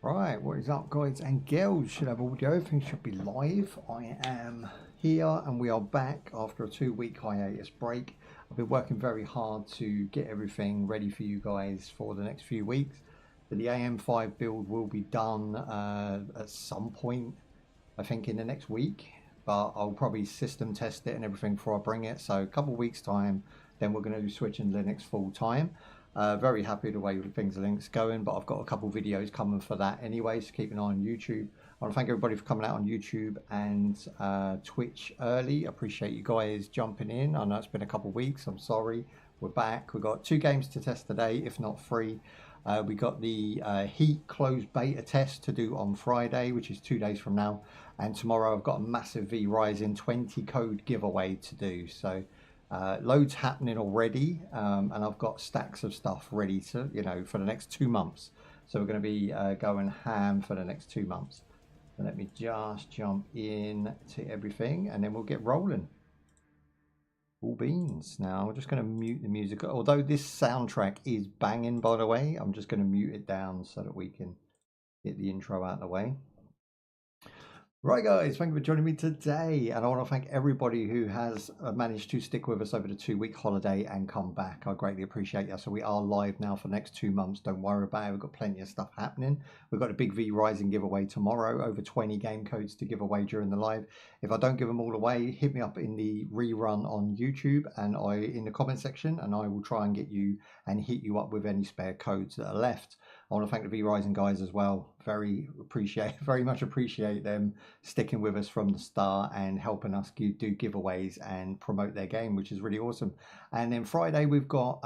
Right, what is up, guys and girls? Should have audio, everything should be live. I am here and we are back after a 2-week hiatus break. I've been working very hard to get everything ready for you guys for the next few weeks. But the AM5 build will be done at some point, I think in the next week. But I'll probably system test it and everything before I bring it. So a couple of weeks time, then we're going to do switching Linux full time. Very happy the way things are links going, but I've got a couple videos coming for that anyway, so keep an eye on YouTube. I want to thank everybody for coming out on YouTube and Twitch early. I appreciate you guys jumping in. I know it's been a couple of weeks. I'm sorry. We're back. We've got 2 games to test today, if not 3. We got the Heat closed beta test to do on Friday, which is 2 days from now. And tomorrow I've got a massive V Rising 20 code giveaway to do. So loads happening already, and I've got stacks of stuff ready to, for the next 2 months. So we're going to be going ham for the next 2 months. So let me just jump in to everything and then we'll get rolling. All beans. Now I'm just going to mute the music. Although this soundtrack is banging, by the way, I'm just going to mute it down so that we can get the intro out of the way. Right, guys, thank you for joining me today, and I want to thank everybody who has managed to stick with us over the 2-week holiday and come back. I greatly appreciate that. So we are live now for the next 2 months. Don't worry about it. We've got plenty of stuff happening. We've got a big V Rising giveaway tomorrow, over 20 game codes to give away during the live. If I don't give them all away, hit me up in the rerun on YouTube and in the comment section, and I will try and get you and hit you up with any spare codes that are left. I want to thank the V Rising guys as well. Very much appreciate them sticking with us from the start and helping us do giveaways and promote their game, which is really awesome. And then Friday we've got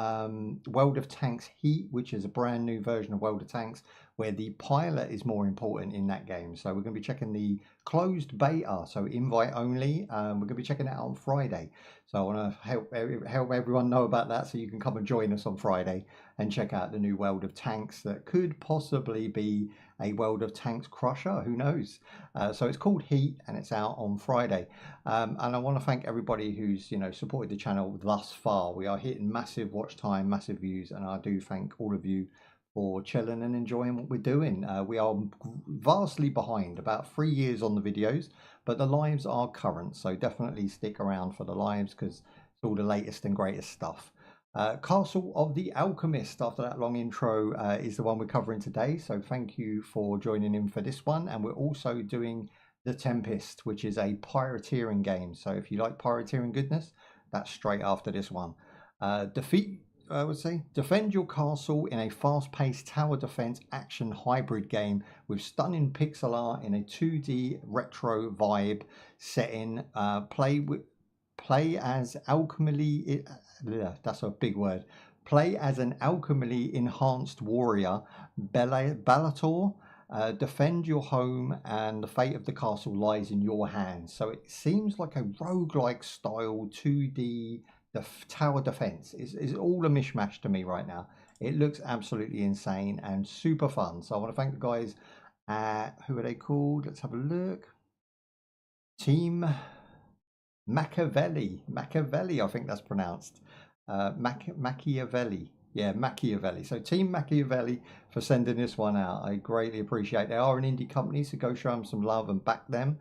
World of Tanks Heat, which is a brand new version of World of Tanks where the pilot is more important in that game. So we're going to be checking the closed beta, so invite only. We're going to be checking it out on Friday. So I want to help everyone know about that, so you can come and join us on Friday and check out the new World of Tanks that could possibly be a World of Tanks crusher. Who knows? So it's called Heat and it's out on Friday. And I want to thank everybody who's supported the channel thus far. We are hitting massive watch time, massive views, and I do thank all of you for chilling and enjoying what we're doing. We are vastly behind, about 3 years on the videos, but the lives are current, so definitely stick around for the lives because it's all the latest and greatest stuff. Castle of the Alchemist, after that long intro, is the one we're covering today, so thank you for joining in for this one. And we're also doing the Tempest, which is a pirateering game, so if you like pirateering goodness, that's straight after this one. Defend your castle in a fast-paced tower defense action hybrid game with stunning pixel art in a 2D retro vibe setting. Play as alchemically. That's a big word. Play as an alchemically enhanced warrior, Bellator. Defend your home, and the fate of the castle lies in your hands. So it seems like a roguelike style 2D. The tower defense is all a mishmash to me right now. It looks absolutely insane and super fun. So I want to thank the guys at, who are they called? Let's have a look. Team Machiavelli, I think that's pronounced. Machiavelli. Yeah, Machiavelli. So Team Machiavelli for sending this one out. I greatly appreciate it. They are an indie company, so go show them some love and back them.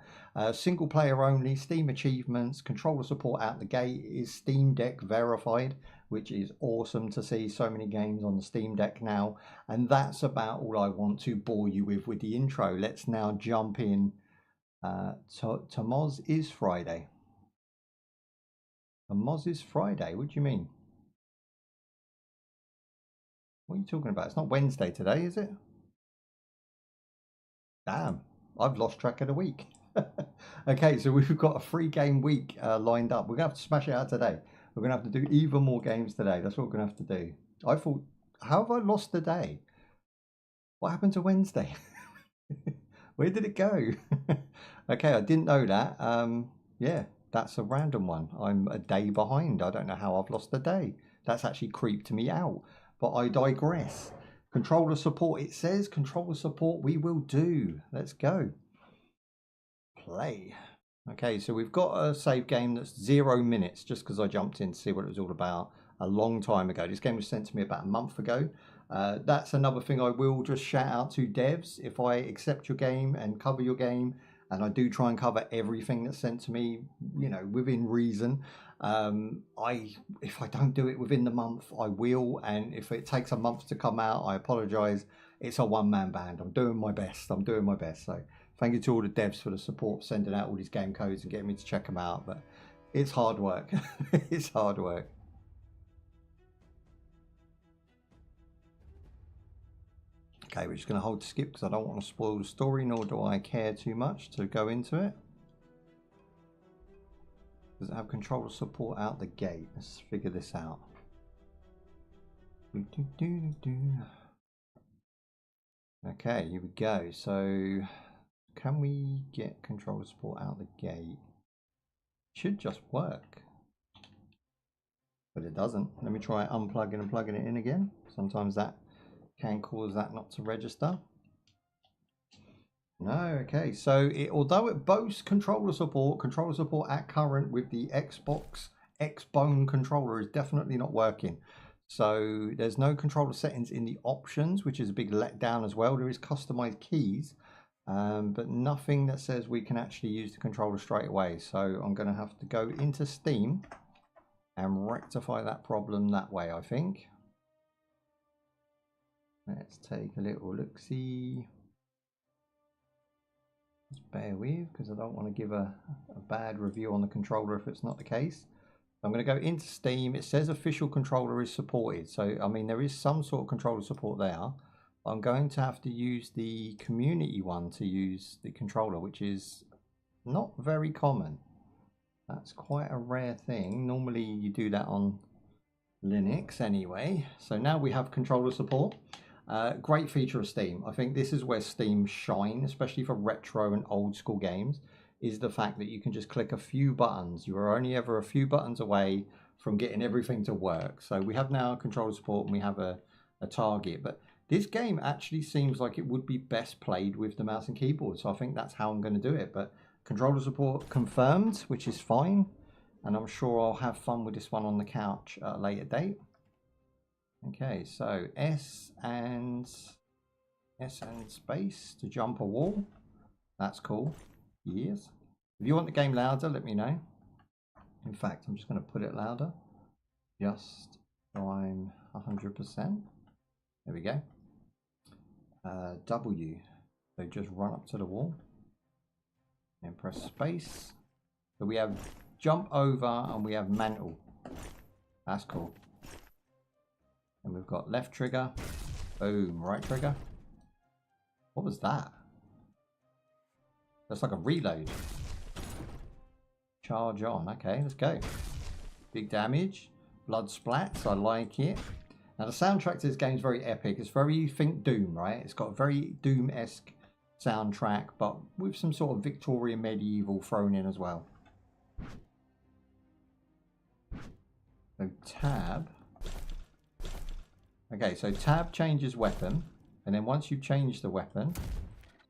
Single player only, Steam achievements, controller support out the gate, is Steam Deck verified, which is awesome to see so many games on the Steam Deck now. And that's about all I want to bore you with the intro. Let's now jump in. Tomorrow is Friday. Tomorrow is Friday. What do you mean? What are you talking about? It's not Wednesday today, is it? Damn, I've lost track of the week. Okay, so we've got a 3-game week lined up. We're going to have to smash it out today. We're going to have to do even more games today. That's what we're going to have to do. I thought, how have I lost the day? What happened to Wednesday? Where did it go? Okay, I didn't know that. Yeah, that's a random one. I'm a day behind. I don't know how I've lost the day. That's actually creeped me out. But I digress. Controller support, it says. Controller support we will do. Let's go. Play. Okay, so we've got a save game that's 0 minutes, just because I jumped in to see what it was all about. a long time ago. This game was sent to me about a month ago. That's another thing I will just shout out to devs. If I accept your game and cover your game, and I do try and cover everything that's sent to me, you know, within reason. If I don't do it within the month, I will. And if it takes a month to come out, I apologize. It's a one-man band. I'm doing my best. I'm doing my best. So thank you to all the devs for the support, sending out all these game codes and getting me to check them out. But it's hard work. It's hard work. Okay, we're just going to hold skip because I don't want to spoil the story, nor do I care too much to go into it. Does it have controller support out the gate? Let's figure this out. Okay, here we go. So, can we get controller support out the gate? Should just work. But it doesn't. Let me try unplugging and plugging it in again. Sometimes that can cause that not to register. No, okay. So although it boasts controller support at current with the Xbox X-Bone controller is definitely not working. So there's no controller settings in the options, which is a big letdown as well. There is customized keys, but nothing that says we can actually use the controller straight away. So I'm going to have to go into Steam and rectify that problem that way, I think. Let's take a little look-see. Just bear with, because I don't want to give a bad review on the controller if it's not the case. I'm going to go into Steam. It says official controller is supported. So, I mean, there is some sort of controller support there. I'm going to have to use the community one to use the controller, which is not very common. That's quite a rare thing. Normally, you do that on Linux anyway. So now we have controller support. Great feature of Steam. I think this is where Steam shine, especially for retro and old school games, is the fact that you can just click a few buttons. You are only ever a few buttons away from getting everything to work. So we have now controller support and we have a target. But this game actually seems like it would be best played with the mouse and keyboard. So I think that's how I'm going to do it. But controller support confirmed, which is fine. And I'm sure I'll have fun with this one on the couch at a later date. Okay, so S and space to jump a wall. That's cool. Yes. If you want the game louder, let me know. In fact, I'm just going to put it louder. Just so I'm 100%. There we go. W. So just run up to the wall. And press space. So we have jump over and we have mantle. That's cool. And we've got left trigger, boom, right trigger. What was that? That's like a reload. Charge on, okay, let's go. Big damage, blood splats, I like it. Now the soundtrack to this game is very epic. It's very, think Doom, right? It's got a very Doom-esque soundtrack, but with some sort of Victorian medieval thrown in as well. So tab. Okay, so tab changes weapon, and then once you've changed the weapon,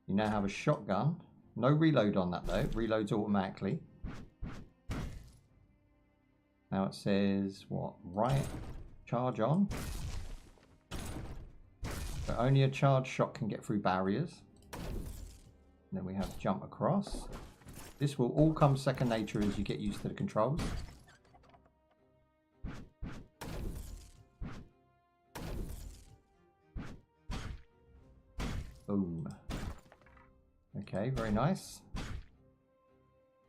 you now have a shotgun. No reload on that though, reloads automatically. Now it says, what, right, charge on. So only a charged shot can get through barriers. And then we have jump across. This will all come second nature as you get used to the controls. Boom. Okay, very nice.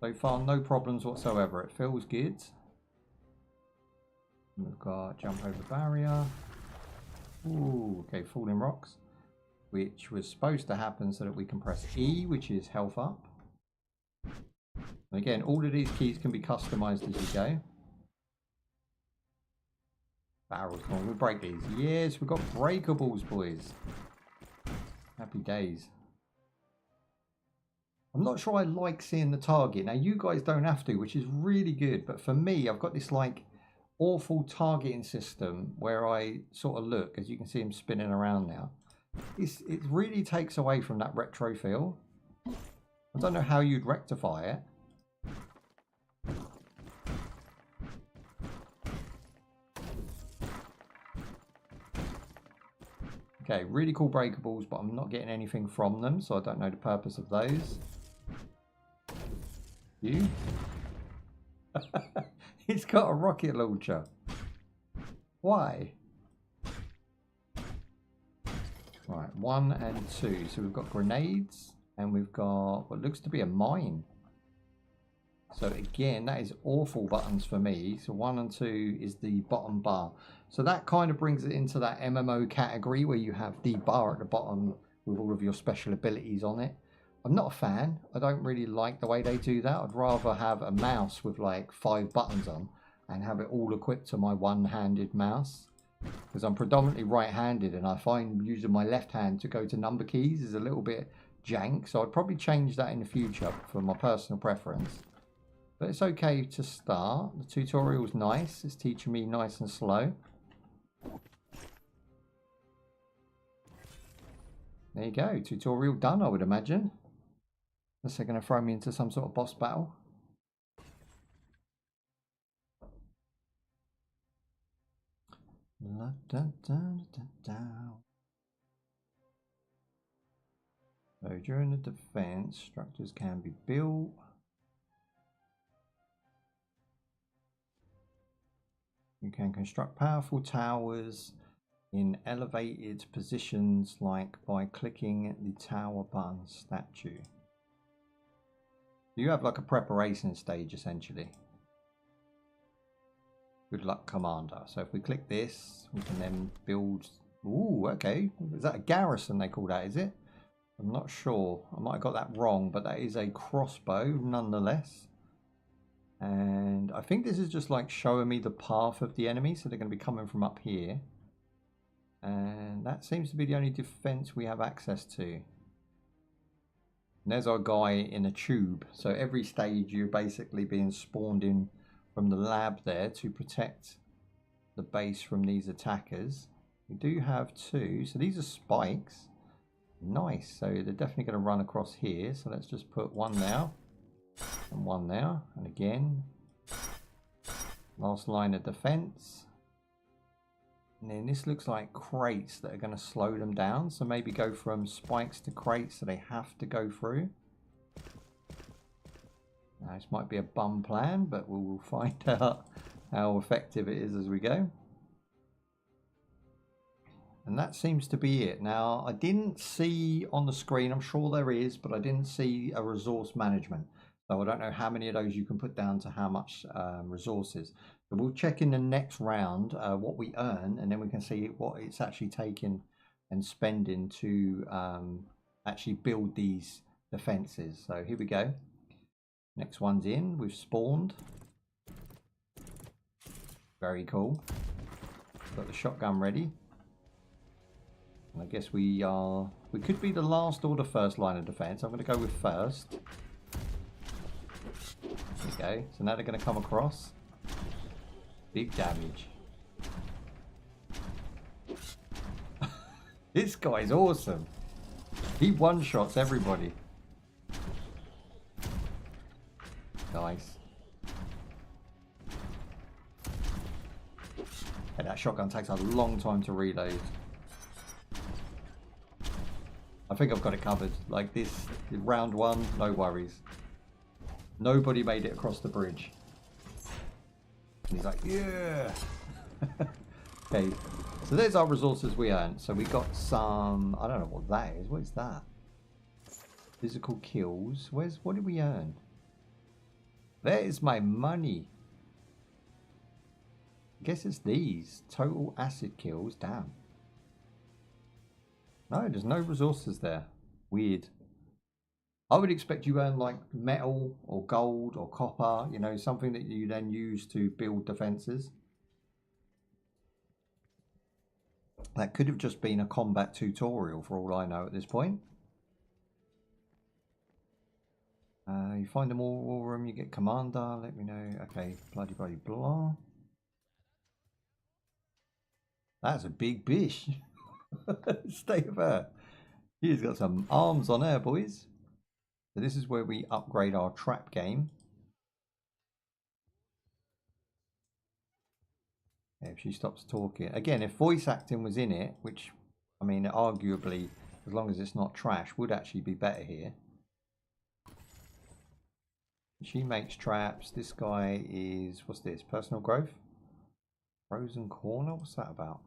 So far, no problems whatsoever. It feels good. We've got jump over barrier. Ooh, okay, falling rocks, which was supposed to happen so that we can press E, which is health up. And again, all of these keys can be customized as you go. Barrels, come on, we'll break these. Yes, we've got breakables, boys. Happy days. I'm not sure I like seeing the target. Now, you guys don't have to, which is really good. But for me, I've got this like awful targeting system where I sort of look, as you can see him spinning around now. It really takes away from that retro feel. I don't know how you'd rectify it. Okay, really cool breakables, but I'm not getting anything from them, so I don't know the purpose of those. You? He's got a rocket launcher. Why? Right, 1 and 2. So we've got grenades, and we've got what looks to be a mine. So again, that is awful buttons for me. So 1 and 2 is the bottom bar. So that kind of brings it into that MMO category where you have the bar at the bottom with all of your special abilities on it. I'm not a fan. I don't really like the way they do that. I'd rather have a mouse with like 5 buttons on and have it all equipped to my one-handed mouse. Because I'm predominantly right-handed, and I find using my left hand to go to number keys is a little bit jank. So I'd probably change that in the future for my personal preference. But it's okay to start. The tutorial's nice. It's teaching me nice and slow. There you go. Tutorial done, I would imagine. Unless they're going to throw me into some sort of boss battle. La, da, da, da, da. So during the defense, structures can be built. You can construct powerful towers in elevated positions, like by clicking the tower button statue. You have like a preparation stage essentially. Good luck, Commander. So if we click this, we can then build. Ooh, okay. Is that a garrison they call that, is it? I'm not sure. I might have got that wrong, but that is a crossbow nonetheless. And I think this is just like showing me the path of the enemy. So they're going to be coming from up here. And that seems to be the only defense we have access to. And there's our guy in a tube. So every stage you're basically being spawned in from the lab there to protect the base from these attackers. We do have 2. So these are spikes. Nice. So they're definitely going to run across here. So let's just put 1 now. And 1 now, and again, last line of defense. And then this looks like crates that are going to slow them down, so maybe go from spikes to crates so they have to go through. Now this might be a bum plan, but we'll find out how effective it is as we go. And that seems to be it. Now I didn't see on the screen, I'm sure there is, but I didn't see a resource management. So I don't know how many of those you can put down to how much resources. But we'll check in the next round what we earn, and then we can see what it's actually taking and spending to actually build these defenses. So here we go. Next one's in. We've spawned. Very cool. Got the shotgun ready. And I guess we could be the last or the first line of defense. I'm going to go with first. There we go. So now they're going to come across. Big damage. This guy's awesome. He one-shots everybody. Nice. And that shotgun takes a long time to reload. I think I've got it covered. Like this, round 1, no worries. Nobody made it across the bridge. And he's like, yeah. Okay, so there's our resources we earned. So we got some, I don't know what that is. What is that? Physical kills. What did we earn? There is my money. I guess it's these. Total acid kills. Damn. No, there's no resources there. Weird. I would expect you earn like metal or gold or copper, you know, something that you then use to build defenses. That could have just been a combat tutorial for all I know at this point. You find them all war room, you get commander, let me know. Okay, bloody blah. That's a big bish. Stay of her. He's got some arms on her, boys. So this is where we upgrade our trap game. If she stops talking. Again, if voice acting was in it, which I mean, arguably, as long as it's not trash, would actually be better here. She makes traps. This guy is, what's this? Personal growth? Frozen corner? What's that about?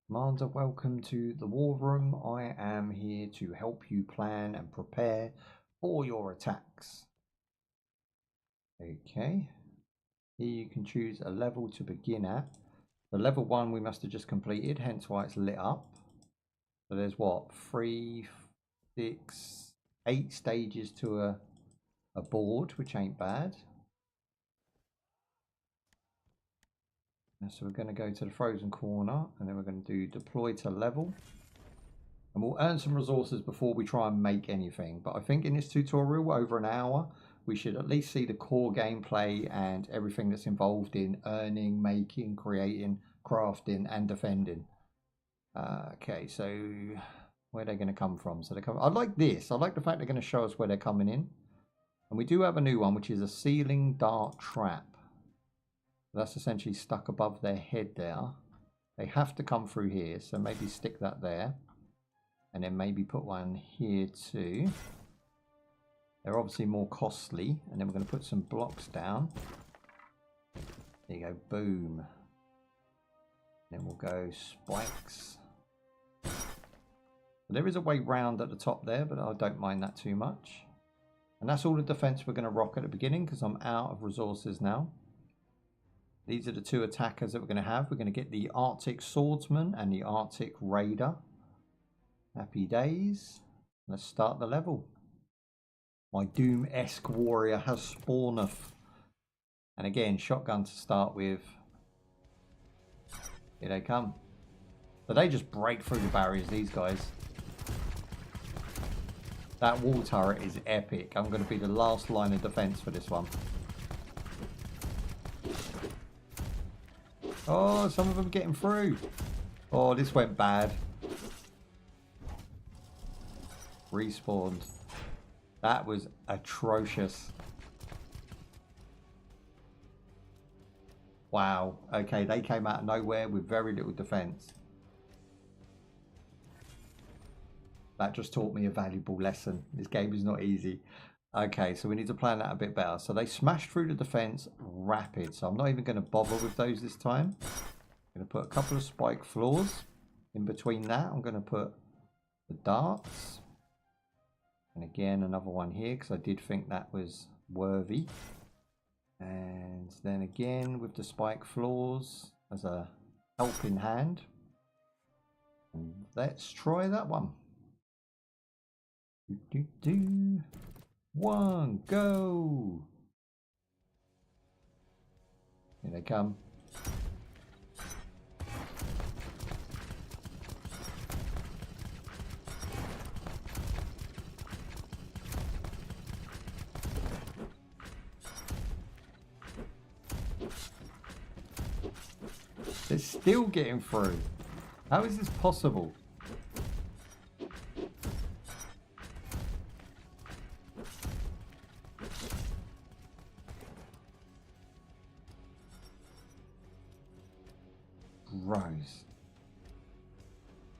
Commander, welcome to the war room. I am here to help you plan and prepare for your attacks. Okay. Here you can choose a level to begin at. The level 1 we must have just completed, hence why it's lit up. So there's what? 3, 6, 8 stages to a board, which ain't bad. So we're going to go to the frozen corner, and then we're going to do deploy to level. And we'll earn some resources before we try and make anything. But I think in this tutorial, over an hour, we should at least see the core gameplay and everything that's involved in earning, making, creating, crafting, and defending. Okay, so where are they going to come from? So they come. I like this. I like the fact they're going to show us where they're coming in. And we do have a new one, which is a ceiling dart trap. That's essentially stuck above their head there. They have to come through here, so maybe stick that there. And then maybe put one here too. They're obviously more costly. And then we're going to put some blocks down. There you go, boom. Then we'll go spikes. There is a way round at the top there, but I don't mind that too much. And that's all the defense we're going to rock at the beginning because I'm out of resources now. These are the 2 attackers that we're going to have. We're going to get the Arctic Swordsman and the Arctic Raider. Happy days. Let's start the level. My Doom-esque warrior has spawneth. And again, shotgun to start with. Here they come. So they just break through the barriers, these guys. That wall turret is epic. I'm going to be the last line of defense for this one. Oh, some of them getting through. Oh, this went bad. Respawned. That was atrocious. Wow. Okay, they came out of nowhere with very little defense. That just taught me a valuable lesson. This game is not easy. Okay, so we need to plan that a bit better. So they smashed through the defense rapid. So I'm not even going to bother with those this time. I'm going to put a couple of spike floors. In between that, I'm going to put the darts. And again, another one here because I did think that was worthy. And then again with the spike floors as a helping hand. And let's try that one. One, go! Here they come. They're still getting through. How is this possible? Gross.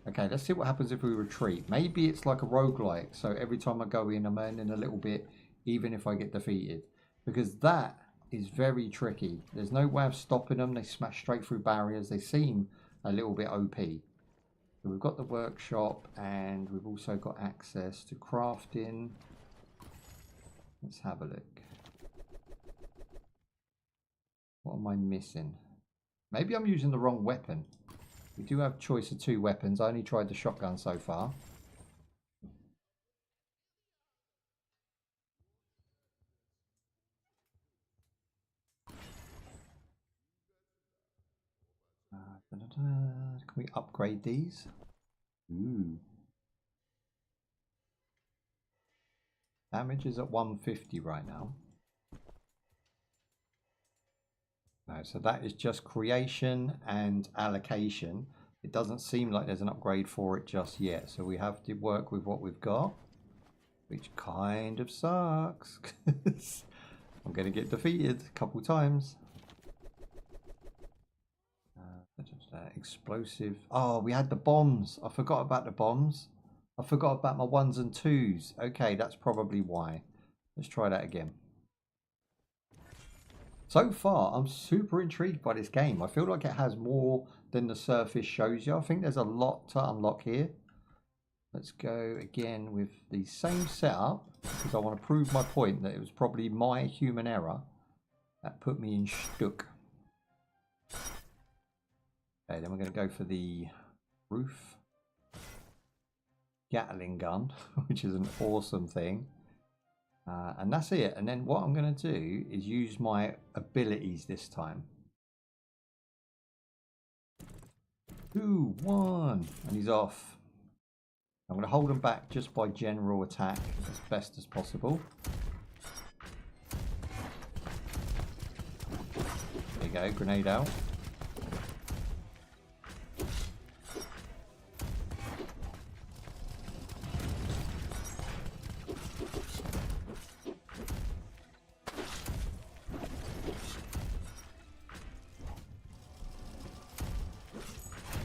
Okay, let's see what happens if we retreat. Maybe it's like a roguelike, so every time I go in, I'm earning a little bit, even if I get defeated. Because that is very tricky. There's no way of stopping them. They smash straight through barriers. They seem a little bit OP. So we've got the workshop, and we've also got access to crafting. Let's have a look. What am I missing? Maybe I'm using the wrong weapon. We do have choice of 2 weapons. I only tried the shotgun so far. Can we upgrade these? Ooh. Damage is at 150 right now. No, so that is just creation and allocation. It doesn't seem like there's an upgrade for it just yet. So we have to work with what we've got, which kind of sucks. I'm going to get defeated a couple times. Explosive. Oh, we had the bombs. I forgot about the bombs. I forgot about my 1s and 2s. Okay, that's probably why. Let's try that again. So far, I'm super intrigued by this game. I feel like it has more than the surface shows you. I think there's a lot to unlock here. Let's go again with the same setup because I want to prove my point that it was probably my human error that put me in stuck. Okay, then we're going to go for the roof Gatling gun, which is an awesome thing. And that's it. And then what I'm going to do is use my abilities this time. 2, 1, and he's off. I'm going to hold him back just by general attack as best as possible. There you go, grenade out.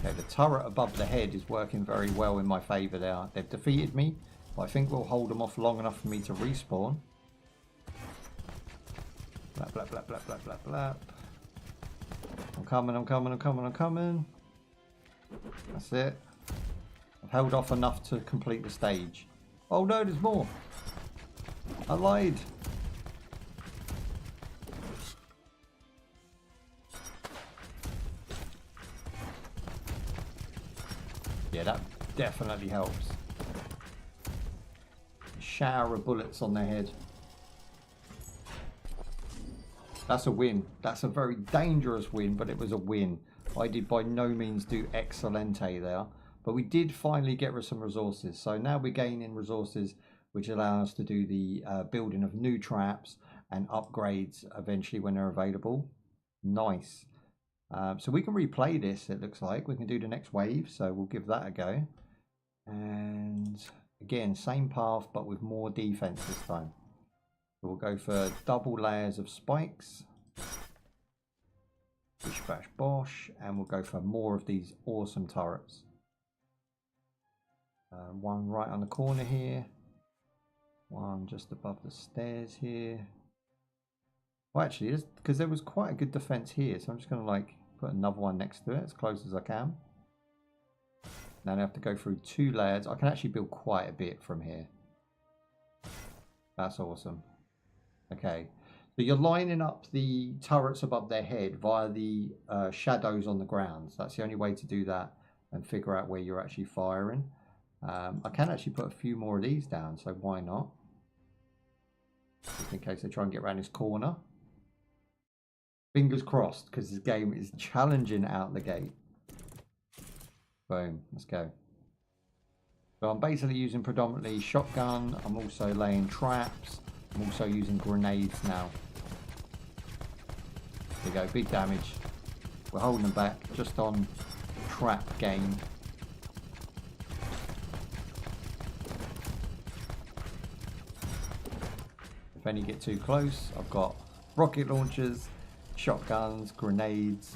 Okay, the turret above the head is working very well in my favour there. They've defeated me, but I think we'll hold them off long enough for me to respawn. Blap, blap, blap, blap, blap, blap, blap. I'm coming, I'm coming, I'm coming, I'm coming. That's it. I've held off enough to complete the stage. Oh no, there's more. I lied. Yeah, that definitely helps. A shower of bullets on their head. That's a win. That's a very dangerous win, but it was a win. I did by no means do excelente there, but we did finally get some resources. So now we're gaining resources which allow us to do the building of new traps and upgrades eventually when they're available. Nice. So we can replay this, it looks like. We can do the next wave, so we'll give that a go. And again, same path, but with more defense this time. So we'll go for double layers of spikes. Bish bash bosh, and we'll go for more of these awesome turrets. One right on the corner here. One just above the stairs here. Well, actually, because there was quite a good defense here, so I'm just going to like put another one next to it as close as I can. Now I have to go through 2 layers. I can actually build quite a bit from here. That's awesome. Okay, so you're lining up the turrets above their head via the shadows on the ground. So that's the only way to do that and figure out where you're actually firing. I can actually put a few more of these down, so why not? Just in case they try and get around this corner. Fingers crossed, because this game is challenging out the gate. Boom, let's go. So I'm basically using predominantly shotgun. I'm also laying traps. I'm also using grenades now. There you go, big damage. We're holding them back just on trap game. If any get too close, I've got rocket launchers, shotguns, grenades.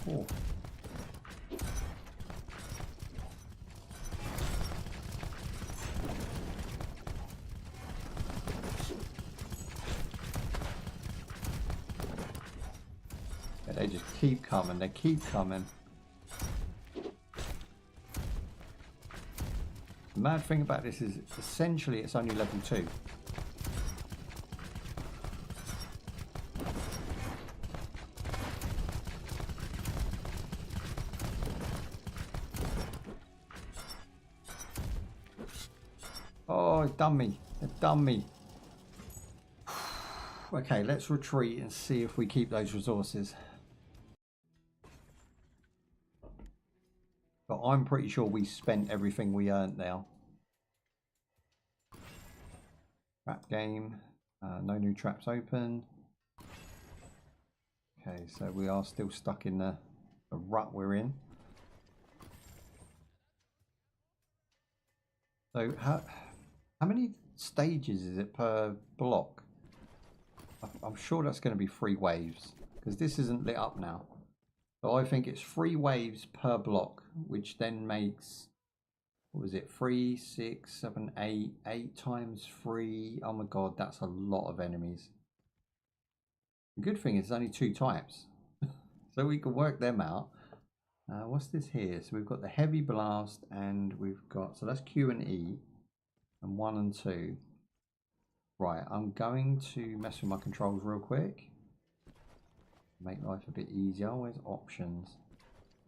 Cool. They just keep coming, they keep coming. The mad thing about this is essentially it's only level 2. Oh, they've done me. They've done me. Okay, let's retreat and see if we keep those resources. But I'm pretty sure we spent everything we earned now. Trap game. No new traps open. Okay, so we are still stuck in the rut we're in. So how many stages is it per block? I'm sure that's going to be 3 waves because this isn't lit up now. So I think it's 3 waves per block, which then makes, what was it, 3, 6, 7, 8, 8 times 3. Oh my god, that's a lot of enemies. The good thing is there's only 2 types, so we can work them out. What's this here? So we've got the heavy blast, and we've got, so that's Q and E, and 1 and 2. Right, I'm going to mess with my controls real quick. Make life a bit easier. Where's options?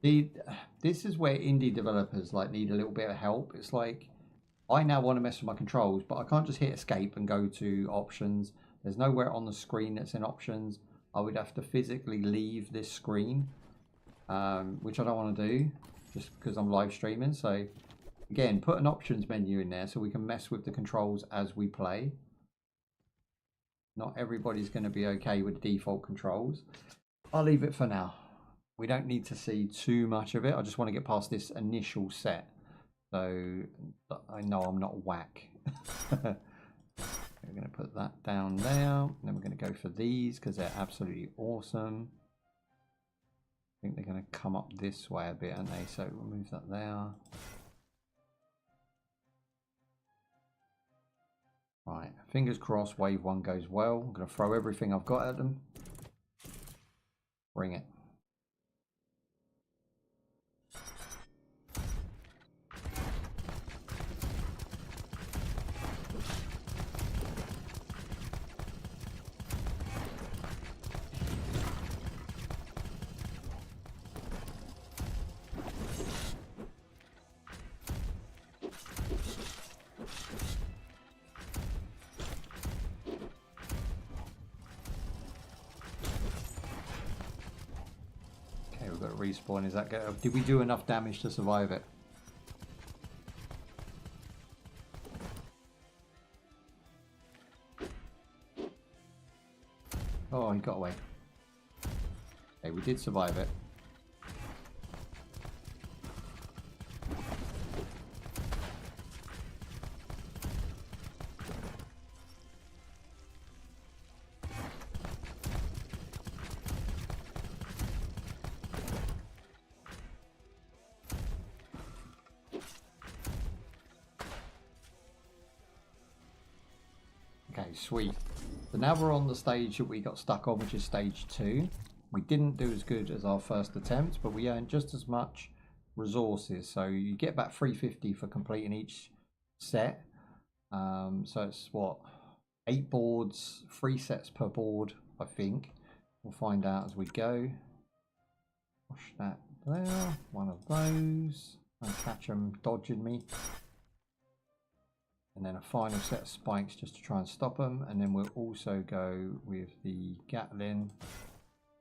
This is where indie developers like need a little bit of help. It's like I now want to mess with my controls, but I can't just hit escape and go to options. There's nowhere on the screen that's in options. I would have to physically leave this screen, which I don't want to do just because I'm live streaming. So again, put an options menu in there so we can mess with the controls as we play. Not everybody's going to be okay with the default controls. I'll leave it for now. We don't need to see too much of it. I just want to get past this initial set. So I know I'm not whack. We're going to put that down there. And then we're going to go for these because they're absolutely awesome. I think they're going to come up this way a bit, aren't they? So we'll move that there. Right, fingers crossed wave 1 goes well. I'm going to throw everything I've got at them. Bring it. Respawn, is that good? Did we do enough damage to survive it? Oh, he got away. Okay, we did survive it. Okay, sweet. So now we're on the stage that we got stuck on, which is stage 2. We didn't do as good as our first attempt, but we earned just as much resources. So you get back 350 for completing each set. So it's what, 8 boards, 3 sets per board, I think. We'll find out as we go. Push that there. One of those. I'll catch them dodging me. And then a final set of spikes just to try and stop them. And then we'll also go with the Gatling.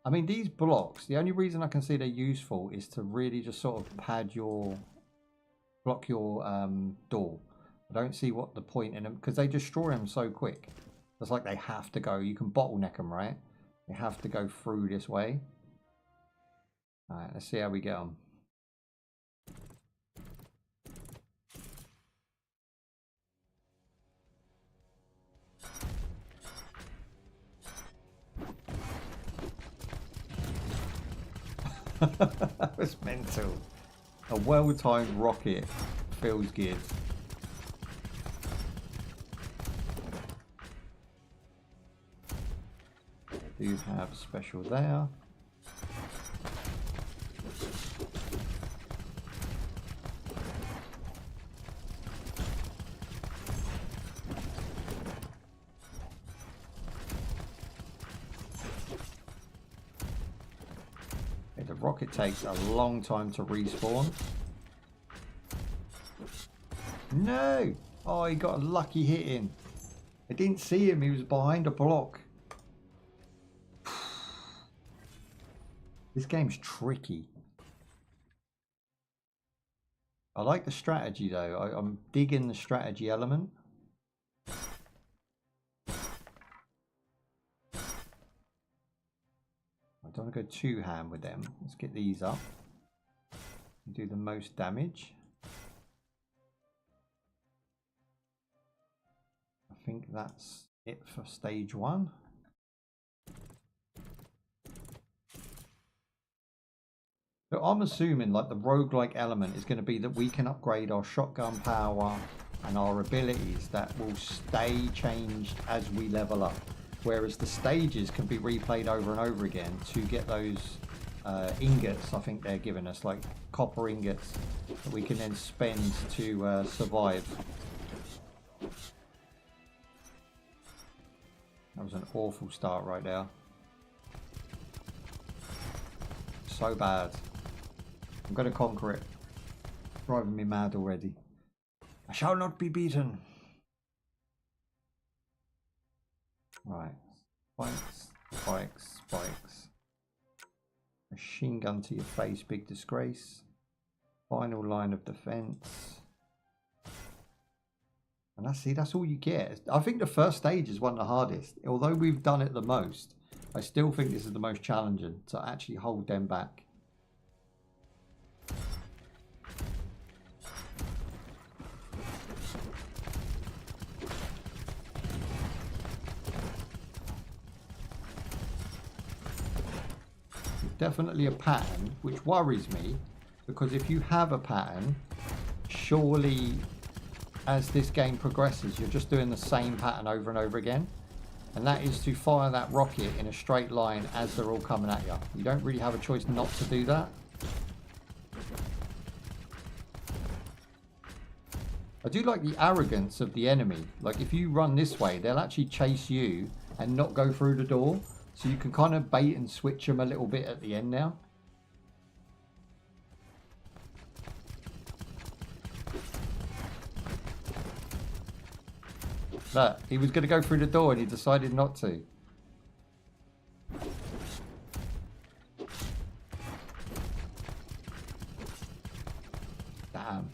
I mean, these blocks, the only reason I can see they're useful is to really just sort of pad your, block your door. I don't see what the point in them, because they destroy them so quick. It's like they have to go. You can bottleneck them, right? They have to go through this way. All right, let's see how we get on. That was mental. A well-timed rocket feels good. I do have special there. The rocket takes a long time to respawn. No! Oh, he got a lucky hit in. I didn't see him, he was behind a block. This game's tricky. I like the strategy though. I'm digging the strategy element. I don't want to go too ham with them. Let's get these up. Do the most damage. I think that's it for stage 1. So I'm assuming like the roguelike element is going to be that we can upgrade our shotgun power and our abilities that will stay changed as we level up. Whereas the stages can be replayed over and over again to get those ingots, I think they're giving us, like copper ingots that we can then spend to survive. That was an awful start right there. So bad. I'm going to conquer it. It's driving me mad already. I shall not be beaten. Right. Spikes, spikes, spikes. Machine gun to your face, big disgrace. Final line of defense. And that's all you get. I think the first stage is one of the hardest. Although we've done it the most, I still think this is the most challenging to actually hold them back. Definitely a pattern, which worries me, because if you have a pattern, surely as this game progresses, you're just doing the same pattern over and over again. And that is to fire that rocket in a straight line as they're all coming at you. You don't really have a choice not to do that. I do like the arrogance of the enemy. Like if you run this way, they'll actually chase you and not go through the door. So you can kind of bait and switch them a little bit at the end now. Look, he was going to go through the door and he decided not to. Damn.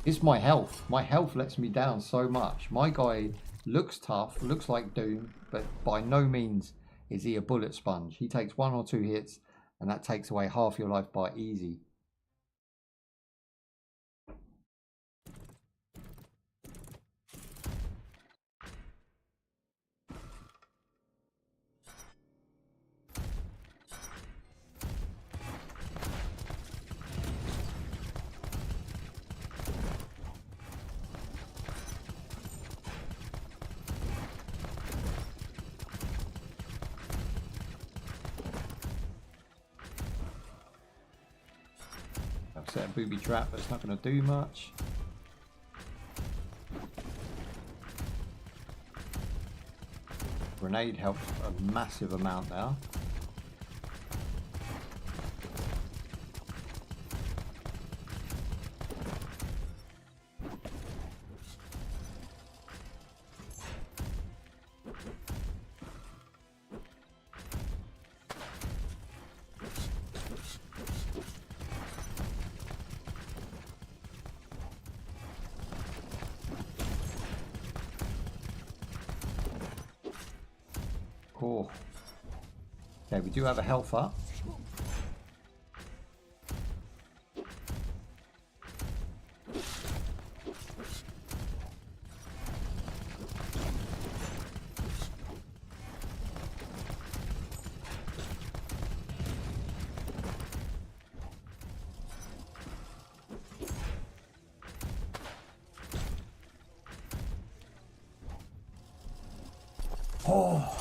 It's my health. My health lets me down so much. My guy looks tough, looks like Doom, but by no means is he a bullet sponge. He takes 1 or 2 hits and that takes away half your life bar easy. Set a booby trap, but it's not going to do much. Grenade helps a massive amount now. Cool. Okay, we do have a health up. Oh.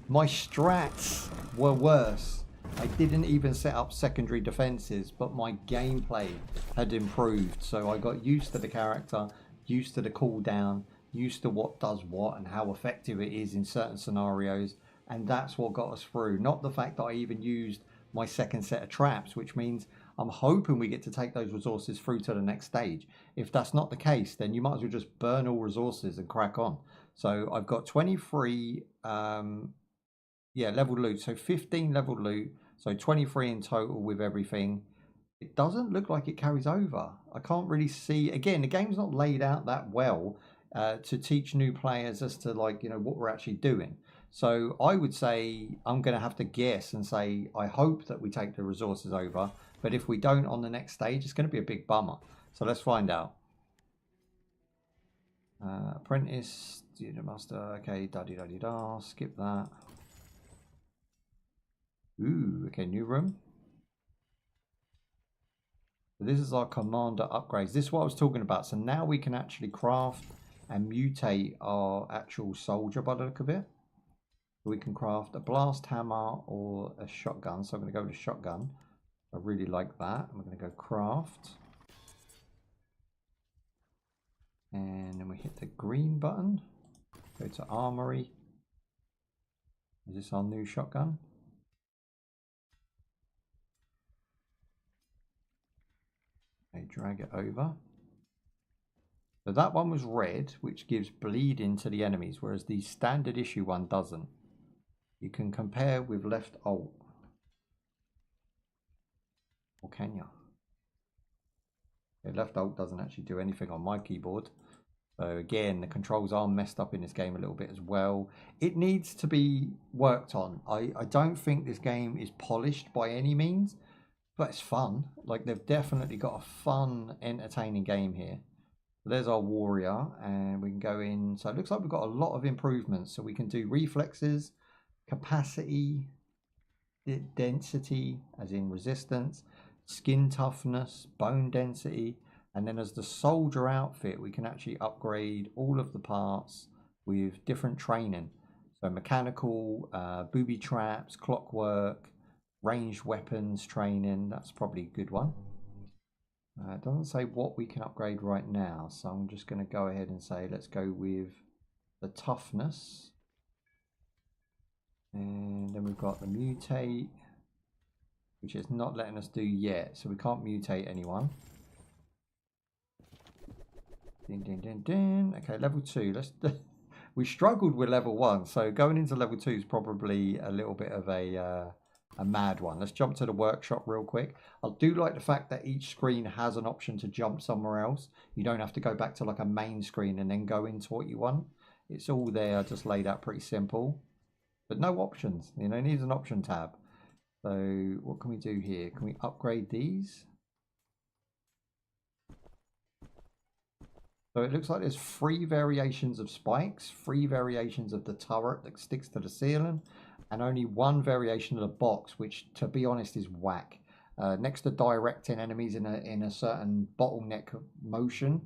My strats were worse. I didn't even set up secondary defenses, but my gameplay had improved. So I got used to the character, used to the cooldown, used to what does what and how effective it is in certain scenarios. And that's what got us through. Not the fact that I even used my second set of traps, which means I'm hoping we get to take those resources through to the next stage. If that's not the case, then you might as well just burn all resources and crack on. So I've got 23... leveled loot. So 15 leveled loot. So 23 in total with everything. It doesn't look like it carries over. I can't really see. Again, the game's not laid out that well to teach new players as to, like, you know, what we're actually doing. So I would say I'm going to have to guess and say I hope that we take the resources over. But if we don't on the next stage, it's going to be a big bummer. So let's find out. Apprentice, student master, okay, da-di-da-di-da, skip that. Ooh, okay, new room. So this is our commander upgrades. This is what I was talking about. So now we can actually craft and mutate our actual soldier by the look of it. We can craft a blast hammer or a shotgun. So I'm going to go with a shotgun. I really like that. I'm going to go craft. And then we hit the green button. Go to armory. Is this our new shotgun? Okay, drag it over. So that one was red, which gives bleeding to the enemies, whereas the standard issue one doesn't. You can compare with left alt. Or can you? Yeah, left alt doesn't actually do anything on my keyboard. So again, the controls are messed up in this game a little bit as well. It needs to be worked on. I don't think this game is polished by any means, but it's fun. Like, they've definitely got a fun, entertaining game here. So there's our warrior, and we can go in. So it looks like we've got a lot of improvements. So we can do reflexes, capacity, density, as in resistance, skin toughness, bone density. And then as the soldier outfit, we can actually upgrade all of the parts with different training. So mechanical, booby traps, clockwork, ranged weapons training. That's probably a good one. It doesn't say what we can upgrade right now. So I'm just going to go ahead and say, let's go with the toughness. And then we've got the mutate, which is not letting us do yet. So we can't mutate anyone. Okay, level 2. We struggled with level 1, so going into level 2 is probably a little bit of a mad one. Let's jump to the workshop real quick. I do like the fact that each screen has an option to jump somewhere else. You don't have to go back to like a main screen and then go into what you want. It's all there, just laid out pretty simple, but no options. You know, it needs an option tab. So what can we do here? Can we upgrade these? So it looks like there's 3 variations of spikes, 3 variations of the turret that sticks to the ceiling, and only 1 variation of the box, which, to be honest, is whack. Next to directing enemies in a certain bottleneck motion,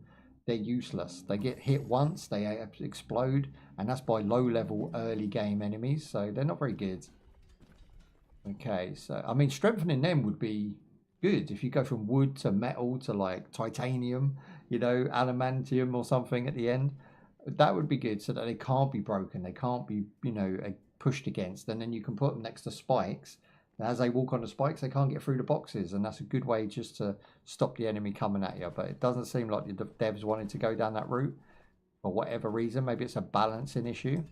they're useless. They get hit once, they explode, and that's by low-level early game enemies, so they're not very good. Okay, so I mean, strengthening them would be good if you go from wood to metal to like titanium, you know, adamantium or something at the end. That would be good, so that they can't be broken, they can't be, you know, pushed against, and then you can put them next to spikes. And as they walk on the spikes, they can't get through the boxes, and that's a good way just to stop the enemy coming at you. But it doesn't seem like the devs wanted to go down that route for whatever reason. Maybe it's a balancing issue.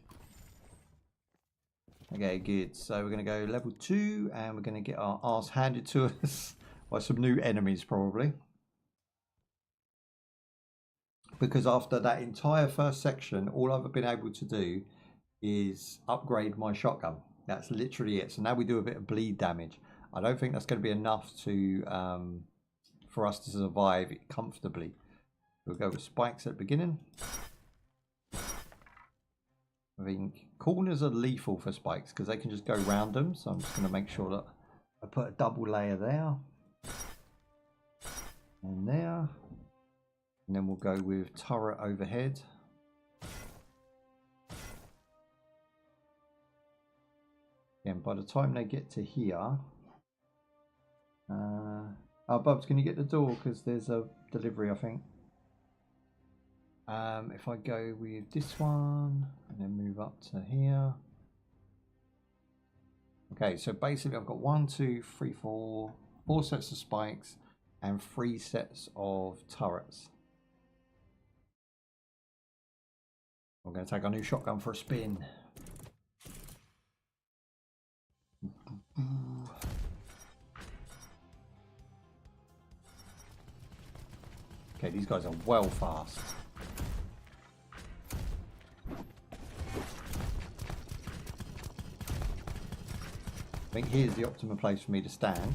Okay, good. So we're going to go level 2, and we're going to get our arse handed to us by some new enemies, probably. Because after that entire first section, all I've been able to do is upgrade my shotgun. That's literally it. So now we do a bit of bleed damage. I don't think that's going to be enough to for us to survive comfortably. We'll go with spikes at the beginning. I think corners are lethal for spikes because they can just go round them. So I'm just going to make sure that I put a double layer there and there. And then we'll go with turret overhead. And by the time they get to here, oh, Bubs, can you get the door? Because there's a delivery, I think. If I go with this one and then move up to here. Okay, so basically I've got 1, 2, 3, 4 sets of spikes and 3 sets of turrets. I'm going to take our new shotgun for a spin. Okay, these guys are well fast. think here's the optimum place for me to stand.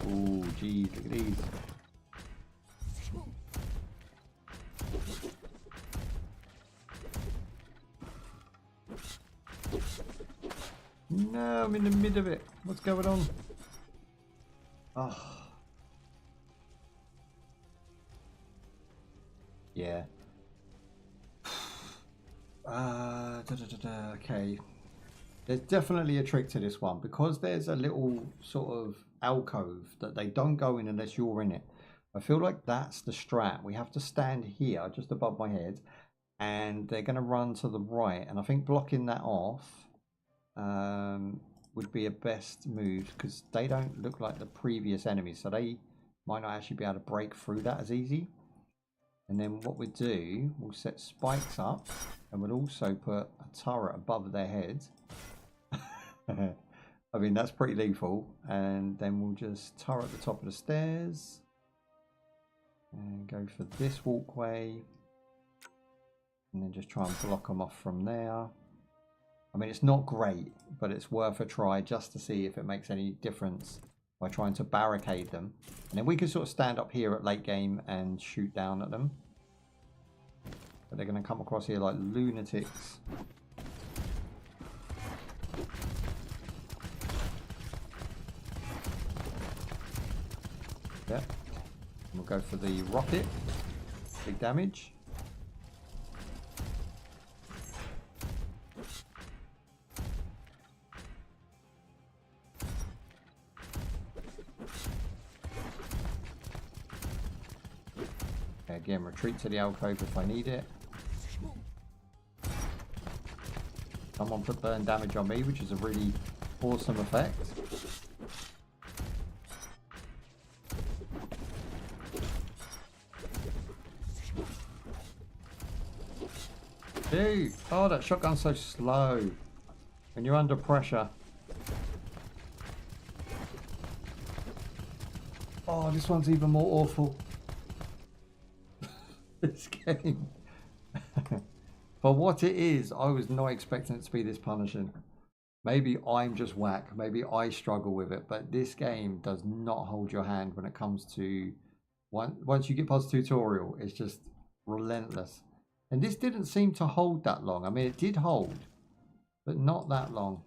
Oh, geez, look at these. No, I'm in the middle of it. What's going on? Oh. Yeah. Okay. There's definitely a trick to this one because there's a little sort of alcove that they don't go in unless you're in it. I feel like that's the strat. We have to stand here just above my head and they're going to run to the right. And I think blocking that off would be a best move because they don't look like the previous enemies. So they might not actually be able to break through that as easy. And then what we do, we'll set spikes up and we'll also put a turret above their heads. I mean, that's pretty lethal. And then we'll just turret the top of the stairs and go for this walkway. And then just try and block them off from there. I mean, it's not great, but it's worth a try just to see if it makes any difference by trying to barricade them. And then we can sort of stand up here at late game and shoot down at them. But they're going to come across here like lunatics. Yep. We'll go for the rocket. Big damage. Okay, again, retreat to the alcove if I need it. Someone put burn damage on me, which is a really awesome effect. Dude, oh, that shotgun's so slow when you're under pressure. Oh, this one's even more awful. This game. For what it is, I was not expecting it to be this punishing. Maybe I'm just whack. Maybe I struggle with it. But this game does not hold your hand when it comes to... Once you get past the tutorial, it's just relentless. And this didn't seem to hold that long. I mean, it did hold, but not that long,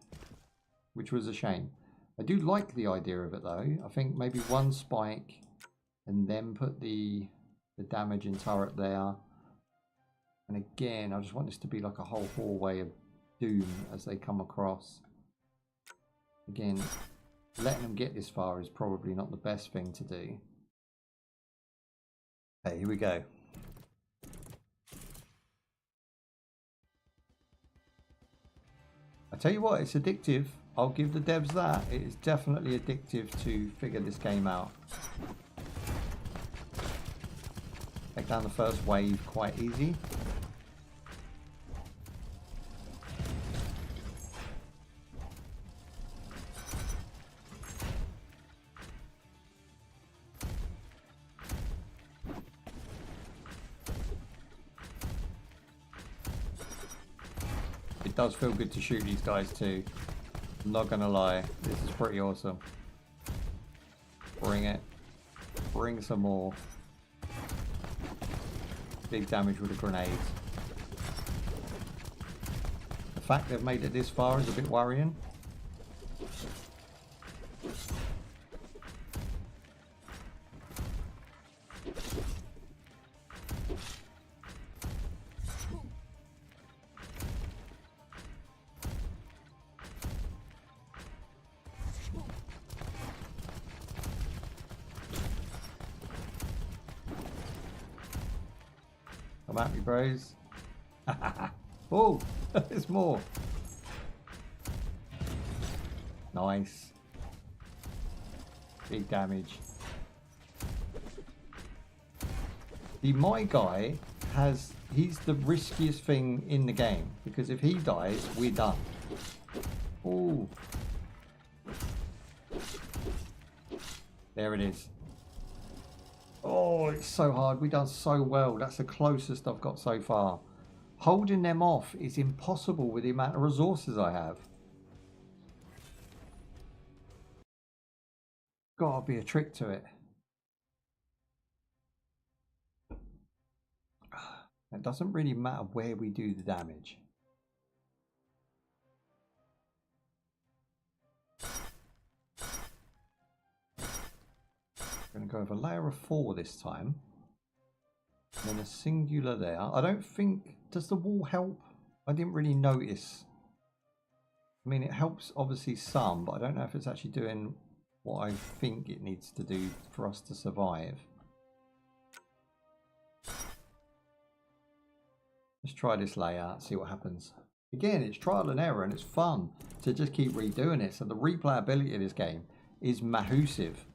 which was a shame. I do like the idea of it, though. I think maybe one spike and then put the damaging turret there. And again, I just want this to be like a whole hallway of doom as they come across. Again, letting them get this far is probably not the best thing to do. Okay, here we go. I tell you what, it's addictive. I'll give the devs that. It is definitely addictive to figure this game out. Take down the first wave quite easy. It does feel good to shoot these guys too. I'm not gonna lie, this is pretty awesome. Bring it. Bring some more. Big damage with the grenades. The fact they've made it this far is a bit worrying. Come at me, bros. Oh, there's more. Nice. Big damage. My guy he's the riskiest thing in the game because if he dies, we're done. Oh. There it is. Oh, it's so hard. We've done so well. That's the closest I've got so far. Holding them off is impossible with the amount of resources I have. Gotta be a trick to it. It doesn't really matter where we do the damage. I'm going to go with a layer of 4 this time. And then a singular there. I don't think... Does the wall help? I didn't really notice. I mean, it helps obviously some, but I don't know if it's actually doing what I think it needs to do for us to survive. Let's try this layout, see what happens. Again, it's trial and error and it's fun to just keep redoing it. So the replayability of this game is massive.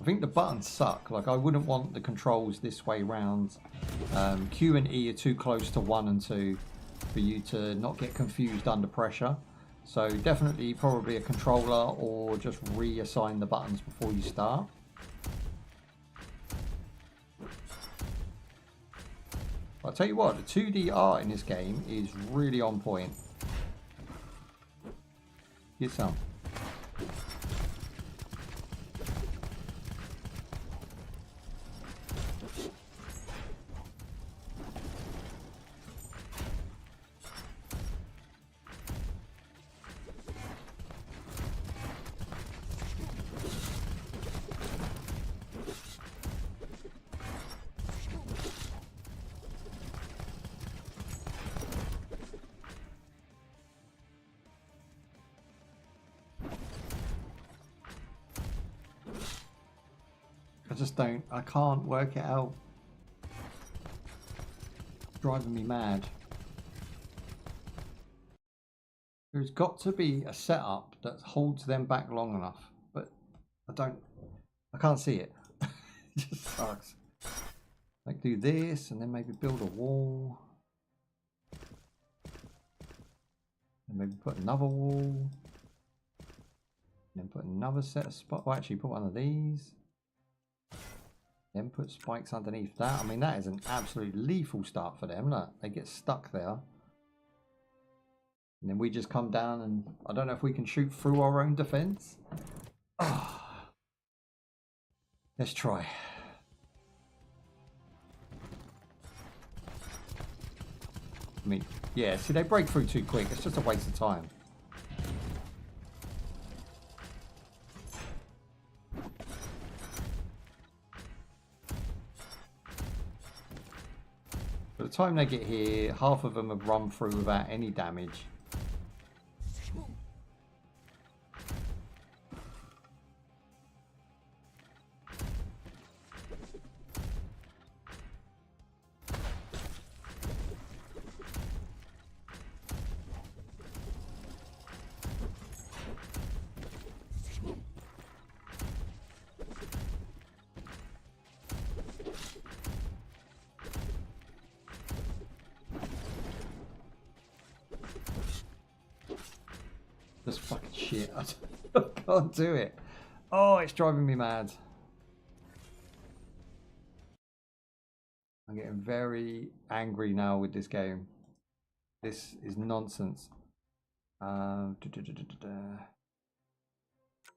I think the buttons suck. Like, I wouldn't want the controls this way round. Q and E are too close to 1 and 2 for you to not get confused under pressure. So definitely probably a controller, or just reassign the buttons before you start. I'll tell you what, the 2D art in this game is really on point. Get some. I can't work it out. It's driving me mad. There's got to be a setup that holds them back long enough, but I can't see it. It just sucks. Like, do this and then maybe build a wall. And maybe put another wall. And then put another set of spots. Well, actually put one of these. Then put spikes underneath that. I mean, that is an absolute lethal start for them. Look, they get stuck there. And then we just come down and I don't know if we can shoot through our own defense. Oh. Let's try. I mean, yeah, see, they break through too quick. It's just a waste of time. By the time they get here, half of them have run through without any damage. This fucking shit. I can't do it. Oh, it's driving me mad. I'm getting very angry now with this game. This is nonsense. The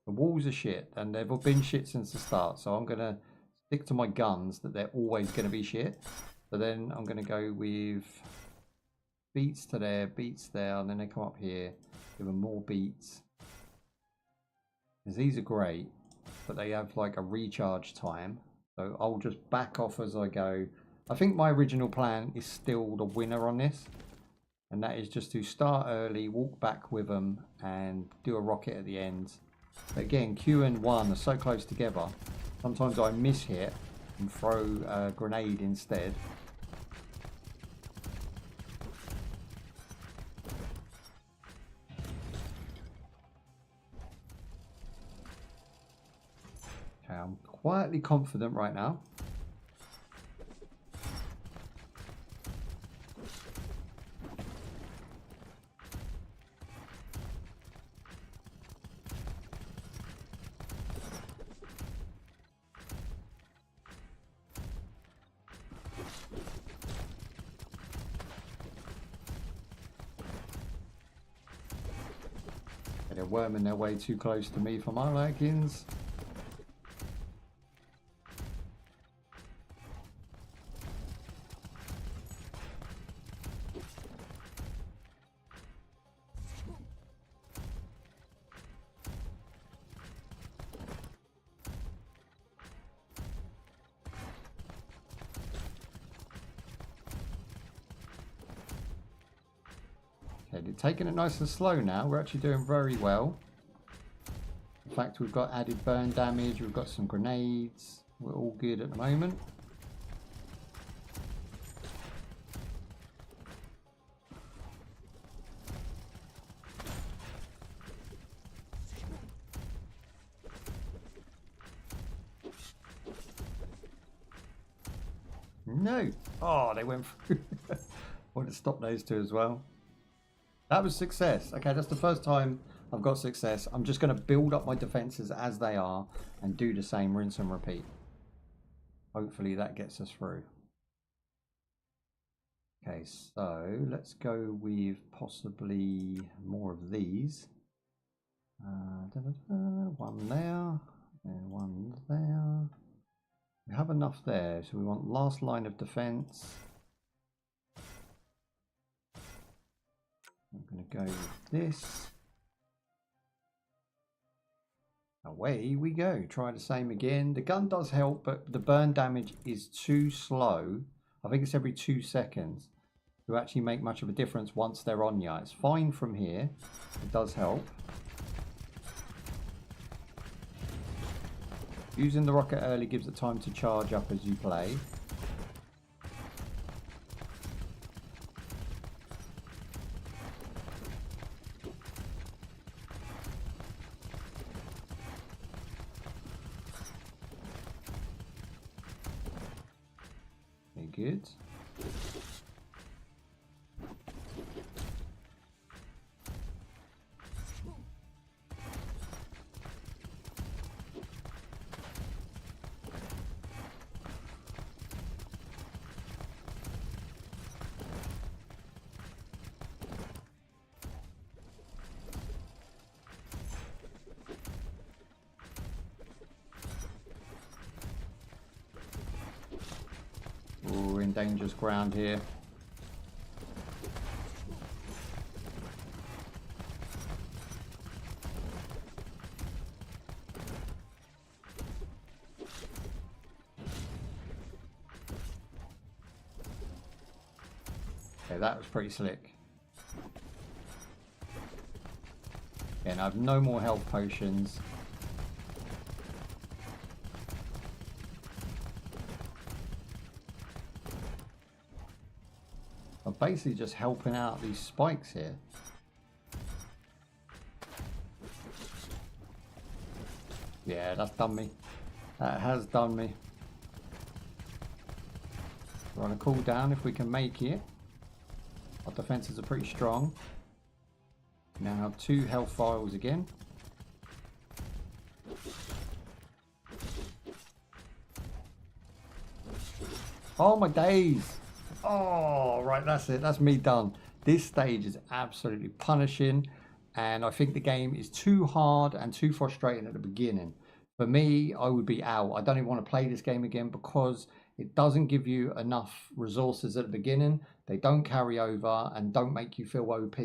walls are shit, and they've been shit since the start. So I'm going to stick to my guns that they're always going to be shit. So then I'm going to go with beats to there, beats there, and then they come up here. Give them more beats. Because these are great, but they have like a recharge time. So I'll just back off as I go. I think my original plan is still the winner on this. And that is just to start early, walk back with them, and do a rocket at the end. But again, Q and 1 are so close together. Sometimes I miss hit and throw a grenade instead. I'm quietly confident right now. They're worming their way too close to me for my likings. Okay, they're taking it nice and slow now. We're actually doing very well. In fact, we've got added burn damage. We've got some grenades. We're all good at the moment. No! Oh, they went through. I want to stop those two as well. That was success. Okay, that's the first time I've got success. I'm just going to build up my defenses as they are and do the same, rinse and repeat. Hopefully that gets us through. Okay, so let's go with possibly more of these. One there and one there. We have enough there, so we want last line of defense. I'm going to go with this. Away we go. Try the same again. The gun does help, but the burn damage is too slow. I think it's every 2 seconds to actually make much of a difference once they're on you. It's fine from here. It does help. Using the rocket early gives it time to charge up as you play. Good. We're in dangerous ground here. Okay, that was pretty slick. And I have no more health potions. I'm basically just helping out these spikes here. Yeah, that's done me. That has done me. We're on a cooldown if we can make it. Our defenses are pretty strong. Now have 2 health vials again. Oh my days! Oh, right, that's it. That's me done. This stage is absolutely punishing, and I think the game is too hard and too frustrating at the beginning. For me, I would be out. I don't even want to play this game again because it doesn't give you enough resources at the beginning. They don't carry over and don't make you feel OP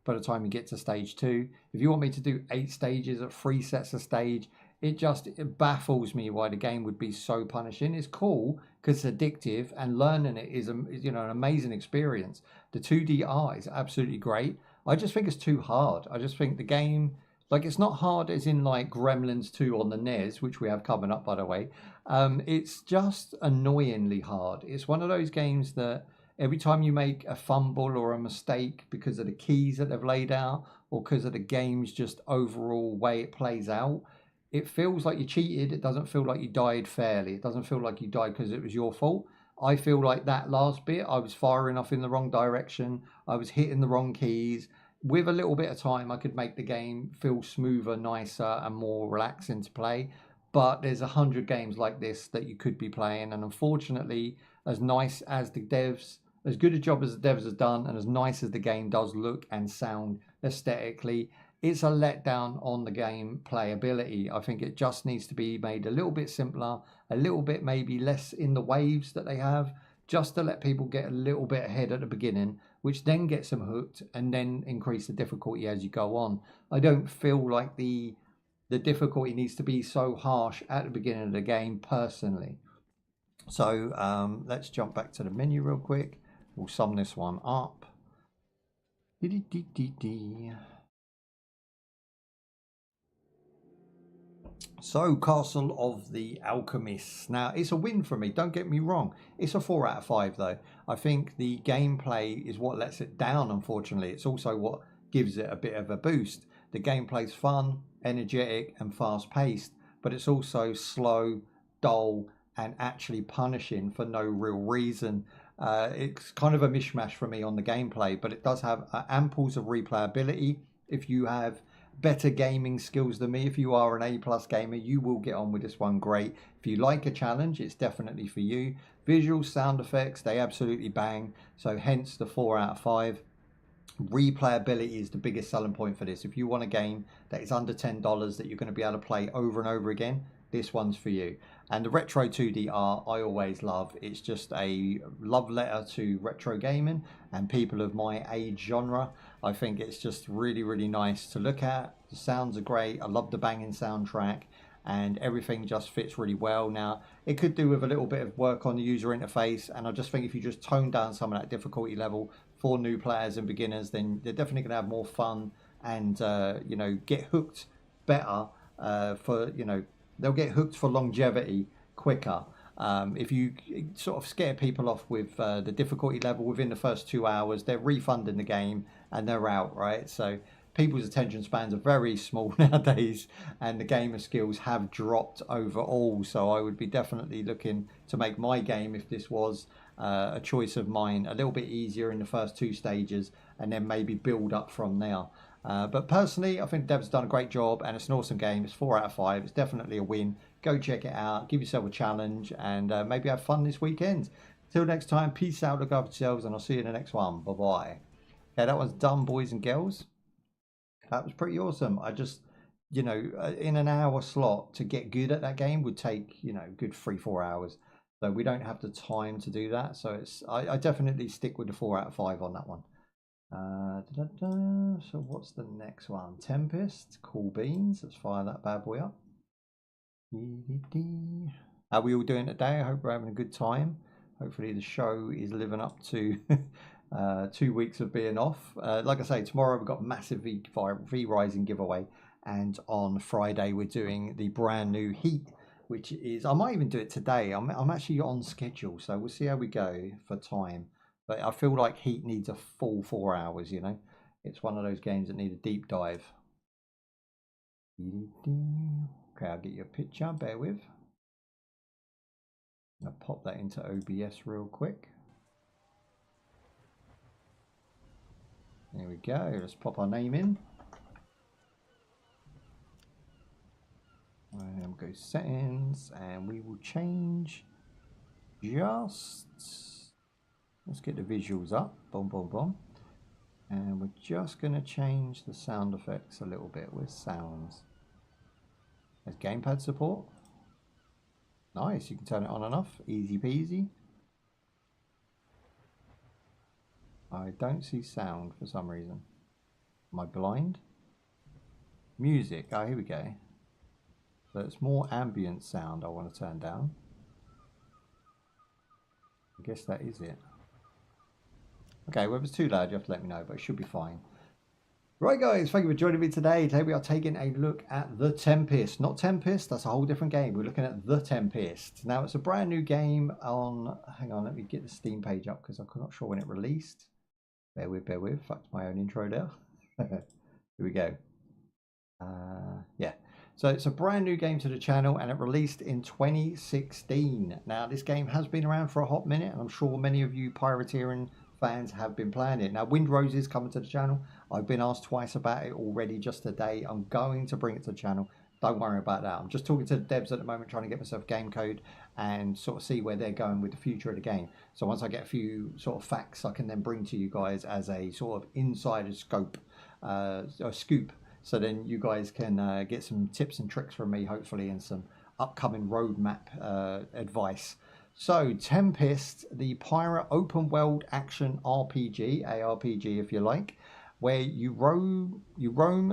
by the time you get to stage 2. If you want me to do 8 stages at 3 sets a stage, it baffles me why the game would be so punishing. It's cool because it's addictive, and learning it is an amazing experience. The 2D is absolutely great. I just think it's too hard. I just think the game, like, it's not hard as in like Gremlins 2 on the NES, which we have coming up, by the way. It's just annoyingly hard. It's one of those games that every time you make a fumble or a mistake because of the keys that they've laid out or because of the game's just overall way it plays out, it feels like you cheated. It doesn't feel like you died fairly. It doesn't feel like you died because it was your fault. I feel like that last bit, I was firing off in the wrong direction. I was hitting the wrong keys. With a little bit of time, I could make the game feel smoother, nicer, and more relaxing to play. But there's 100 games like this that you could be playing. And unfortunately, as nice as the devs, as good a job as the devs has done, and as nice as the game does look and sound aesthetically, it's a letdown on the game playability. I think it just needs to be made a little bit simpler, a little bit maybe less in the waves that they have, just to let people get a little bit ahead at the beginning, which then gets them hooked and then increase the difficulty as you go on. I don't feel like the difficulty needs to be so harsh at the beginning of the game personally. So let's jump back to the menu real quick. We'll sum this one up. So, Castle of the Alchemists. Now, it's a win for me, don't get me wrong. It's a 4 out of 5 though. I think the gameplay is what lets it down, unfortunately. It's also what gives it a bit of a boost. The gameplay's fun, energetic and fast-paced, but it's also slow, dull, and actually punishing for no real reason. It's kind of a mishmash for me on the gameplay, but it does have amples of replayability. If you have better gaming skills than me, if you are an A+ gamer, you will get on with this one great. If you like a challenge, it's definitely for you. Visual sound effects, they absolutely bang, so hence the 4 out of 5. Replayability is the biggest selling point for this. If you want a game that is under $10 that you're going to be able to play over and over again, this one's for you. And the retro 2D art I always love. It's just a love letter to retro gaming and people of my age genre. I think it's just really, really nice to look at. The sounds are great. I love the banging soundtrack and everything just fits really well. Now, it could do with a little bit of work on the user interface, and I just think if you just tone down some of that difficulty level for new players and beginners, then they're definitely going to have more fun and, you know, get hooked better for, you know, they'll get hooked for longevity quicker. If you sort of scare people off with the difficulty level within the first 2 hours, they're refunding the game and they're out, right? So people's attention spans are very small nowadays, and the gamer skills have dropped overall. So I would be definitely looking to make my game, if this was a choice of mine, a little bit easier in the first 2 stages and then maybe build up from there. But personally, I think Dev's done a great job and it's an awesome game. It's 4 out of 5. It's definitely a win. Go check it out. Give yourself a challenge and maybe have fun this weekend. Till next time, peace out, look after yourselves, and I'll see you in the next one. Bye-bye. Okay, that was done, boys and girls. That was pretty awesome. I just, you know, in an hour slot to get good at that game would take, you know, good 3-4 hours. So we don't have the time to do that. So it's I definitely stick with the 4 out of 5 on that one. So what's the next one? Tempest, cool beans. Let's fire that bad boy up. How are we all doing today? I hope we're having a good time. Hopefully the show is living up to 2 weeks of being off. Like I say, tomorrow we've got massive V Rising giveaway, and on Friday we're doing the brand new Heat, which is, I might even do it today. I'm actually on schedule, so we'll see how we go for time. But I feel like Heat needs a full 4 hours, you know. It's one of those games that need a deep dive. Okay, I'll get you a picture, bear with. I'll pop that into OBS real quick. There we go, let's pop our name in. And go settings, and we will change just, let's get the visuals up, boom, boom, boom. And we're just going to change the sound effects a little bit with sounds. There's gamepad support. Nice, you can turn it on and off, easy peasy. I don't see sound for some reason. Am I blind? Music, oh here we go. So it's more ambient sound I want to turn down. I guess that is it. Okay, well if it's too loud you have to let me know, but it should be fine. Right guys, thank you for joining me today. Today we are taking a look at The Tempest. Not Tempest, that's a whole different game. We're looking at The Tempest. Now it's a brand new game on, hang on, let me get the Steam page up because I'm not sure when it released. Bear with, fucked my own intro there. Here we go. Yeah, so it's a brand new game to the channel and it released in 2016. Now this game has been around for a hot minute and I'm sure many of you pirateering fans have been playing it. Now Wind Rose is coming to the channel. I've been asked twice about it already just today. I'm going to bring it to the channel. Don't worry about that. I'm just talking to the devs at the moment, trying to get myself game code and sort of see where they're going with the future of the game. So once I get a few sort of facts, I can then bring to you guys as a sort of insider scope, or scoop so then you guys can get some tips and tricks from me, hopefully, and some upcoming roadmap advice. So Tempest, the pirate open world action RPG, ARPG if you like, where you roam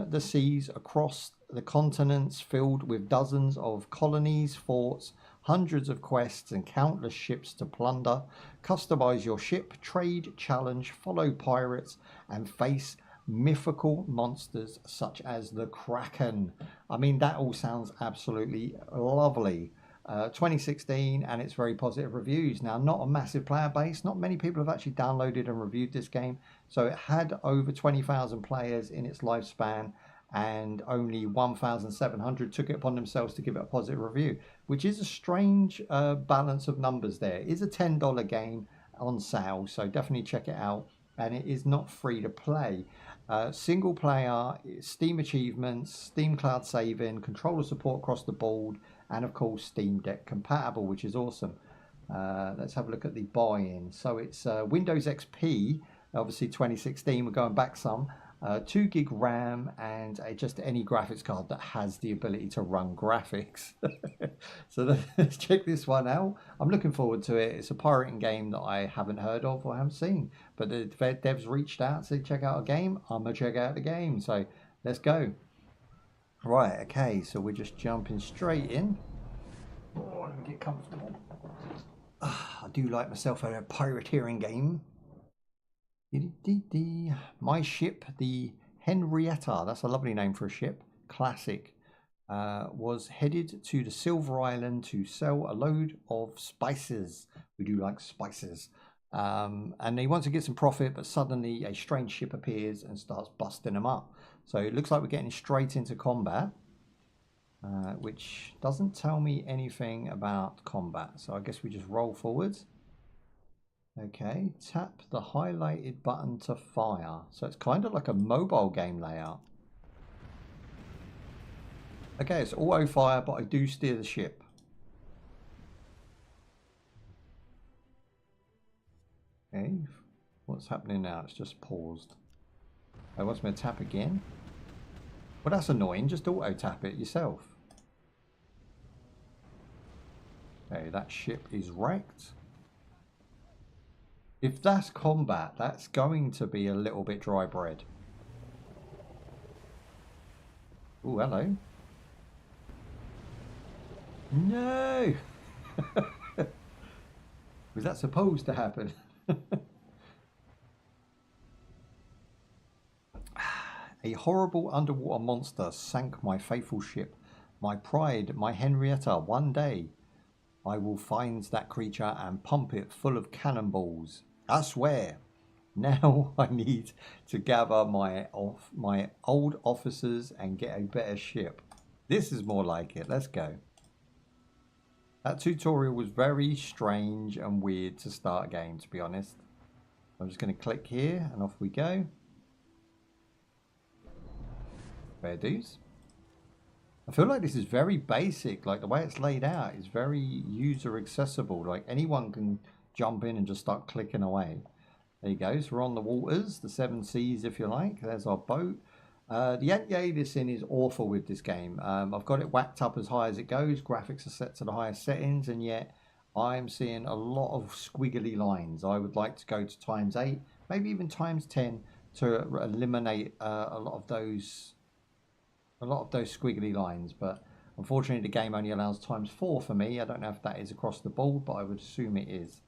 the seas across the continents filled with dozens of colonies, forts, hundreds of quests and countless ships to plunder. Customize your ship, trade, challenge, follow pirates and face mythical monsters such as the Kraken. I mean, that all sounds absolutely lovely. 2016, and it's very positive reviews. Now, not a massive player base, not many people have actually downloaded and reviewed this game, so it had over 20,000 players in its lifespan, and only 1,700 took it upon themselves to give it a positive review, which is a strange balance of numbers there. It is a $10 game on sale, so definitely check it out, and it is not free to play. Single player, Steam achievements, Steam cloud saving, controller support across the board, and of course Steam Deck compatible, which is awesome. Let's have a look at the buy-in. So it's Windows XP, obviously 2016, we're going back some, 2 gig RAM, and just any graphics card that has the ability to run graphics. So let's check this one out. I'm looking forward to it. It's a pirating game that I haven't heard of or haven't seen, but the devs reached out, said check out a game. I'm gonna check out the game, so let's go. Right, okay, so we're just jumping straight in. Oh, let me get comfortable. I do like myself a pirateering game. My ship, the Henrietta, that's a lovely name for a ship, classic, was headed to the Silver Island to sell a load of spices. We do like spices. And they want to get some profit, but suddenly a strange ship appears and starts busting them up. So it looks like we're getting straight into combat, which doesn't tell me anything about combat. So I guess we just roll forwards. Okay, tap the highlighted button to fire. So it's kind of like a mobile game layout. Okay, it's auto fire, but I do steer the ship. Okay, what's happening now? It's just paused. Oh, wants me to tap again? Well, that's annoying. Just auto tap it yourself. Okay, that ship is wrecked. If that's combat, that's going to be a little bit dry bread. Oh, hello. No! Was that supposed to happen? A horrible underwater monster sank my faithful ship. My pride, my Henrietta, one day I will find that creature and pump it full of cannonballs. I swear. Now I need to gather my old officers and get a better ship. This is more like it. Let's go. That tutorial was very strange and weird to start a game, to be honest. I'm just going to click here and off we go. Fair dues. I feel like this is very basic. Like the way it's laid out is very user accessible. Like anyone can jump in and just start clicking away. There you go. So we're on the waters, the 7 seas, if you like. There's our boat. The anti-aliasing is awful with this game. I've got it whacked up as high as it goes. Graphics are set to the highest settings, and yet I'm seeing a lot of squiggly lines. I would like to go to ×8, maybe even ×10 to eliminate a lot of those squiggly lines. But unfortunately, the game only allows ×4 for me. I don't know if that is across the board, but I would assume it is.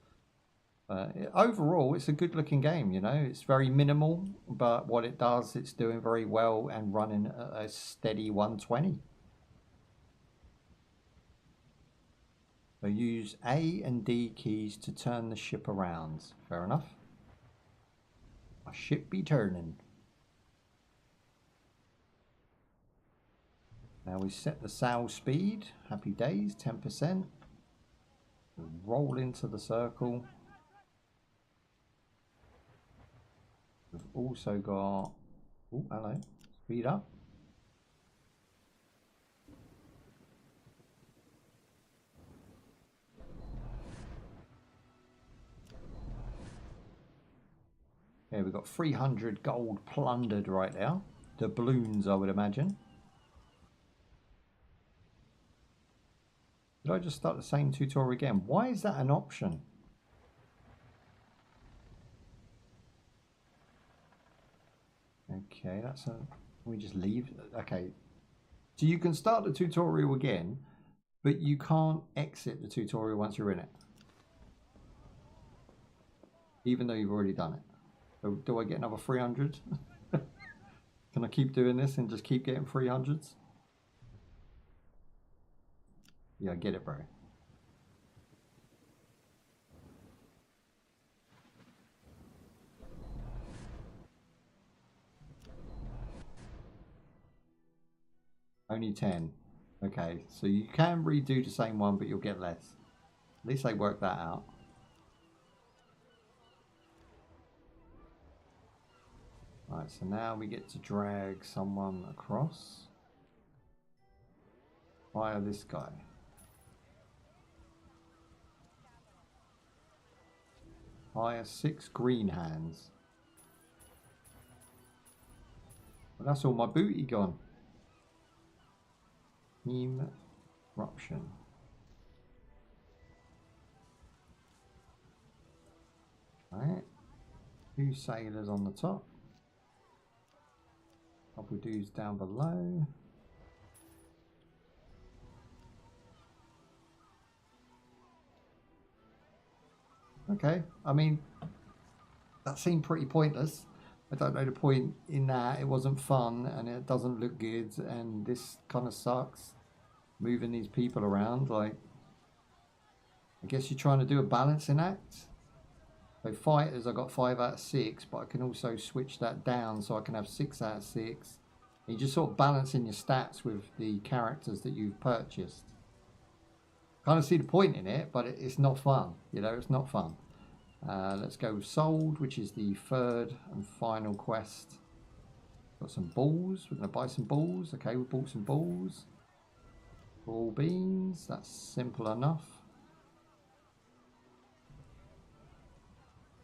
Overall, it's a good looking game, you know. It's very minimal, but what it does, it's doing very well and running a steady 120. So use A and D keys to turn the ship around. Fair enough. My ship be turning. Now we set the sail speed. Happy days, 10%. We roll into the circle. We've also got, oh, hello, speed up. Yeah, we've got 300 gold plundered right now. doubloons, I would imagine. Did I just start the same tutorial again? Why is that an option? Okay, that's a... We just leave. Okay. So you can start the tutorial again, but you can't exit the tutorial once you're in it. Even though you've already done it. So do I get another 300? Can I keep doing this and just keep getting 300s? Yeah, I get it, bro. Only 10. Okay, so you can redo the same one, but you'll get less. At least they worked that out. Right, so now we get to drag someone across. Fire this guy. Fire 6 green hands. Well, that's all my booty gone. Eruption. Right. 2 sailors on the top. Couple dudes down below. Okay, I mean, that seemed pretty pointless. I don't know the point in that. It wasn't fun and it doesn't look good and this kind of sucks. Moving these people around, like, I guess you're trying to do a balancing act. So fighters, I got 5 out of 6, but I can also switch that down so I can have 6 out of 6. And you're just sort of balancing your stats with the characters that you've purchased. Kind of see the point in it, but it's not fun. You know, it's not fun. Let's go with sold, which is the 3rd and final quest. Got some balls. We're going to buy some balls. Okay, we bought some balls. Ball beans. That's simple enough.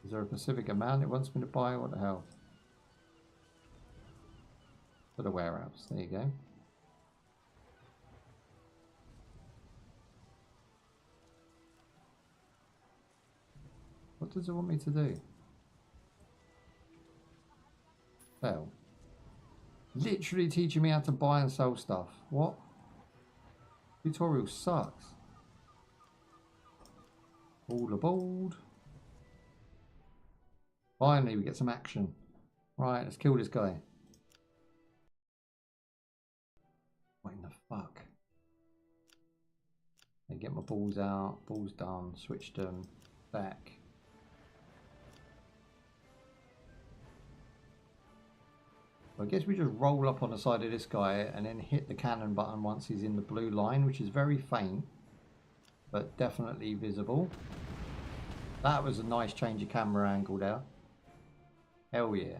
Is there a specific amount it wants me to buy? What the hell? For the warehouse. There you go. What does it want me to do? Hell. Literally teaching me how to buy and sell stuff. What? Tutorial sucks. All aboard. Finally, we get some action. Right, let's kill this guy. What in the fuck? I get my balls out. Balls done. Switched them back. I guess we just roll up on the side of this guy and then hit the cannon button once he's in the blue line, which is very faint, but definitely visible. That was a nice change of camera angle there. Hell yeah.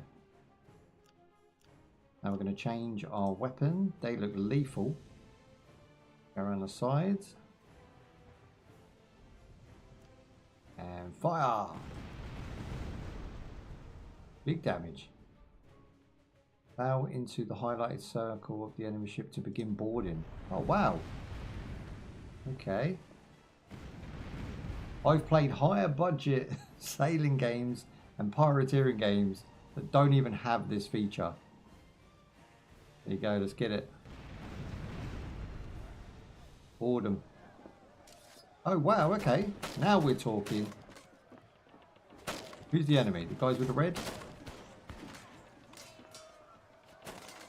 Now we're going to change our weapon. They look lethal. Go around the sides. And fire! Big damage. Bow into the highlighted circle of the enemy ship to begin boarding. Oh wow. Okay. I've played higher budget sailing games and pirateering games that don't even have this feature. There you go, let's get it. Board them. Oh wow, okay. Now we're talking. Who's the enemy? The guys with the red?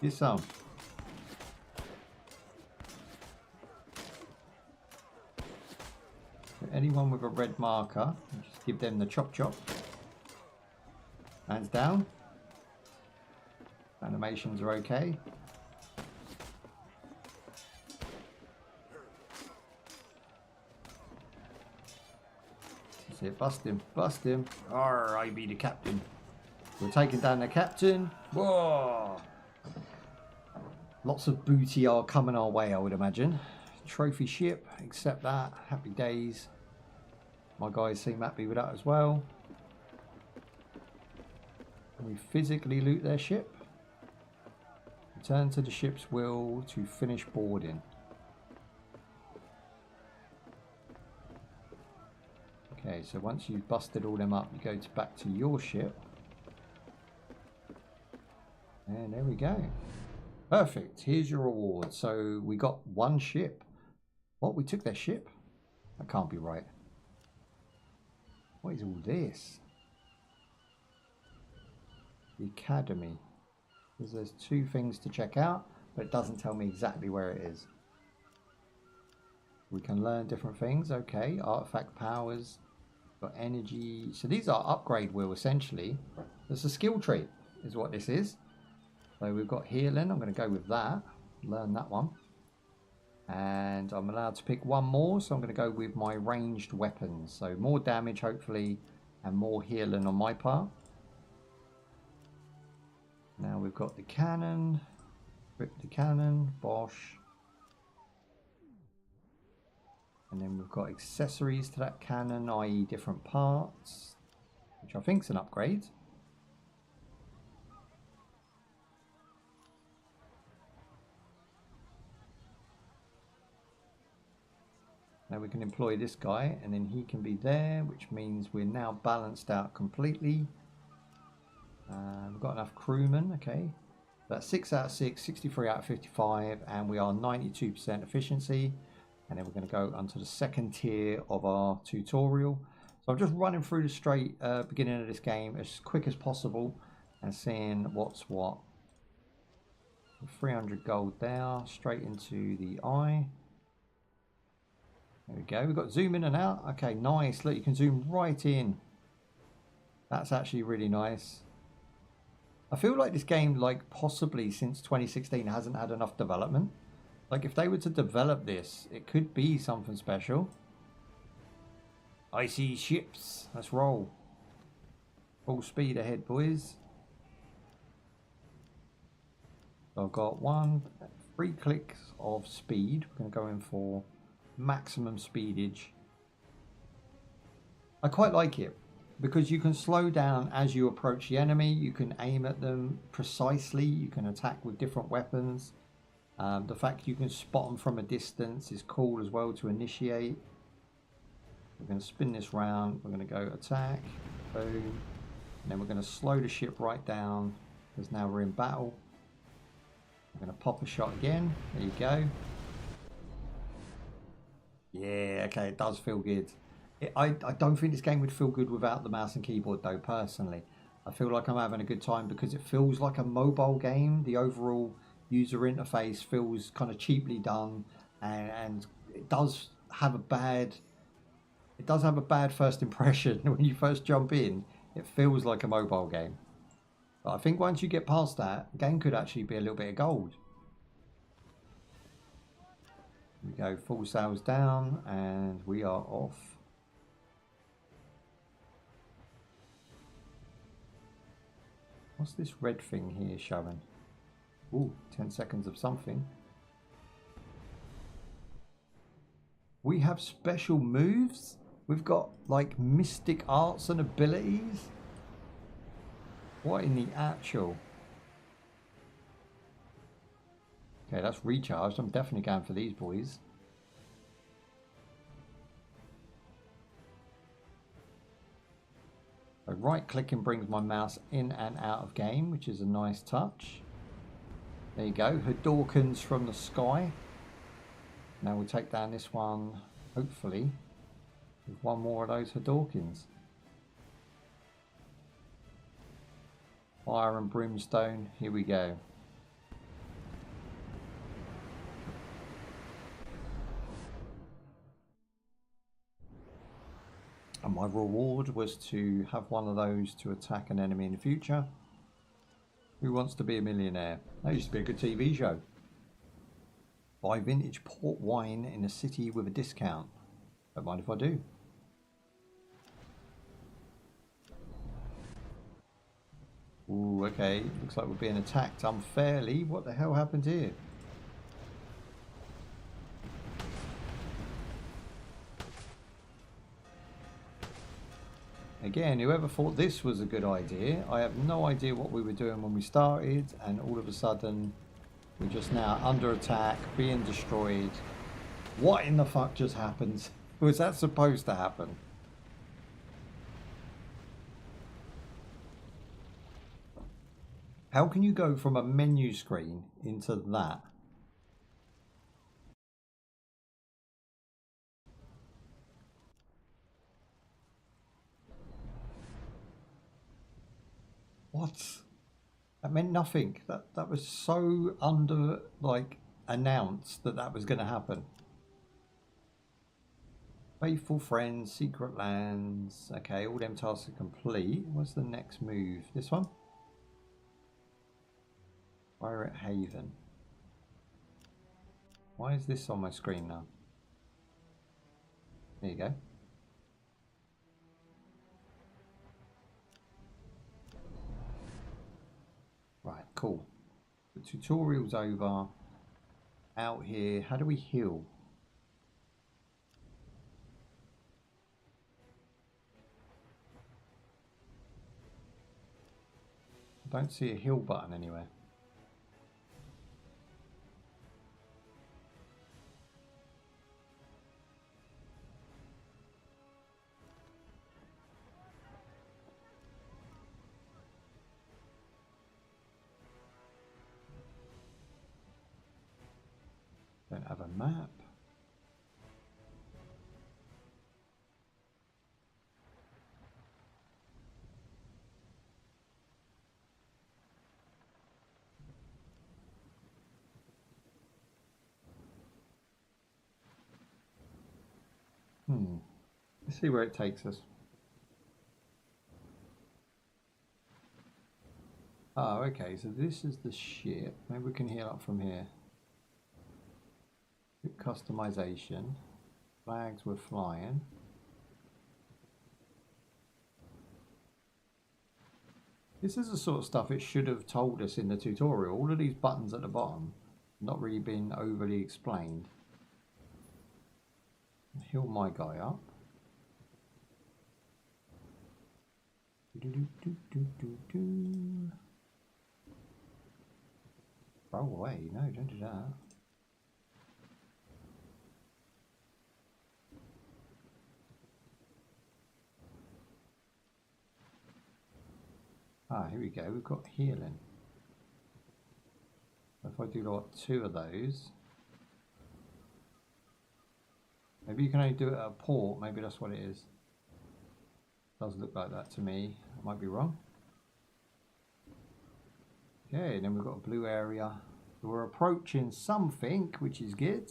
Get some. So anyone with a red marker, just give them the chop chop. Hands down. Animations are okay. That's it, bust him, bust him. Arr, I be the captain. We're taking down the captain. Whoa! Lots of booty are coming our way, I would imagine. Trophy ship, accept that. Happy days. My guys seem happy with that as well. Can we physically loot their ship? Return to the ship's wheel to finish boarding. Okay, so once you've busted all them up, you go back to your ship. And there we go. Perfect. Here's your reward. So we got one ship. What? We took their ship? That can't be right. What is all this? The Academy. There's 2 things to check out, but it doesn't tell me exactly where it is. We can learn different things. Okay, artifact powers. Got energy. So these are upgrade wheel essentially. There's a skill tree is what this is. So we've got healing. I'm going to go with that. Learn that one. And I'm allowed to pick one more. So I'm going to go with my ranged weapons. So more damage hopefully and more healing on my part. Now we've got the cannon. Equip the cannon. Bosh. And then we've got accessories to that cannon, i.e. different parts, which I think is an upgrade. Now we can employ this guy and then he can be there, which means we're now balanced out completely. We've got enough crewmen, okay. That's 6 out of 6, 63 out of 55, and we are 92% efficiency. And then we're going to go onto the second tier of our tutorial. So I'm just running through the straight beginning of this game as quick as possible and seeing what's what. 300 gold there, straight into the eye. There we go. We've got zoom in and out. Okay, nice. Look, you can zoom right in. That's actually really nice. I feel like this game, like possibly since 2016, hasn't had enough development. Like if they were to develop this, it could be something special. I see ships. Let's roll. Full speed ahead, boys. So I've got 3 clicks of speed. We're going to go in for maximum speedage. I quite like it because you can slow down as you approach the enemy. You can aim at them precisely. You can attack with different weapons. The fact you can spot them from a distance is cool as well to initiate. We're going to spin this round. We're going to go attack. Boom. And then we're going to slow the ship right down because now we're in battle. We're going to pop a shot again. There you go. Yeah, okay, it does feel good. I don't think this game would feel good without the mouse and keyboard though, personally. I feel like I'm having a good time because it feels like a mobile game. The overall user interface feels kind of cheaply done, and it does have a bad first impression when you first jump in. It feels like a mobile game, but I think once you get past that, the game could actually be a little bit of gold. We go full sails down and we are off. What's this red thing here showing? Ooh, 10 seconds of something. We have special moves. We've got like mystic arts and abilities. What in the actual? Okay, that's recharged. I'm definitely going for these boys. So right clicking brings my mouse in and out of game, which is a nice touch. There you go, Hadorkins from the sky. Now we'll take down this one, hopefully, with one more of those Hadorkins. Fire and brimstone, here we go. And my reward was to have one of those to attack an enemy in the future. Who wants to be a millionaire? That used to be a good TV show. Buy vintage port wine in a city with a discount. Don't mind if I do. Ooh, okay. Looks like we're being attacked unfairly. What the hell happened here? Again, whoever thought this was a good idea? I have no idea what we were doing when we started, and all of a sudden We're just now under attack, being destroyed. What in the fuck just happened? Was that supposed to happen? How can you go from a menu screen into that? What? That meant nothing. That was so under, like, announced that that was going to happen. Faithful friends, secret lands. Okay, all them tasks are complete. What's the next move? This one? Pirate Haven. Why is this on my screen now? There you go. Right, cool. The tutorial's over. Out here, how do we heal? I don't see a heal button anywhere. Don't have a map. Let's see where it takes us. Oh, okay, so this is the ship. Maybe we can heal up from here. Customization. Flags were flying. This is the sort of stuff it should have told us in the tutorial. All of these buttons at the bottom, not really been overly explained. Heal my guy up. Throw away. No, don't do that. Ah, here we go. We've got healing. If I do like 2 of those. Maybe you can only do it at a port. Maybe that's what it is. Does look like that to me. I might be wrong. Okay, and then we've got a blue area. So we're approaching something, which is good.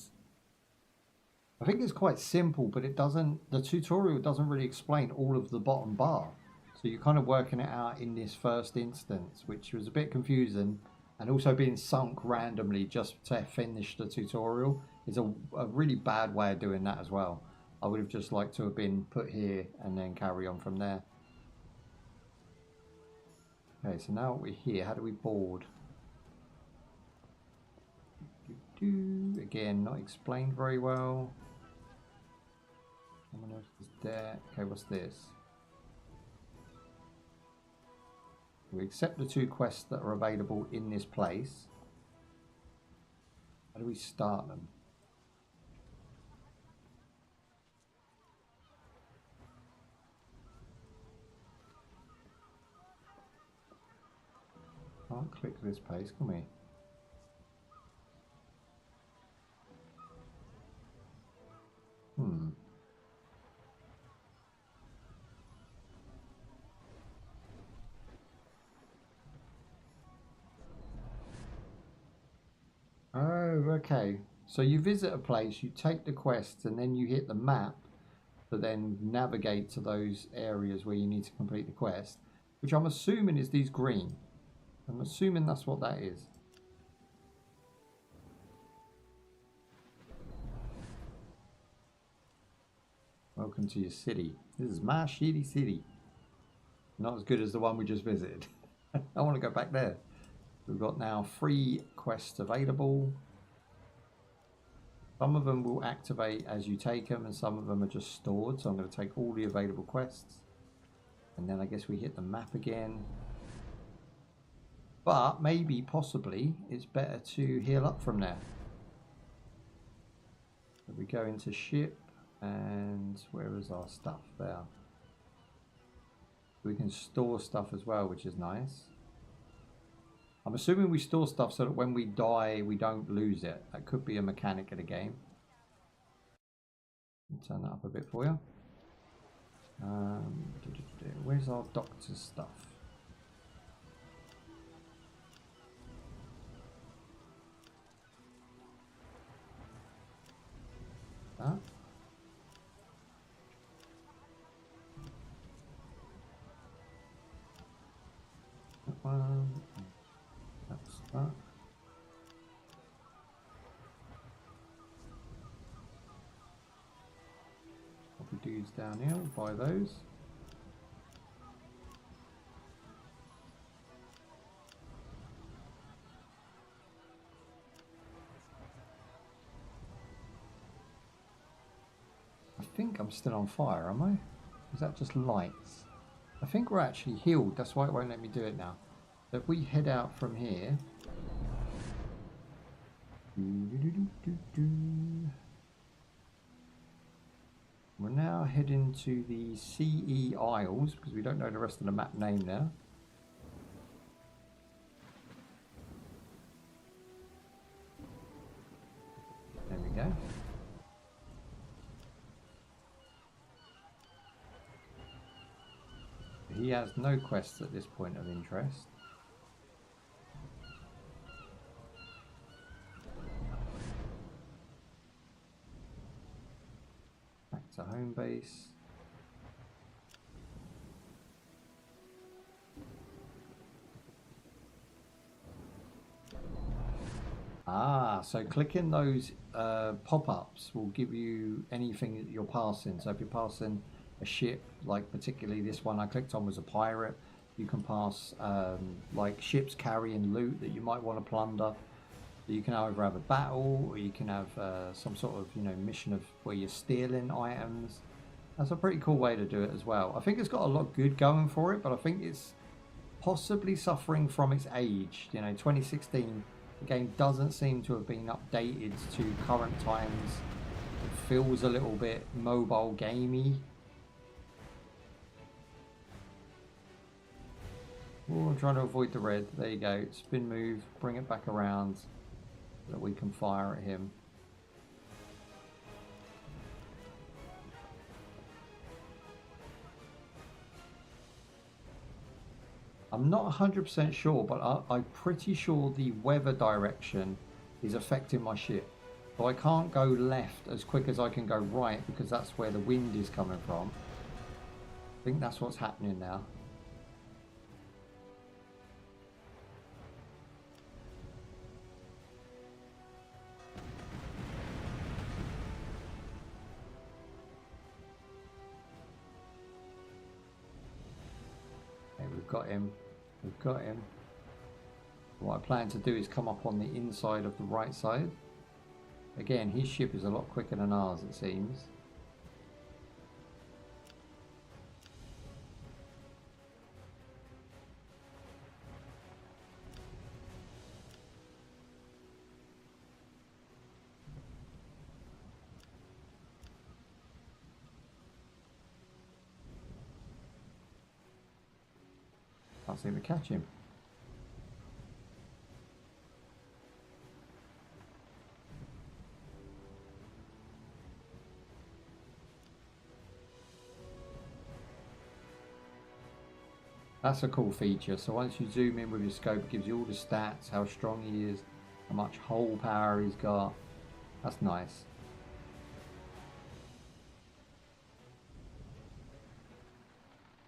I think it's quite simple, but it doesn't. The tutorial doesn't really explain all of the bottom bar. So you're kind of working it out in this first instance, which was a bit confusing. And also being sunk randomly just to finish the tutorial is a really bad way of doing that as well. I would have just liked to have been put here and then carry on from there. Okay, so now we're here. How do we board? Again, not explained very well. Someone else is there. Okay, what's this? We accept the 2 quests that are available in this place. How do we start them? Can't click this place, can we? Oh, okay. So you visit a place, you take the quests, and then you hit the map to then navigate to those areas where you need to complete the quest, which I'm assuming is these green. I'm assuming that's what that is. Welcome to your city. This is my shitty city. Not as good as the one we just visited. I want to go back there. We've got now 3 quests available. Some of them will activate as you take them, and some of them are just stored. So I'm going to take all the available quests. And then I guess we hit the map again. But maybe, possibly, it's better to heal up from there. So we go into ship, and where is our stuff there? We can store stuff as well, which is nice. I'm assuming we store stuff so that when we die, we don't lose it. That could be a mechanic of the game. I'll turn that up a bit for you. Where's our doctor's stuff? That. That one. That's that. Copy dudes down here, we'll buy those. I think I'm still on fire, am I? Is that just lights? I think we're actually healed, that's why it won't let me do it now. So if we head out from here. We're now heading to the CE Isles because we don't know the rest of the map name now. There we go. He has no quests at this point of interest. Back to home base. Ah, so clicking those pop-ups will give you anything that you're passing. So if you're passing a ship, like particularly this one I clicked on was a pirate, you can pass like ships carrying loot that you might want to plunder. You can either have a battle or you can have some sort of mission of where you're stealing items. That's a pretty cool way to do it as well. I think it's got a lot good going for it, but I think it's possibly suffering from its age. 2016, the game doesn't seem to have been updated to current times. It feels a little bit mobile gamey. Oh, I'm trying to avoid the red. There you go. Spin move, bring it back around so that we can fire at him. I'm not 100% sure, but I'm pretty sure the weather direction is affecting my ship. So I can't go left as quick as I can go right because that's where the wind is coming from. I think that's what's happening now. Okay, we've got him. We've got him. What I plan to do is come up on the inside of the right side. Again, his ship is a lot quicker than ours, it seems. Can't seem to catch him. That's a cool feature. So once you zoom in with your scope, it gives you all the stats, how strong he is, how much hull power he's got. That's nice.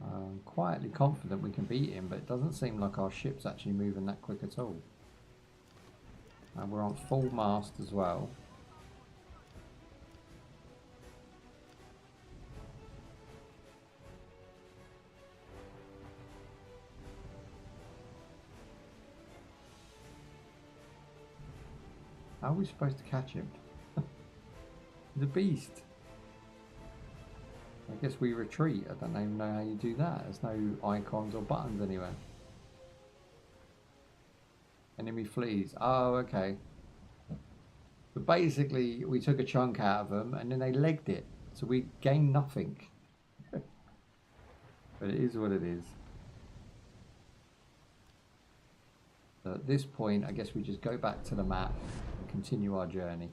I'm quietly confident we can beat him, but it doesn't seem like our ship's actually moving that quick at all. And we're on full mast as well. How are we supposed to catch him? He's a beast. I guess we retreat. I don't even know how you do that. There's no icons or buttons anywhere. Enemy flees. Oh, okay. But basically, we took a chunk out of them and then they legged it. So we gained nothing. But it is what it is. So at this point, I guess we just go back to the map and continue our journey.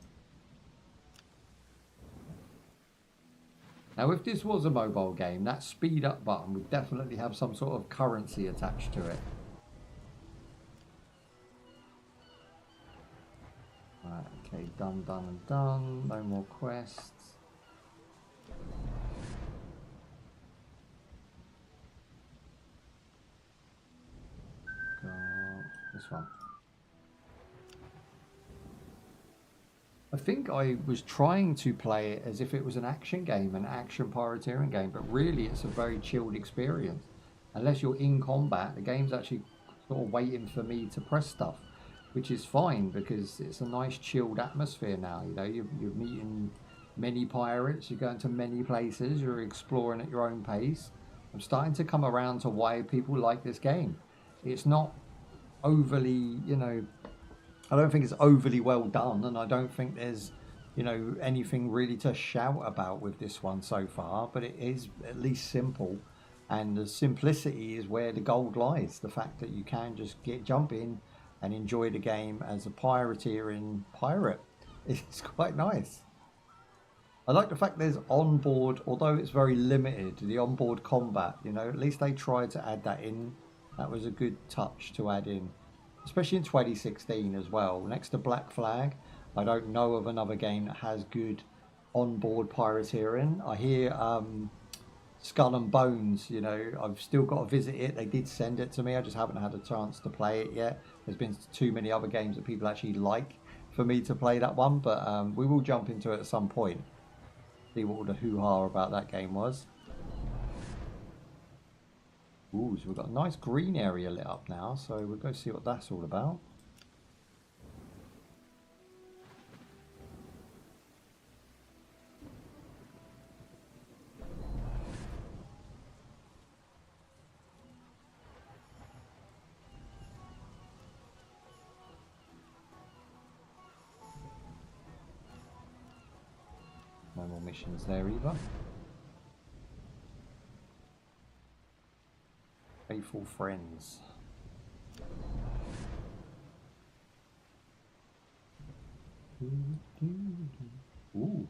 Now, if this was a mobile game, that speed up button would definitely have some sort of currency attached to it. Right, okay, done, done, and done. No more quests. Got this one. I think I was trying to play it as if it was an action game, an action pirateering game, but really it's a very chilled experience. Unless you're in combat, the game's actually sort of waiting for me to press stuff, which is fine because it's a nice chilled atmosphere now. You know, you're meeting many pirates, you're going to many places, you're exploring at your own pace. I'm starting to come around to why people like this game. It's not overly, you know, I don't think it's overly well done, and I don't think there's, you know, anything really to shout about with this one so far, but it is at least simple, and the simplicity is where the gold lies. The fact that you can just jump in and enjoy the game as a pirateering pirate is quite nice. I like the fact there's onboard, although it's very limited, the onboard combat, you know, at least they tried to add that in. That was a good touch to add in, especially in 2016 as well. Next to Black Flag, I don't know of another game that has good onboard pirateering. I hear Skull and Bones, you know, I've still got to visit it. They did send it to me. I just haven't had a chance to play it yet. There's been too many other games that people actually like for me to play that one, but we will jump into it at some point. See what all the hoo-ha about that game was. Ooh, so we've got a nice green area lit up now, so we'll go see what that's all about. No more missions there either. Faithful friends. Ooh.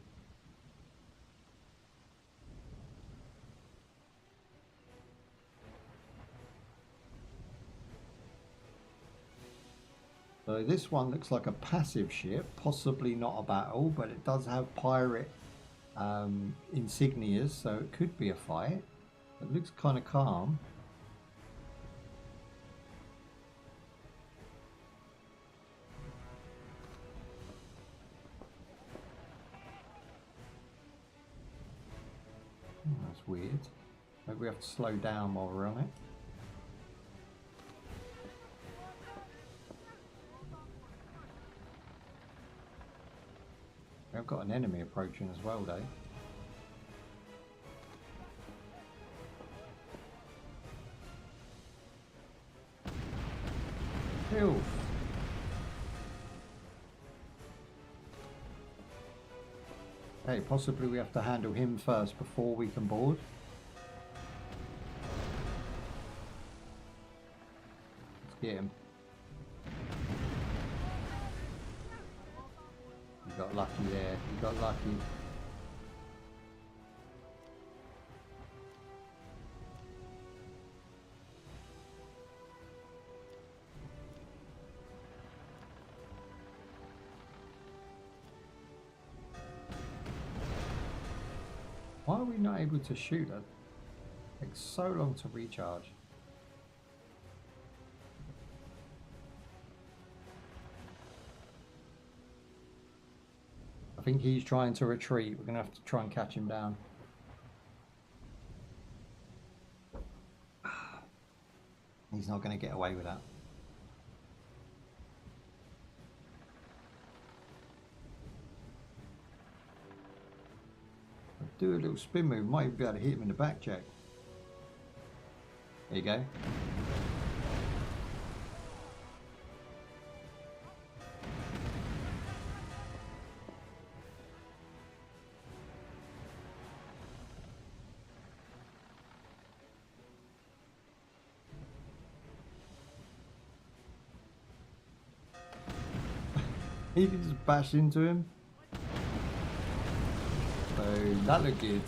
So this one looks like a passive ship, possibly not a battle, but it does have pirate insignias, so it could be a fight. It looks kind of calm. That's weird. Maybe we have to slow down while we're on it. We've got an enemy approaching as well, though. Filth. Hey, possibly we have to handle him first before we can board. Let's get him. You got lucky there. You got lucky. Why are we not able to shoot it? It takes so long to recharge. I think he's trying to retreat. We're going to have to try and catch him down. He's not going to get away with that. Do a little spin move, might even be able to hit him in the back, Jack. There you go. You can just bash into him. So that looked good.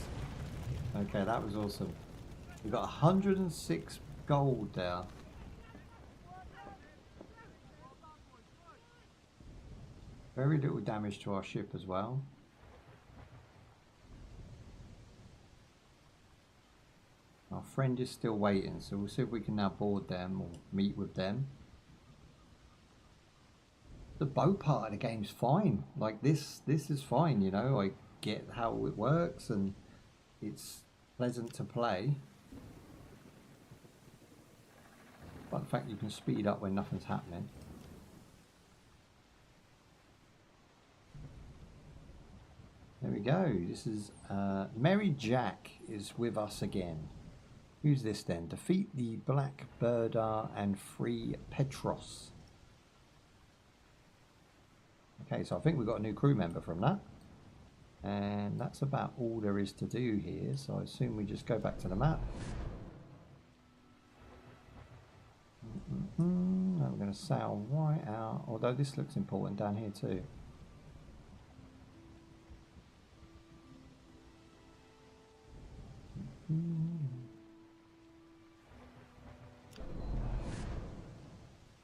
Okay, that was awesome. We got 106 gold there. Very little damage to our ship as well. Our friend is still waiting, so we'll see if we can now board them or meet with them. The boat part of the game's fine. Like this is fine, you know. I get how it works and it's pleasant to play. But the fact you can speed up when nothing's happening. There we go. This is Merry Jack is with us again. Who's this then? Defeat the Black Birder and free Petros. Okay, so I think we've got a new crew member from that. And that's about all there is to do here. So I assume we just go back to the map. Now we're going to sail right out. Although this looks important down here too.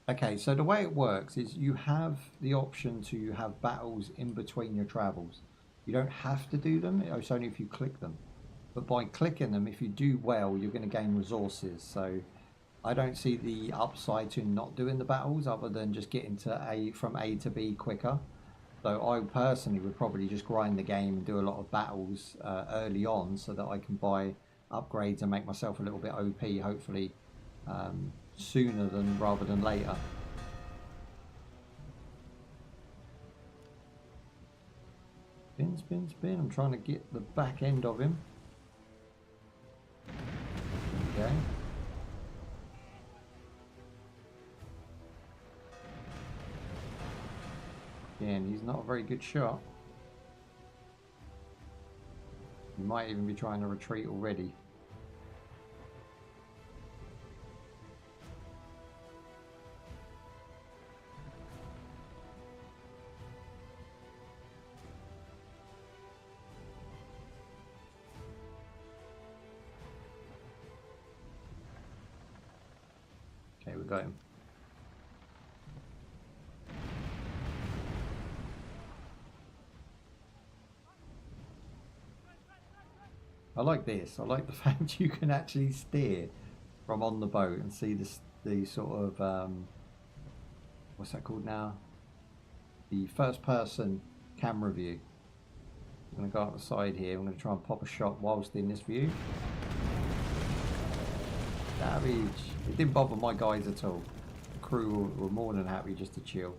Okay, so the way it works is you have the option to have battles in between your travels. You don't have to do them, it's only if you click them. But by clicking them, if you do well, you're going to gain resources. So I don't see the upside to not doing the battles other than just getting to from A to B quicker. So I personally would probably just grind the game and do a lot of battles early on so that I can buy upgrades and make myself a little bit OP, hopefully sooner rather than later. Spin, spin, spin. I'm trying to get the back end of him. Okay. Again, he's not a very good shot. He might even be trying to retreat already. Okay, we got him. I like this. I like the fact you can actually steer from on the boat and see the sort of what's that called now? The first person camera view. I'm going to go out the side here. I'm going to try and pop a shot whilst in this view. Savage. It didn't bother my guys at all. The crew were more than happy just to chill.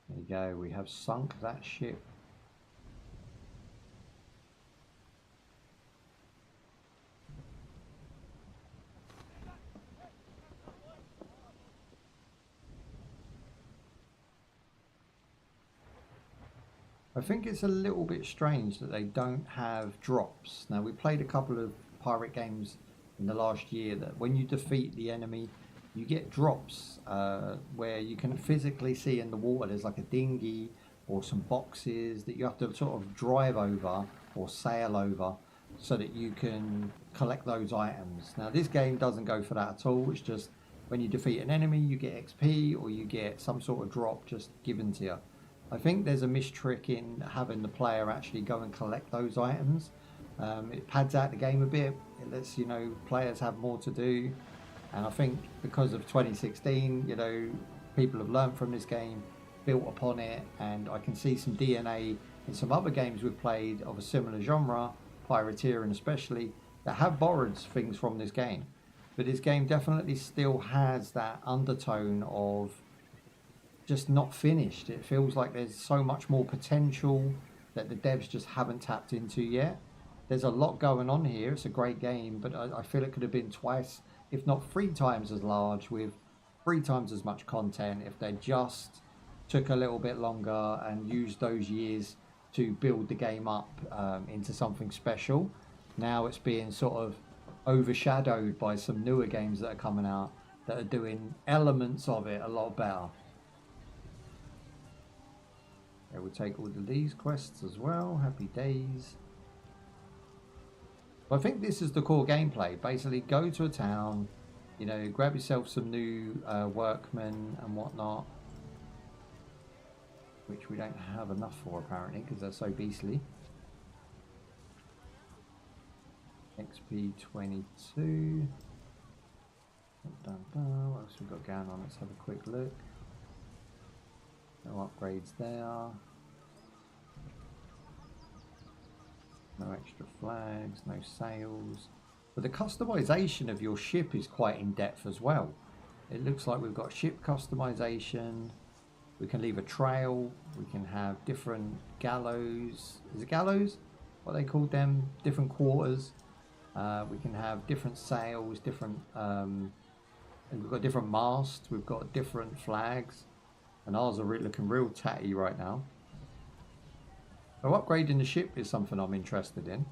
There you go, we have sunk that ship. I think it's a little bit strange that they don't have drops. Now, we played a couple of pirate games in the last year that when you defeat the enemy, you get drops where you can physically see in the water there's like a dinghy or some boxes that you have to sort of drive over or sail over so that you can collect those items. Now, this game doesn't go for that at all. It's just when you defeat an enemy, you get XP or you get some sort of drop just given to you. I think there's a mistrick in having the player actually go and collect those items. It pads out the game a bit. It lets, you know, players have more to do. And I think because of 2016, you know, people have learned from this game, built upon it, and I can see some DNA in some other games we've played of a similar genre, Pirateering especially, that have borrowed things from this game. But this game definitely still has that undertone of just not finished. It feels like there's so much more potential that the devs just haven't tapped into yet. There's a lot going on here. It's a great game, but I feel it could have been twice, if not 3 times as large, with 3 times as much content if they just took a little bit longer and used those years to build the game up into something special. Now it's being sort of overshadowed by some newer games that are coming out that are doing elements of it a lot better. Yeah, we'll take all of these quests as well. Happy days. I think this is the core gameplay. Basically, go to a town, you know, grab yourself some new workmen and whatnot, which we don't have enough for apparently because they're so beastly. XP 22. What else we got going on? Let's have a quick look. No upgrades there. No extra flags, no sails. But the customization of your ship is quite in depth as well. It looks like we've got ship customization. We can leave a trail. We can have different gallows. Is it gallows? What they call them? Different quarters. We can have different sails, different. We've got different masts. We've got different flags, and ours are looking real tatty right now. So upgrading the ship is something I'm interested in.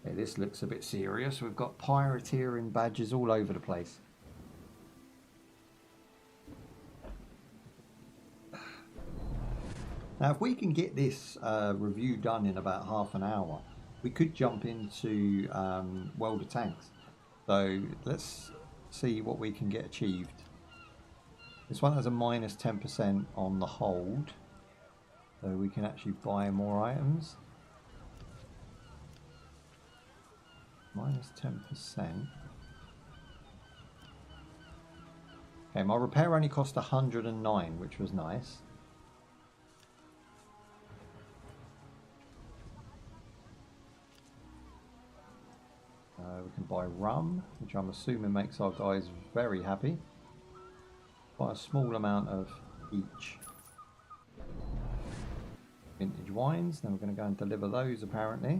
Okay, this looks a bit serious. We've got pirateering badges all over the place. Now, if we can get this review done in about half an hour, we could jump into World of Tanks. So let's see what we can get achieved. This one has a minus 10% on the hold, so we can actually buy more items. Minus 10%. Okay, my repair only cost 109, which was nice. We can buy rum, which I'm assuming makes our guys very happy. Buy a small amount of each. Vintage wines, then we're going to go and deliver those apparently.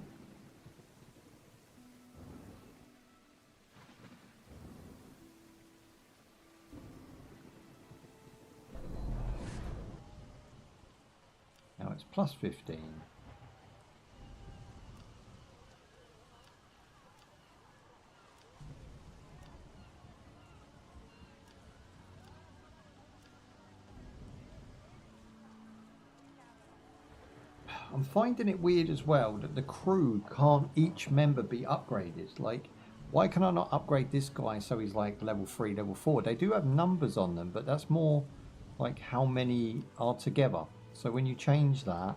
Now it's plus 15. I'm finding it weird as well that the crew can't each member be upgraded. Like, why can I not upgrade this guy so he's like level 3, level 4? They do have numbers on them, but that's more like how many are together. So when you change that,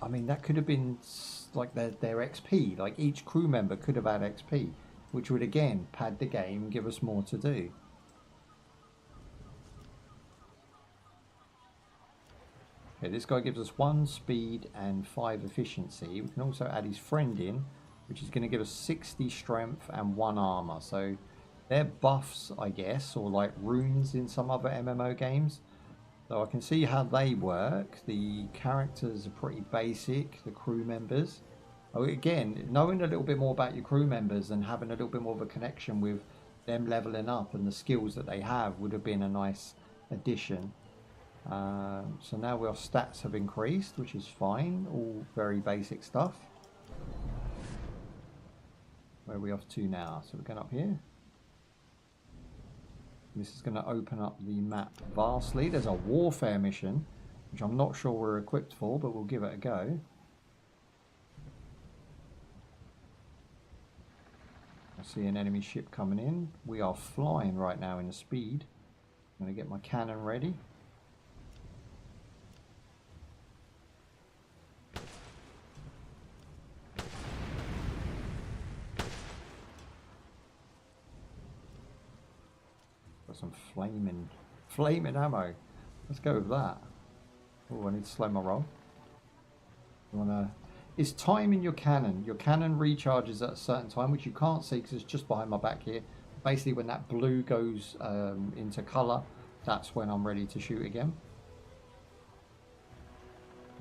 I mean, that could have been like their XP. Like each crew member could have had XP, which would again pad the game, give us more to do. Okay, this guy gives us 1 speed and 5 efficiency. We can also add his friend in, which is going to give us 60 strength and 1 armor. So they're buffs, I guess, or like runes in some other MMO games. So I can see how they work. The characters are pretty basic, the crew members. Oh, again, knowing a little bit more about your crew members and having a little bit more of a connection with them leveling up and the skills that they have would have been a nice addition. So now our stats have increased, which is fine. All very basic stuff. Where are we off to now? So we're going up here. This is going to open up the map vastly. There's a warfare mission, which I'm not sure we're equipped for, but we'll give it a go. I see an enemy ship coming in. We are flying right now in the speed. I'm going to get my cannon ready. Some flaming ammo. Let's go with that. Oh, I need to slow my roll. You wanna? Is time in your cannon? Your cannon recharges at a certain time, which you can't see because it's just behind my back here. Basically, when that blue goes into color, that's when I'm ready to shoot again.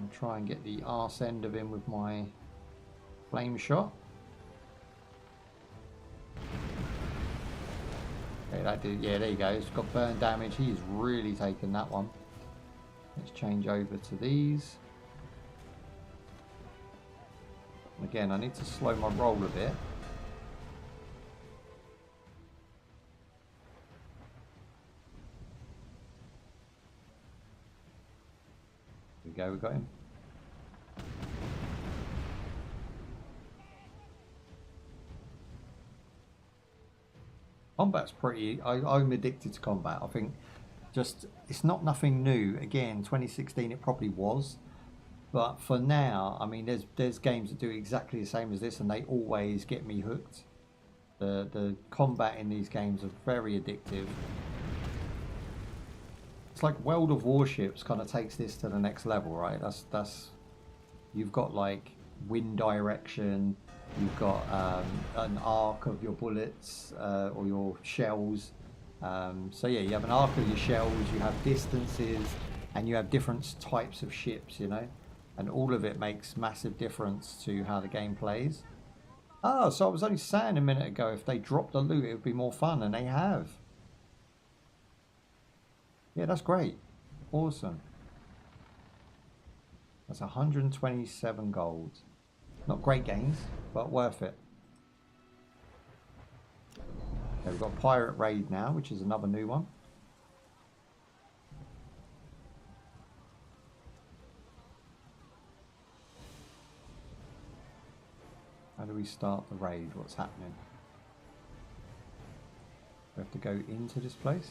I'll try and get the arse end of him with my flame shot. Okay, that did, yeah, there you go. It's got burn damage. He's really taken that one. Let's change over to these. Again, I need to slow my roll a bit. There we go, we got him. Combat's pretty... I'm addicted to combat. I think just... It's not nothing new. Again, 2016 it probably was. But for now, I mean, there's games that do exactly the same as this and they always get me hooked. The combat in these games are very addictive. It's like World of Warships kind of takes this to the next level, right? That's you've got like wind direction, you've got an arc of your bullets or your shells. So yeah, you have an arc of your shells, you have distances, and you have different types of ships, you know, and all of it makes massive difference to how the game plays. Oh, so I was only saying a minute ago, if they dropped the loot, it would be more fun, and they have. Yeah, that's great. Awesome. That's 127 gold. Not great gains, but worth it. Okay, we've got Pirate Raid now, which is another new one. How do we start the raid? What's happening? We have to go into this place.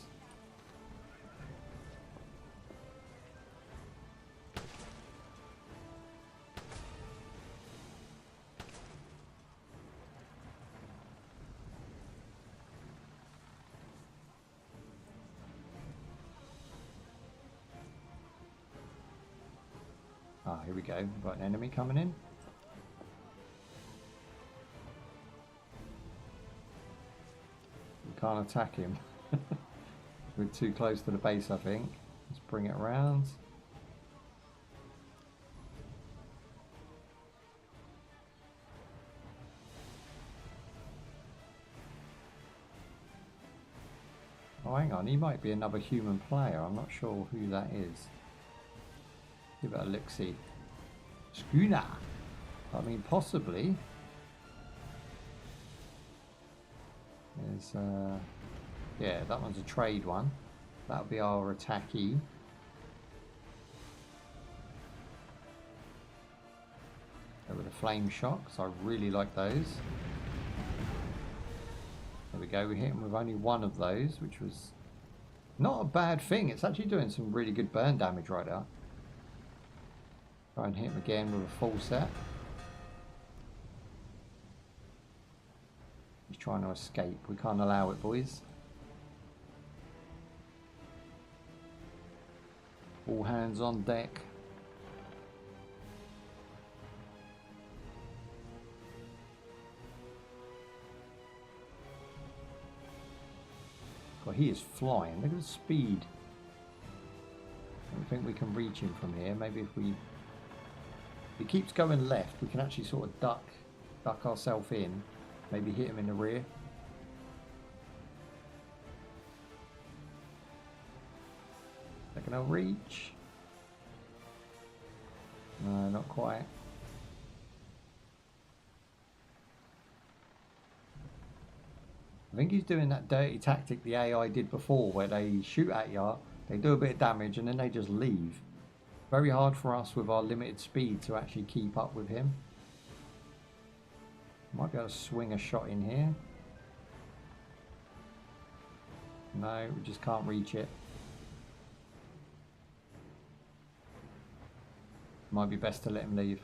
Ah, here we go. We've got an enemy coming in. We can't attack him. We're too close to the base, I think. Let's bring it around. Oh, hang on. He might be another human player. I'm not sure who that is. Give it a look-see. Schooner. I mean, possibly. There's, yeah, that one's a trade one. That'll be our attackee. Go with a flame shock, so I really like those. There we go. We hit him with only one of those, which was not a bad thing. It's actually doing some really good burn damage right now. Try and hit him again with a full set. He's trying to escape. We can't allow it, boys. All hands on deck. God, he is flying. Look at the speed. I don't think we can reach him from here. Maybe if we... If he keeps going left, we can actually sort of duck ourselves in. Maybe hit him in the rear. Second I'll reach. No, not quite. I think he's doing that dirty tactic the AI did before, where they shoot at you, they do a bit of damage, and then they just leave. Very hard for us with our limited speed to actually keep up with him. Might be able to swing a shot in here. No, we just can't reach it. Might be best to let him leave.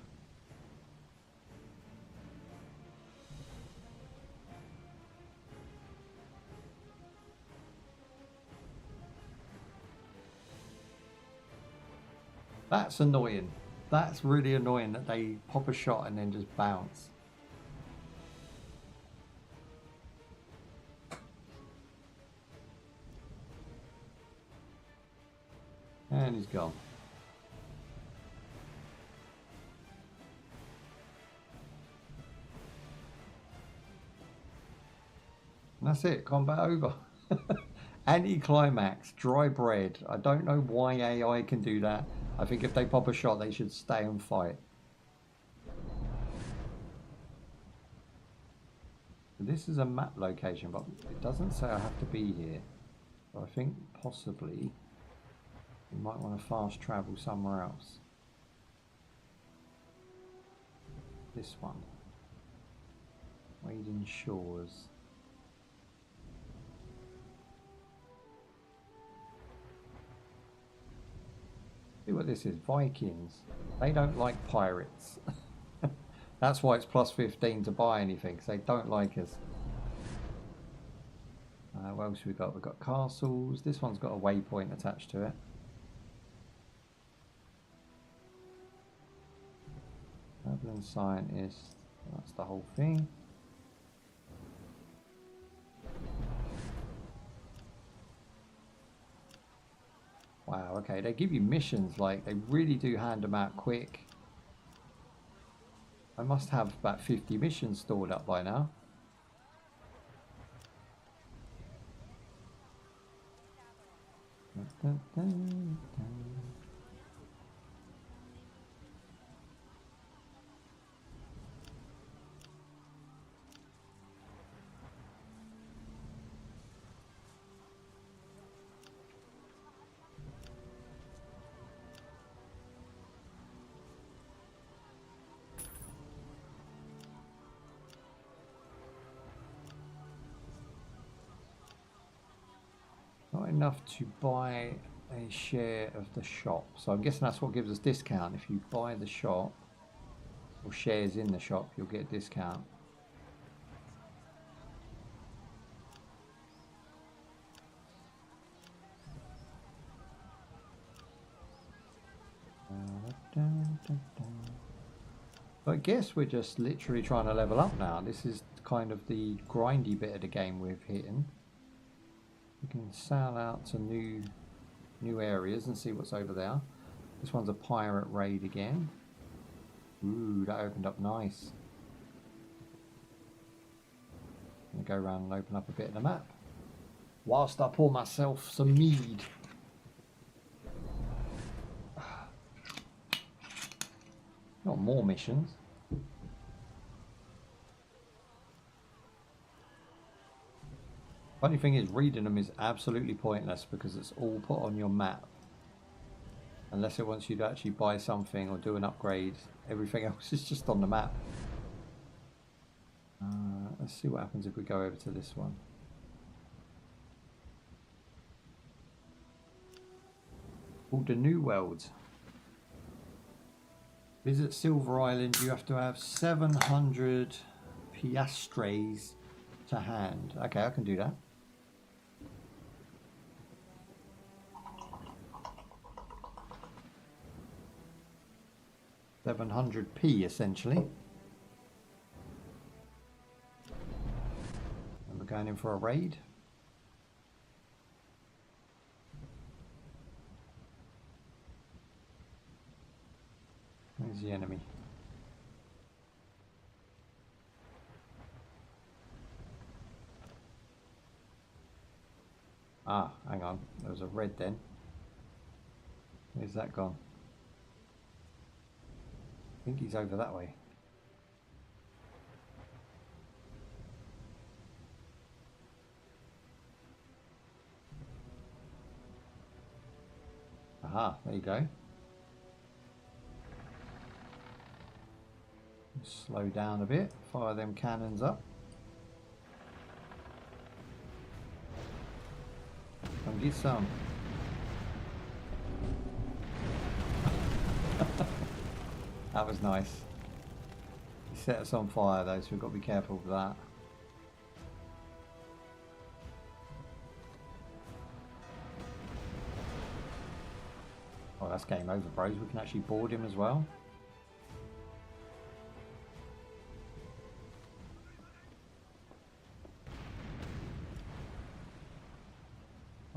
That's annoying. That's really annoying that they pop a shot and then just bounce. And he's gone. And that's it, combat over. Anti-climax, dry bread. I don't know why AI can do that. I think if they pop a shot, they should stay and fight. This is a map location, but it doesn't say I have to be here. So I think possibly we might want to fast travel somewhere else. This one. Wading Shores. See what this is, Vikings. They don't like pirates. That's why it's plus 15 to buy anything, because they don't like us. What else have we got? We've got castles. This one's got a waypoint attached to it. Traveling scientist. That's the whole thing. Wow, okay, they give you missions, like, they really do hand them out quick. I must have about 50 missions stored up by now. Dun, dun, dun. Not enough to buy a share of the shop, so I'm guessing that's what gives us discount. If you buy the shop or shares in the shop, you'll get a discount. So I guess we're just literally trying to level up now. This is kind of the grindy bit of the game we've hitting. We can sail out to new areas and see what's over there. This one's a pirate raid again. Ooh, that opened up nice. I'm gonna go around and open up a bit of the map whilst I pour myself some mead. Not more missions. Funny thing is, reading them is absolutely pointless because it's all put on your map. Unless it wants you to actually buy something or do an upgrade, everything else is just on the map. Let's see what happens if we go over to this one. Called the New World. Visit Silver Island. You have to have 700 piastres to hand. Okay, I can do that. $700p essentially. And we're going in for a raid. Where's the enemy? Ah, hang on. There was a red then. Where's that gone? I think he's over that way. Aha, there you go. Slow down a bit, fire them cannons up. Come get some. That was nice. He set us on fire though, so we've got to be careful with that. Oh, that's game over, bros. We can actually board him as well.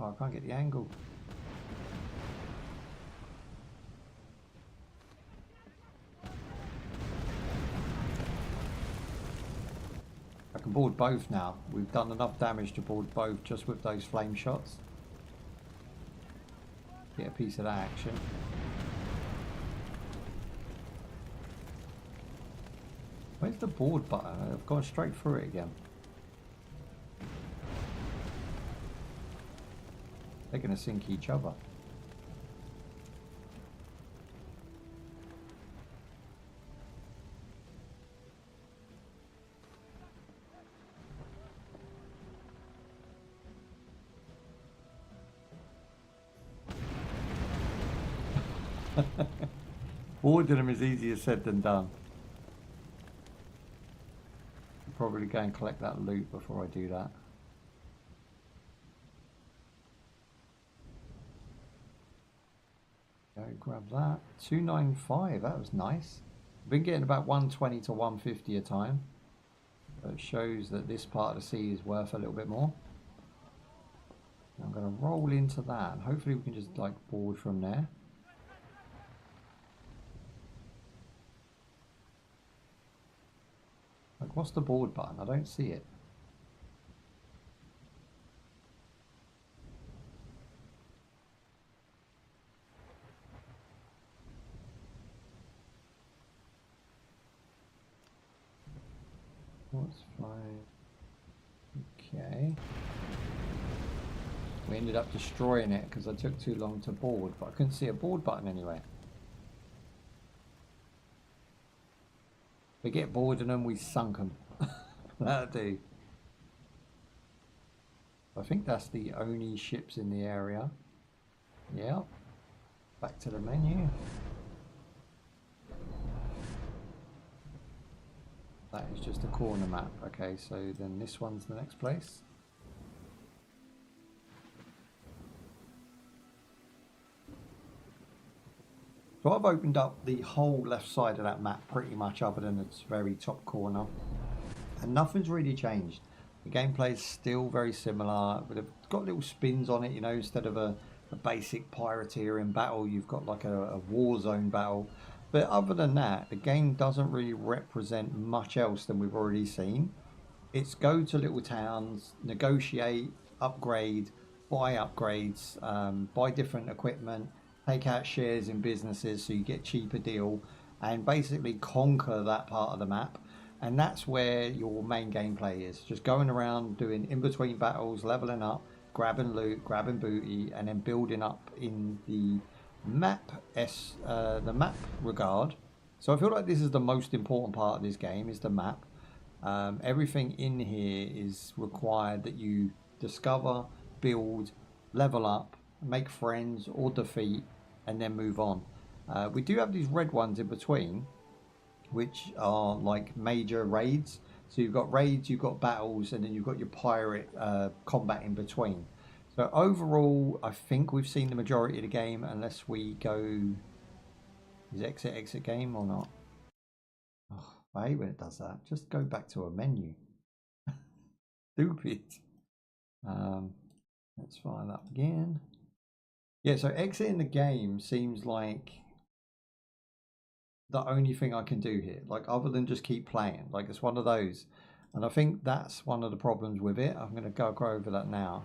Oh, I can't get the angle. I can board both now. We've done enough damage to board both just with those flame shots. Get a piece of that action. Where's the board button? I've gone straight through it again. They're going to sink each other. Boarding them is easier said than done. I'll probably go and collect that loot before I do that. Go grab that. 295, that was nice. I've been getting about 120 to 150 a time. So it shows that this part of the sea is worth a little bit more. I'm going to roll into that and hopefully we can just like board from there. Like, what's the board button? I don't see it. What's flying? Okay. We ended up destroying it because I took too long to board, but I couldn't see a board button anywhere. We get bored of them, we sunk them. That'll do. I think that's the only ships in the area. Yeah. Back to the menu. That is just a corner map. Okay, so then this one's the next place. So I've opened up the whole left side of that map pretty much other than its very top corner. And nothing's really changed. The gameplay is still very similar, but it's got little spins on it, you know, instead of a basic pirateering battle, you've got like a war zone battle. But other than that, the game doesn't really represent much else than we've already seen. It's go to little towns, negotiate, upgrade, buy upgrades, buy different equipment, take out shares in businesses so you get cheaper deal, and basically conquer that part of the map. And that's where your main gameplay is. Just going around doing in-between battles, leveling up, grabbing loot, grabbing booty, and then building up in the map regard. So I feel like this is the most important part of this game, is the map. Everything in here is required that you discover, build, level up, make friends or defeat, and then move on. We do have these red ones in between, which are like major raids. So you've got raids, you've got battles, and then you've got your pirate combat in between. So overall, I think we've seen the majority of the game, unless we go... Is exit game or not? Oh, I hate when it does that. Just go back to a menu. Stupid. Let's fire that again. Yeah, so exiting the game seems like the only thing I can do here, like other than just keep playing. Like it's one of those, and I think that's one of the problems with it. I'm going to go over that now.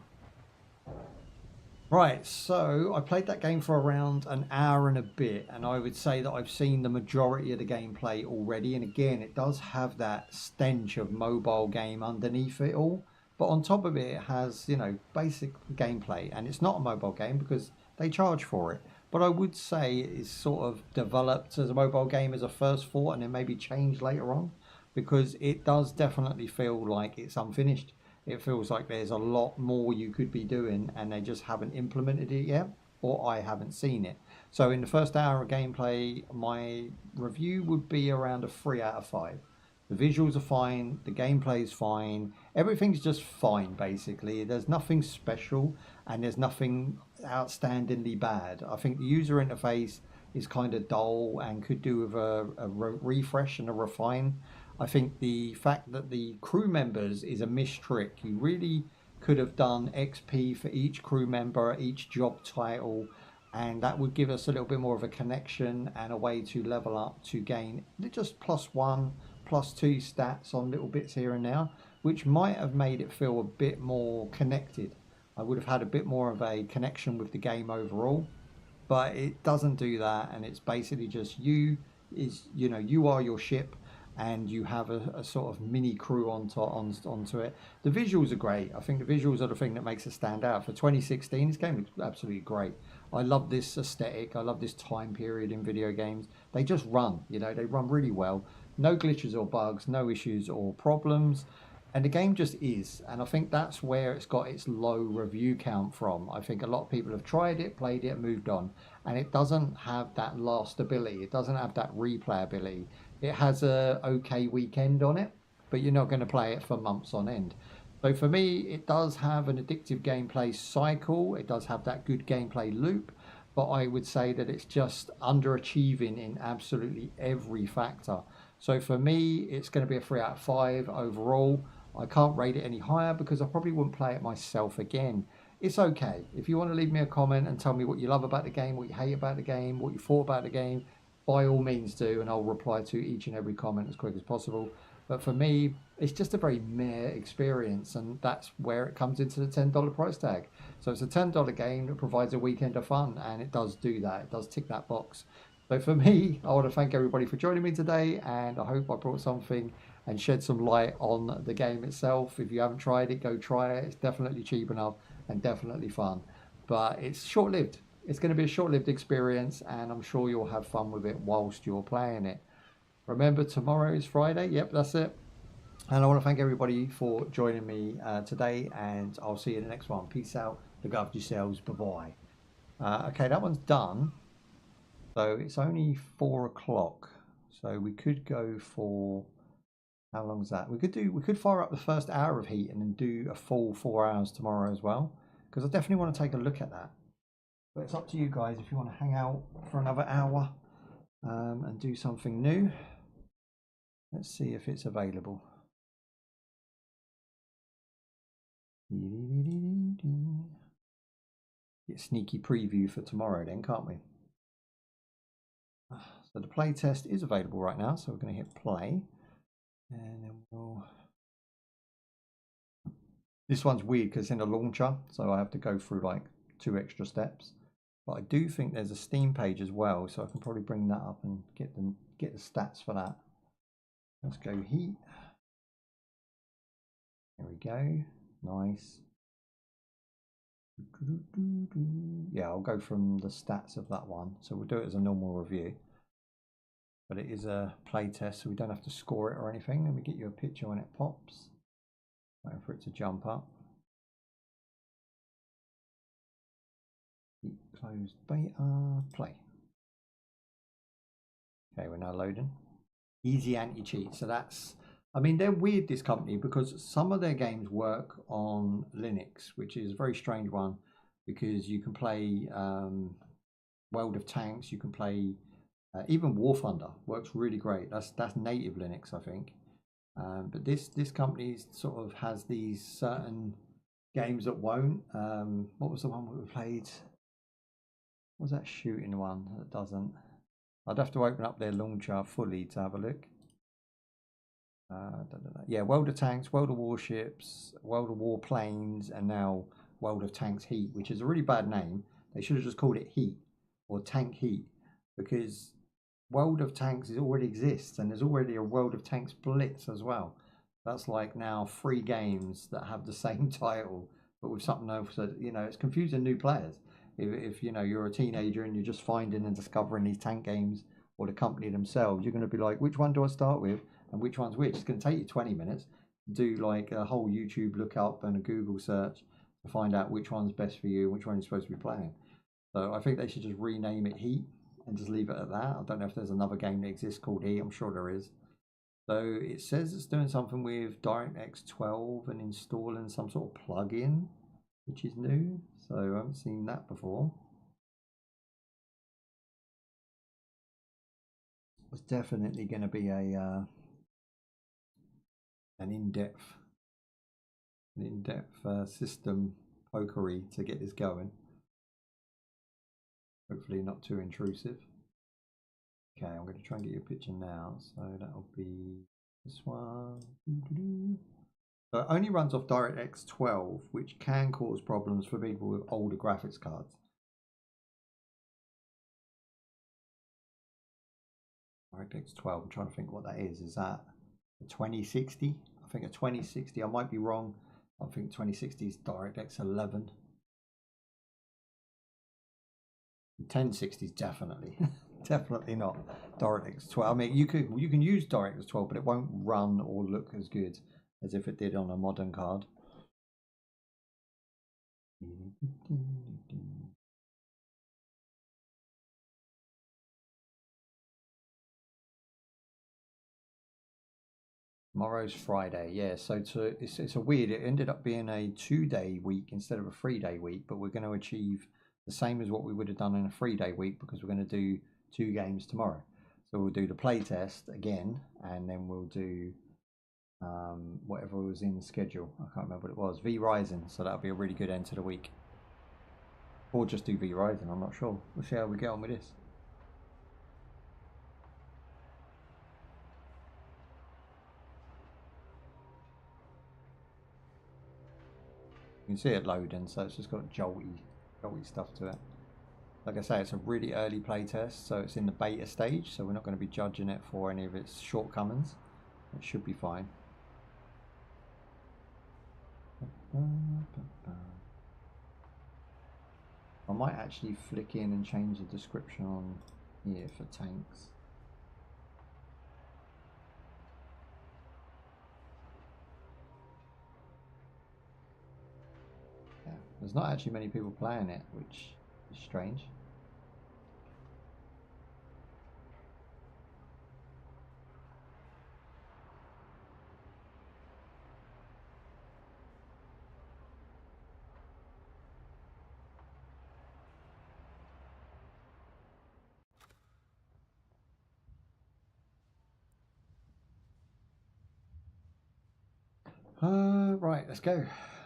Right, so I played that game for around an hour and a bit, and I would say that I've seen the majority of the gameplay already. And again, it does have that stench of mobile game underneath it all, but on top of it, it has, you know, basic gameplay. And it's not a mobile game because they charge for it. But I would say it's sort of developed as a mobile game as a first thought, and then maybe changed later on, because it does definitely feel like it's unfinished. It feels like there's a lot more you could be doing, and they just haven't implemented it yet, or I haven't seen it. So in the first hour of gameplay, my review would be around a 3 out of 5. The visuals are fine, the gameplay is fine, everything's just fine basically. There's nothing special and there's nothing outstandingly bad. I think the user interface is kind of dull and could do with a refresh and a refine. I think the fact that the crew members is a missed trick. You really could have done XP for each crew member, each job title, and that would give us a little bit more of a connection and a way to level up to gain just +1, +2 stats on little bits here and now, which might have made it feel a bit more connected. I would have had a bit more of a connection with the game overall, but it doesn't do that, and it's basically just you are your ship, and you have a sort of mini crew onto it. The visuals are great. I think the visuals are the thing that makes it stand out. For 2016, this game looks absolutely great. I love this aesthetic. I love this time period in video games. They just run, you know, they run really well. No glitches or bugs, no issues or problems. And the game just is. And I think that's where it's got its low review count from. I think a lot of people have tried it, played it, moved on. And it doesn't have that lastability. It doesn't have that replayability. It has a okay weekend on it, but you're not going to play it for months on end. So for me, it does have an addictive gameplay cycle. It does have that good gameplay loop. But I would say that it's just underachieving in absolutely every factor. So for me, it's going to be a 3 out of 5 overall. I can't rate it any higher because I probably wouldn't play it myself again. It's okay. If you want to leave me a comment and tell me what you love about the game, what you hate about the game, what you thought about the game, by all means do, and I'll reply to each and every comment as quick as possible. But for me, it's just a very meh experience, and that's where it comes into the $10 price tag. So it's a $10 game that provides a weekend of fun, and it does do that. It does tick that box. So for me, I want to thank everybody for joining me today, and I hope I brought something and shed some light on the game itself. If you haven't tried it, go try it. It's definitely cheap enough and definitely fun, but it's short-lived. It's going to be a short-lived experience, and I'm sure you'll have fun with it whilst you're playing it. Remember, tomorrow is Friday. Yep, that's it. And I want to thank everybody for joining me today, and I'll see you in the next one. Peace out. Look after yourselves. Bye-bye. Okay, that one's done. So it's only 4 o'clock. So we could go for, how long is that? We could fire up the first hour of heat and then do a full 4 hours tomorrow as well, because I definitely want to take a look at that. But it's up to you guys if you want to hang out for another hour and do something new. Let's see if it's available. Get a sneaky preview for tomorrow then, can't we? So the playtest is available right now, so we're going to hit play. And then we'll... This one's weird because it's in a launcher, so I have to go through like 2 extra steps. But I do think there's a Steam page as well, so I can probably bring that up and get the stats for that. Let's go heat. There we go. Nice. Yeah, I'll go from the stats of that one. So we'll do it as a normal review. But it is a playtest, so we don't have to score it or anything. Let me get you a picture when it pops. Waiting for it to jump up. Heat closed beta, play. Okay, we're now loading. Easy anti-cheat. So that's, I mean, they're weird, this company, because some of their games work on Linux, which is a very strange one, because you can play World of Tanks, you can play even War Thunder works really great. That's native Linux, I think. But this company sort of has these certain games that won't. What was the one that we played? What was that shooting one that doesn't? I'd have to open up their launcher fully to have a look. Yeah, World of Tanks, World of Warships, World of Warplanes, and now World of Tanks Heat, which is a really bad name. They should have just called it Heat or Tank Heat, because World of Tanks already exists, and there's already a World of Tanks Blitz as well. That's like now 3 games that have the same title, but with something else. That, you know, it's confusing new players. If you know you're a teenager and you're just finding and discovering these tank games, or the company themselves, you're going to be like, which one do I start with and which one's which? It's going to take you 20 minutes to do like a whole YouTube lookup and a Google search to find out which one's best for you and which one you're supposed to be playing. So I think they should just rename it Heat and just leave it at that. I don't know if there's another game that exists called Heat. I'm sure there is. So it says it's doing something with DirectX 12 and installing some sort of plugin, which is new. So I haven't seen that before. It's definitely going to be a an in-depth system pokery to get this going. Hopefully not too intrusive. Okay, I'm going to try and get you a picture now. So that'll be this one. So it only runs off DirectX 12, which can cause problems for people with older graphics cards. DirectX 12. I'm trying to think what that is. Is that a 2060? I think a 2060. I might be wrong. I think 2060 is DirectX 11. 1060 is definitely, definitely not DirectX 12. I mean, you can use DirectX 12, but it won't run or look as good as if it did on a modern card. Tomorrow's Friday, yeah. So it's a weird. It ended up being a 2-day week instead of a 3-day week, but we're going to achieve the same as what we would have done in a 3-day week because we're going to do 2 games tomorrow. So we'll do the playtest again, and then we'll do whatever was in the schedule. I can't remember what it was. V Rising. So that'll be a really good end to the week. Or just do V Rising. I'm not sure. We'll see how we get on with this. You can see it loading, so it's just got jolty stuff to it. Like I say, it's a really early playtest, so it's in the beta stage, so we're not going to be judging it for any of its shortcomings. It should be fine. I might actually flick in and change the description on here for tanks. Yeah, there's not actually many people playing it, which is strange. Right, let's go.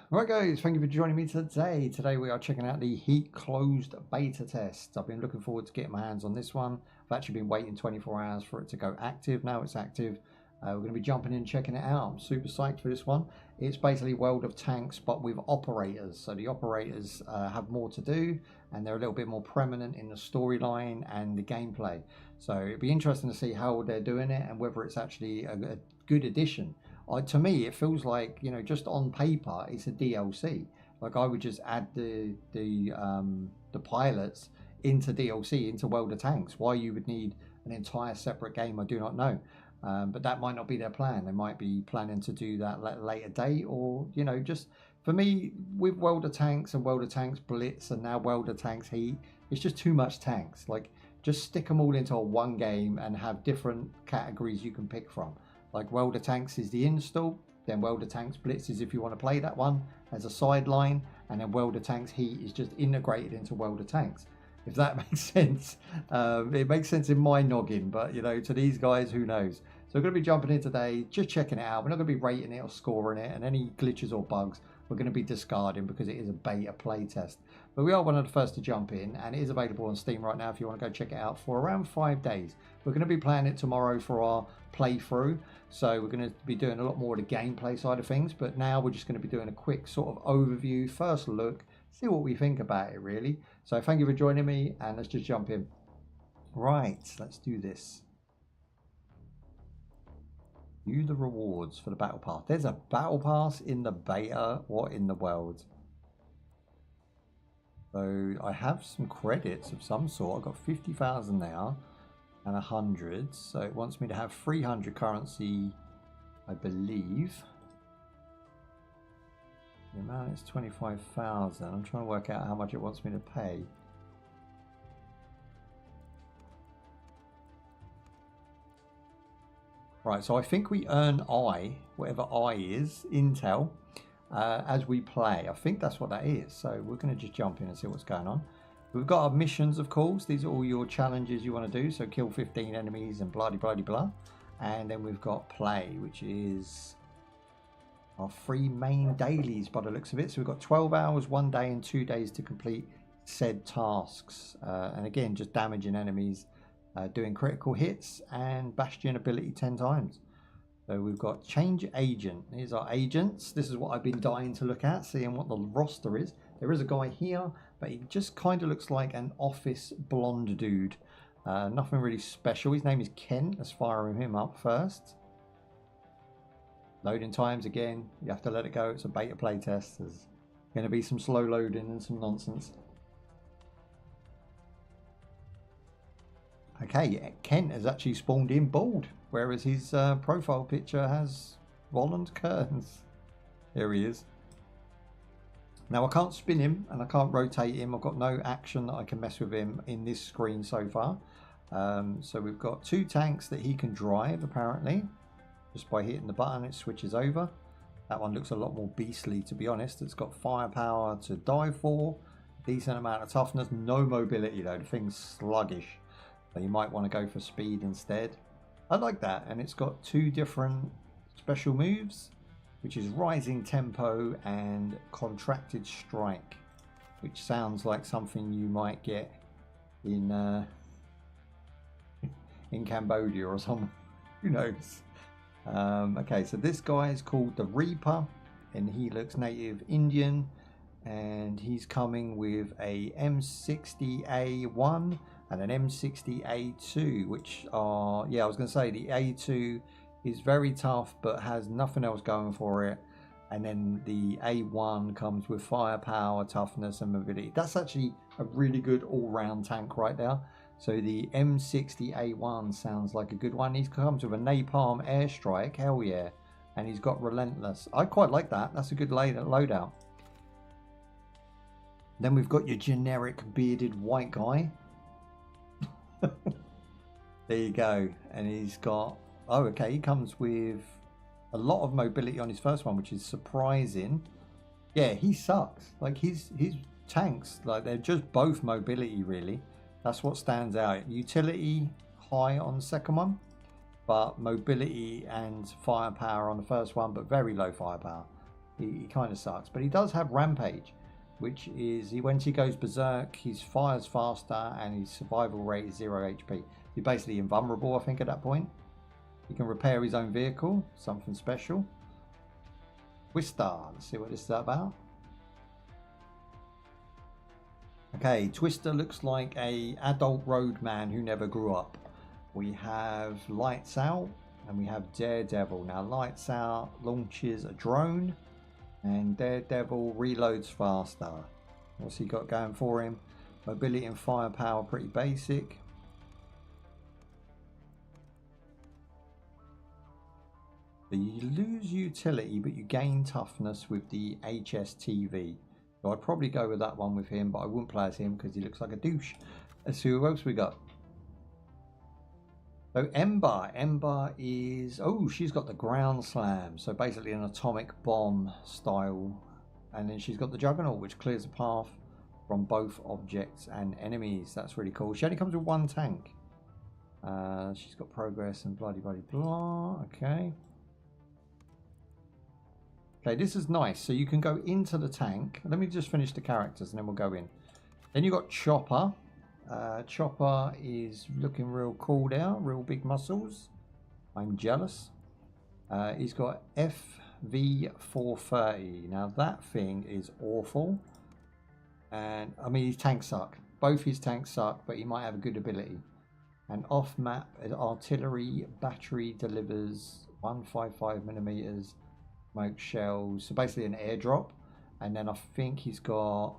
Right guys, thank you for joining me today. Today we are checking out the Heat closed beta test. I've been looking forward to getting my hands on this one. I've actually been waiting 24 hours for it to go active. Now it's active. We're going to be jumping in and checking it out. I'm super psyched for this one. It's basically World of Tanks but with operators. So the operators have more to do and they're a little bit more prominent in the storyline and the gameplay. So it'd be interesting to see how they're doing it and whether it's actually a good addition. To me, it feels like, you know, just on paper, it's a DLC. Like I would just add the pilots into DLC, into World of Tanks. Why you would need an entire separate game, I do not know. But that might not be their plan. They might be planning to do that at a later date, or, you know, just for me, with World of Tanks and World of Tanks Blitz and now World of Tanks Heat, it's just too much tanks. Like, just stick them all into one game and have different categories you can pick from. Like World of Tanks is the install, then World of Tanks Blitz is if you want to play that one as a sideline, and then World of Tanks Heat is just integrated into World of Tanks. If that makes sense. It makes sense in my noggin, but you know, to these guys, who knows? So we're going to be jumping in today, just checking it out. We're not going to be rating it or scoring it, and any glitches or bugs we're going to be discarding because it is a beta playtest. But we are one of the first to jump in, and it is available on Steam right now if you want to go check it out for around 5 days. We're going to be playing it tomorrow for our playthrough, so we're going to be doing a lot more of the gameplay side of things, but now we're just going to be doing a quick sort of overview, first look, see what we think about it really. So thank you for joining me, and let's just jump in. Right, let's do this. View the rewards for the battle pass. There's a battle pass in the beta. What in the world? So I have some credits of some sort. I've got 50,000 now and 100. So it wants me to have 300 currency, I believe. The amount is 25,000. I'm trying to work out how much it wants me to pay. Right, so I think we earn I, whatever I is, intel, as we play. I think that's what that is. So we're going to just jump in and see what's going on. We've got our missions, of course. These are all your challenges you want to do. So kill 15 enemies and blah, blah, blah, blah. And then we've got play, which is our 3 main dailies by the looks of it. So we've got 12 hours, 1 day and 2 days to complete said tasks. And again, just damaging enemies. Doing critical hits and bastion ability 10 times. So we've got change agent. Here's our agents. This is what I've been dying to look at, seeing what the roster is. There is a guy here, but he just kind of looks like an office blonde dude. Nothing really special. His name is Kent. Let's fire him up first. Loading times again. You have to let it go. It's a beta playtest. There's going to be some slow loading and some nonsense. Okay, Kent has actually spawned in bald, whereas his profile picture has Roland curtains. There he is. Now I can't spin him and I can't rotate him. I've got no action that I can mess with him in this screen so far. So we've got 2 tanks that he can drive apparently. Just by hitting the button it switches over. That one looks a lot more beastly, to be honest. It's got firepower to die for, decent amount of toughness, no mobility though. The thing's sluggish. So you might want to go for speed instead. I like that. And it's got 2 different special moves, which is rising tempo and contracted strike, which sounds like something you might get in Cambodia or something. Who knows? Okay, so this guy is called the Reaper, and he looks native Indian, and he's coming with a M60A1 and an M60A2, which are, yeah, I was going to say the A2 is very tough but has nothing else going for it, and then the A1 comes with firepower, toughness and mobility. That's actually a really good all-round tank right there. So the M60A1 sounds like a good one. He comes with a napalm airstrike, hell yeah, and he's got relentless. I quite like that. That's a good loadout. Then we've got your generic bearded white guy. There you go. And he's got, oh okay, he comes with a lot of mobility on his first one, which is surprising. Yeah, he sucks. Like his tanks, like they're just both mobility really. That's what stands out. Utility high on the second one, but mobility and firepower on the first one, but very low firepower. He kind of sucks, but he does have rampage, which is when he goes berserk, he fires faster and his survival rate is 0 HP. He's basically invulnerable, I think, at that point. He can repair his own vehicle, something special. Twister, let's see what this is about. Okay, Twister looks like a adult roadman who never grew up. We have Lights Out and we have Daredevil. Now Lights Out launches a drone and Daredevil reloads faster. What's he got going for him? Mobility and firepower pretty basic. So you lose utility but you gain toughness with the HSTV. So I'd probably go with that one with him, but I wouldn't play as him because he looks like a douche. Let's see who else we got. So Ember. Ember is, oh, she's got the ground slam. So basically an atomic bomb style. And then she's got the Juggernaut, which clears the path from both objects and enemies. That's really cool. She only comes with 1 tank. She's got progress and bloody blah. Okay. Okay, this is nice. So you can go into the tank. Let me just finish the characters and then we'll go in. Then you've got Chopper. Chopper is looking real cool now. Real big muscles. I'm jealous. He's got FV430. Now that thing is awful. And I mean, his tanks suck. Both his tanks suck, but he might have a good ability. And off-map artillery battery delivers 155mm. Smoke shells, so basically an airdrop, and then I think he's got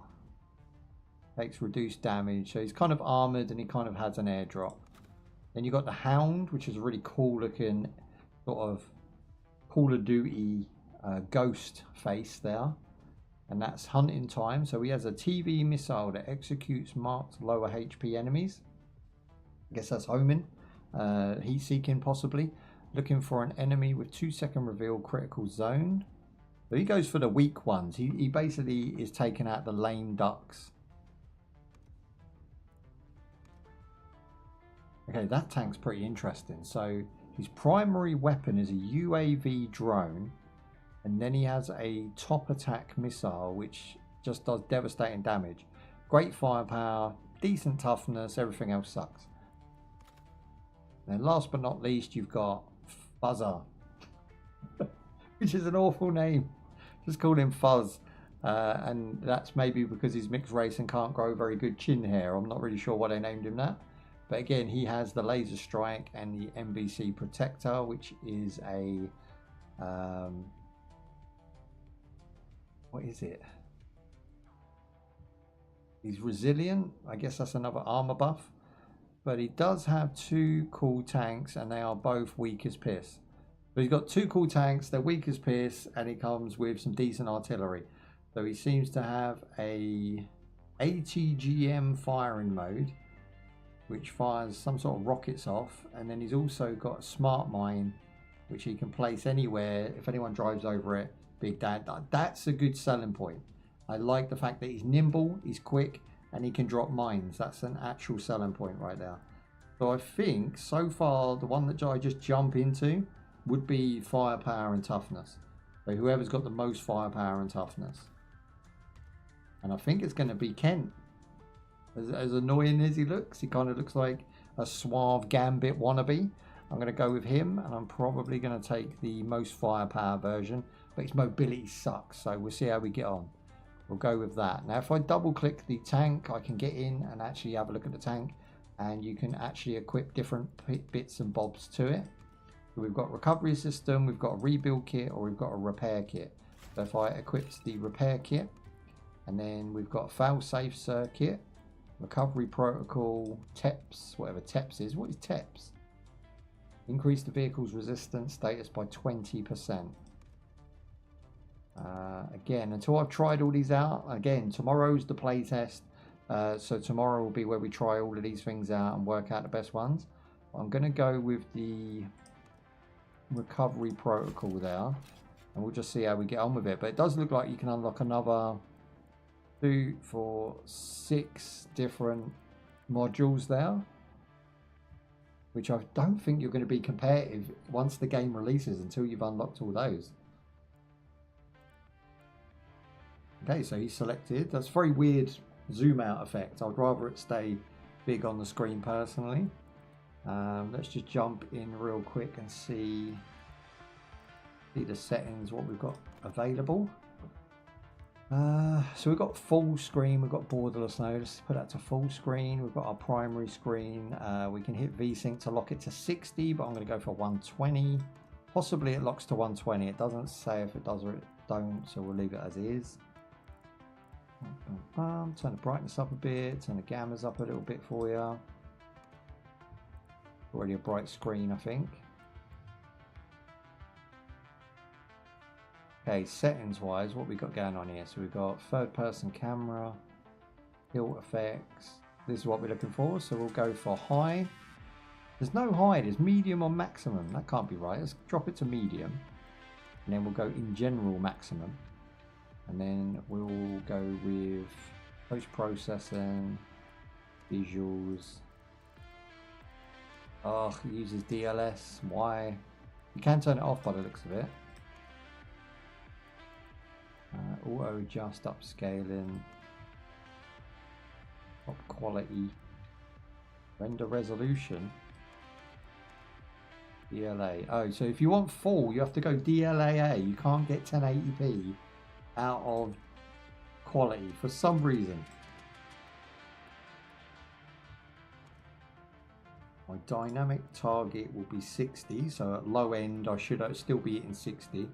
takes reduced damage, so he's kind of armored and he kind of has an airdrop. Then you got the Hound, which is a really cool looking sort of Call of Duty ghost face there, and that's hunting time. So he has a TV missile that executes marked lower HP enemies. I guess that's homing, heat seeking possibly. Looking for an enemy with 2-second reveal critical zone. So he goes for the weak ones. He basically is taking out the lame ducks. Okay, that tank's pretty interesting. So his primary weapon is a UAV drone. And then he has a top attack missile, which just does devastating damage. Great firepower, decent toughness, everything else sucks. And last but not least, you've got Fuzzer, which is an awful name. Just call him Fuzz, and that's maybe because he's mixed race and can't grow very good chin hair. I'm not really sure why they named him that, But again, he has the laser strike and the MVC protector, which is a what is it? He's resilient. I guess that's another armor buff. But he does have two cool tanks, and they are both weak as piss. But he's got two cool tanks, they're weak as piss, and he comes with some decent artillery. So he seems to have a ATGM firing mode, which fires some sort of rockets off, and then he's also got a smart mine, which he can place anywhere. If anyone drives over it, big dad. That's a good selling point. I like the fact that he's nimble, he's quick, and he can drop mines. That's an actual selling point right there. So I think so far the one that I just jump into would be firepower and toughness. So whoever's got the most firepower and toughness. And I think it's going to be Kent. As annoying as he looks, he kind of looks like a suave Gambit wannabe. I'm going to go with him, and I'm probably going to take the most firepower version, but his mobility sucks, so we'll see how we get on. We'll go with that. Now if I double click the tank, I can get in and actually have a look at the tank, and you can actually equip different bits and bobs to it. So we've got recovery system, we've got a rebuild kit, or we've got a repair kit. So if I equipped the repair kit, and then we've got a fail-safe circuit, recovery protocol, TEPS, whatever TEPS is. What is TEPS? Increase the vehicle's resistance status by 20%. Again, until I've tried all these out, again, tomorrow's the playtest. So tomorrow will be where we try all of these things out and work out the best ones. I'm going to go with the recovery protocol there, and we'll just see how we get on with it. But it does look like you can unlock another 2, 4, 6 different modules there, which I don't think you're going to be competitive once the game releases until you've unlocked all those. Okay, so he's selected. That's a very weird zoom out effect. I'd rather it stay big on the screen personally. Let's just jump in real quick and see the settings, what we've got available. So we've got full screen, we've got borderless now. Let's put that to full screen. We've got our primary screen. We can hit VSync to lock it to 60, but I'm going to go for 120. Possibly it locks to 120. It doesn't say if it does or it don't, so we'll leave it as is. Turn the brightness up a bit, turn the gammas up a little bit for you. Already a bright screen, I think. Okay, settings wise, what we got going on here? So we've got third person camera, tilt effects. This is what we're looking for, so we'll go for high. There's no high, there's medium or maximum. That can't be right. Let's drop it to medium, and then we'll go in general maximum, and then we'll go with post-processing, visuals. Oh, it uses DLS. Why? You can turn it off by the looks of it. Auto adjust, upscaling, top quality, render resolution, DLA. Oh, so if you want full, you have to go DLAA. You can't get 1080p out of quality for some reason. My dynamic target will be 60, so at low end I should still be hitting 60.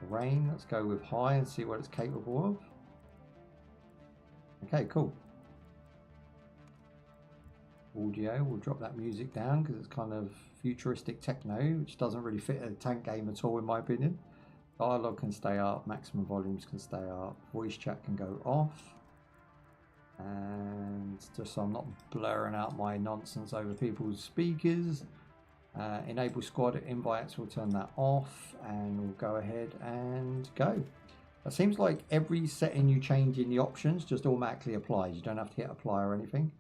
Rain, let's go with high and see what it's capable of. Okay, cool. Audio, we'll drop that music down because it's kind of futuristic techno, which doesn't really fit a tank game at all in my opinion. Dialogue can stay up, maximum volumes can stay up, voice chat can go off. And just so I'm not blurring out my nonsense over people's speakers, enable squad invites, we'll turn that off, and we'll go ahead and go. It seems like every setting you change in the options just automatically applies. You don't have to hit apply or anything.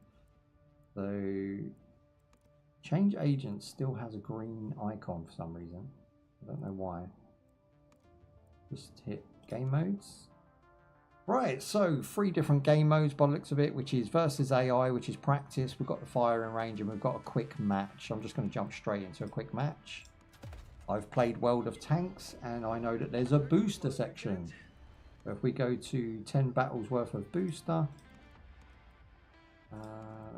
So change agent still has a green icon for some reason. I don't know why. Just hit game modes. Right, so 3 different game modes by the looks of it, which is versus AI, which is practice. We've got the firing range, and we've got a quick match. I'm just going to jump straight into a quick match. I've played World of Tanks, and I know that there's a booster section. So if we go to 10 battles worth of booster,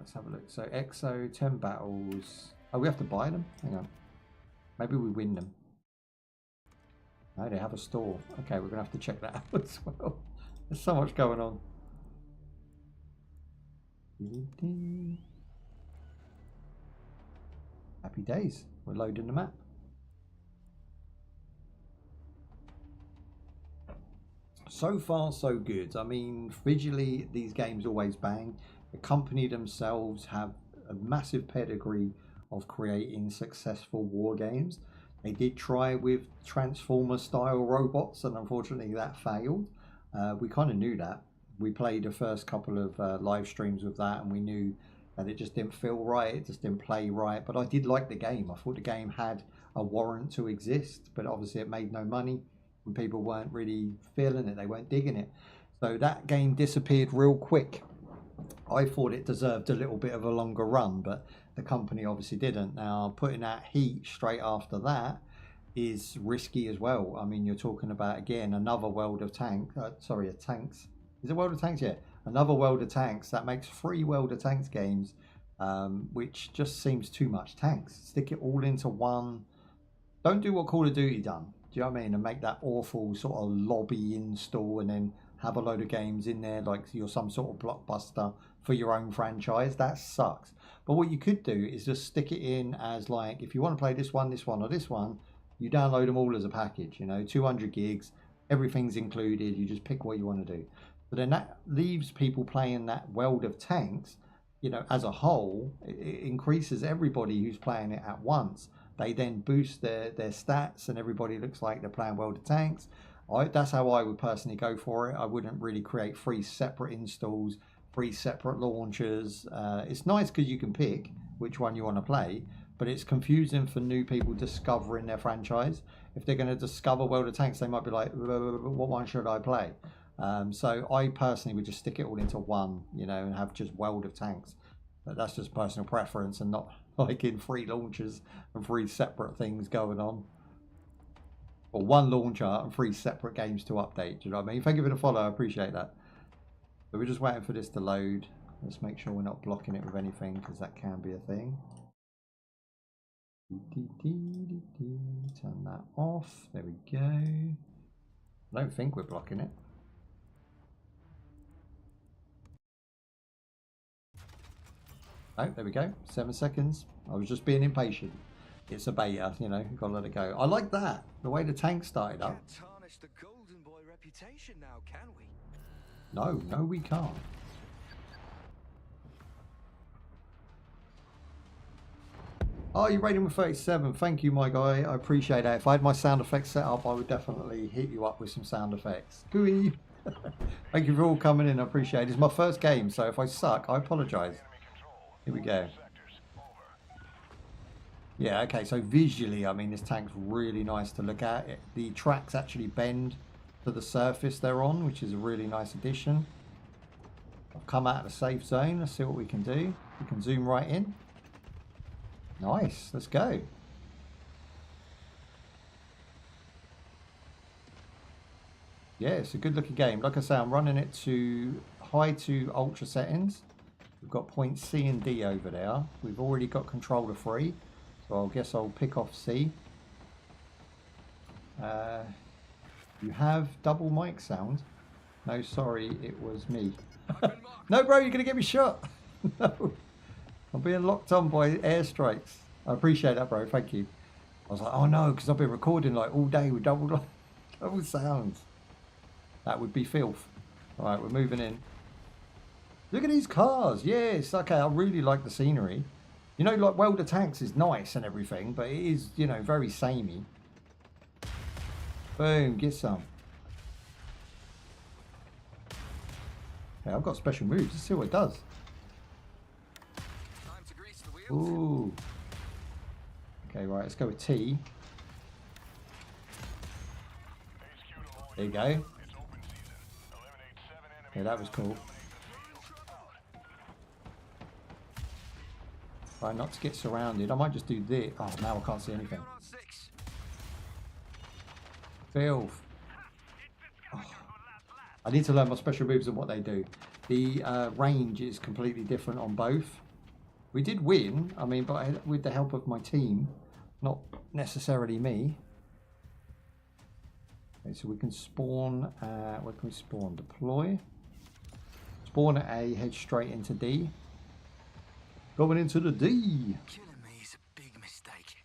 let's have a look. So EXO, 10 battles. Oh, we have to buy them? Hang on. Maybe we win them. No, they have a store. Okay, we're going to have to check that out as well. There's so much going on. Happy days. We're loading the map. So far, so good. I mean, visually, these games always bang. The company themselves have a massive pedigree of creating successful war games. They did try with Transformer style robots, and unfortunately that failed. We kind of knew that. We played the first couple of live streams with that, and we knew that it just didn't feel right, it just didn't play right. But I did like the game. I thought the game had a warrant to exist, but obviously it made no money and people weren't really feeling it, they weren't digging it. So that game disappeared real quick. I thought it deserved a little bit of a longer run, but the company obviously didn't. Now, putting out heat straight after that is risky as well. I mean, you're talking about, again, another World of Tanks. Tanks. Is it World of Tanks? Yeah, another World of Tanks. That makes 3 World of Tanks games, which just seems too much tanks. Stick it all into one. Don't do what Call of Duty done. Do you know what I mean? And make that awful sort of lobby install and then have a load of games in there like you're some sort of blockbuster for your own franchise. That sucks. But what you could do is just stick it in as, like, if you want to play this one, or this one, you download them all as a package, you know, 200 gigs, everything's included, you just pick what you want to do. But then that leaves people playing that World of Tanks, you know, as a whole. It increases everybody who's playing it at once. They then boost their stats and everybody looks like they're playing World of Tanks. That's how I would personally go for it. I wouldn't really create 3 separate installs, 3 separate launchers. It's nice because you can pick which one you want to play, but it's confusing for new people discovering their franchise. If they're going to discover World of Tanks, they might be like, what one should I play? So I personally would just stick it all into one, you know, and have just World of Tanks. But that's just personal preference and not like in 3 launchers and 3 separate things going on. Or 1 launcher and 3 separate games to update. Do you know what I mean? Thank you for the follow. I appreciate that. But we're just waiting for this to load. Let's make sure we're not blocking it with anything, because that can be a thing. Turn that off. There we go. I don't think we're blocking it. Oh, there we go. 7 seconds. I was just being impatient. It's a beta, you know, you've got to let it go. I like that. The way the tank started up. Can't tarnish the golden boy reputation now, can we? No, we can't. Oh, you're rating with 37. Thank you, my guy. I appreciate that. If I had my sound effects set up, I would definitely hit you up with some sound effects. Gooey. Thank you for all coming in. I appreciate it. It's my first game, so if I suck, I apologise. Here we go. Yeah, okay, so visually, I mean, this tank's really nice to look at. The tracks actually bend to the surface they're on, which is a really nice addition. I've come out of the safe zone. Let's see what we can do. We can zoom right in. Nice, let's go. Yeah, it's a good looking game. Like I say, I'm running it to high to ultra settings. We've got points C and D over there. We've already got controller free. So I guess I'll pick off C. You have double mic sound. No, sorry, it was me. No, bro, you're going to get me shot. No. I'm being locked on by airstrikes. I appreciate that, bro. Thank you. I was like, oh no, because I've been recording like all day with double sounds. That would be filth. All right, we're moving in. Look at these cars. Yes, okay, I really like the scenery. You know, like World of Tanks is nice and everything, but it is, you know, very samey. Boom, get some. Okay, I've got special moves. Let's see what it does. Time to grease the wheels. Ooh. Okay, right, let's go with T. There you go. Okay, that was cool. Try not to get surrounded. I might just do this. Oh, now I can't see anything. Filth. Oh. I need to learn my special moves and what they do. The range is completely different on both. We did win, I mean, but with the help of my team, not necessarily me. Okay, so we can spawn, where can we spawn? Deploy. Spawn at A, head straight into D. Going into the D. Killing me is a big mistake.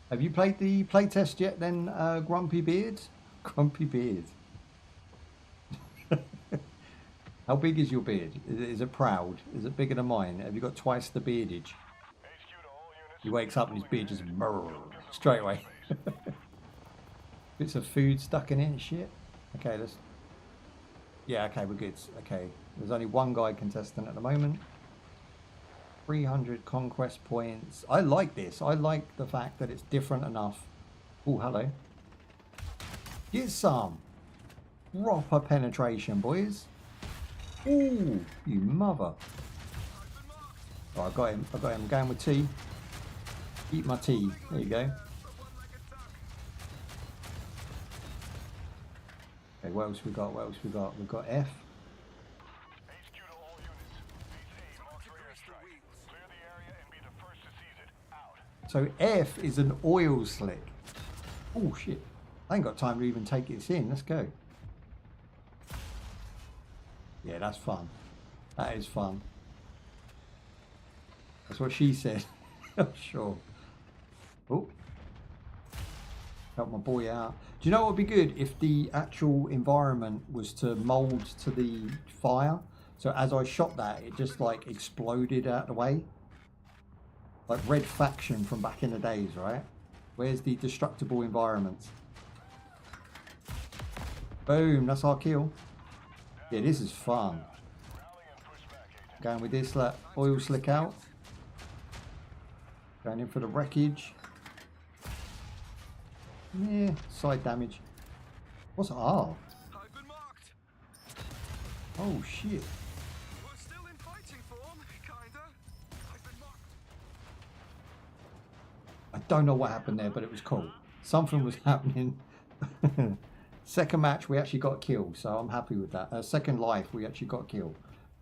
Have you played the playtest yet then, Grumpy Beard? Grumpy Beard. How big is your beard? Is it proud? Is it bigger than mine? Have you got twice the beardage? He wakes up and his beard just straight away. Bits of food stuck in it and shit. Okay, let's... Yeah, okay, we're good. Okay, there's only one guy contestant at the moment. 300 conquest points. I like this. I like the fact that it's different enough. Oh, hello. Get some proper penetration, boys. Ooh, you mother. Oh, I got him. I got him. I'm going with T. Eat my tea. There you go. Okay, what else we got? What else we got? We've got F. So F is an oil slick. Oh shit. I ain't got time to even take this in. Let's go. Yeah, that's fun. That is fun. That's what she said. Sure. Oh. Help my boy out. Do you know what would be good if the actual environment was to mould to the fire? So as I shot that, it just like exploded out of the way. Like Red Faction from back in the days, right? Where's the destructible environments? Boom, that's our kill. Yeah, this is fun. Going with this, let oil slick out. Going in for the wreckage. Yeah, side damage. What's R? I've been marked. Oh shit. We're still in fighting form, kinda. I've been marked. I don't know what happened there, but it was cool. Something was happening. Second match, we actually got killed, so I'm happy with that. Second life, we actually got killed.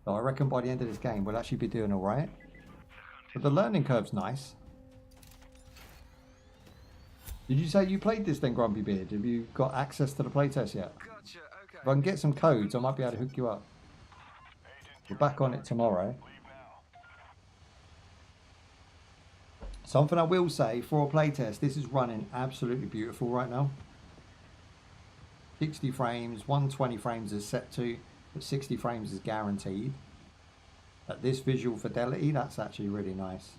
So I reckon by the end of this game, we'll actually be doing all right. But the learning curve's nice. Did you say you played this then, Grumpy Beard? Have you got access to the playtest yet? Gotcha, okay. If I can get some codes, I might be able to hook you up. We're back on it tomorrow. Something I will say for a playtest, this is running absolutely beautiful right now. 60 frames, 120 frames is set to, but 60 frames is guaranteed. At this visual fidelity, that's actually really nice.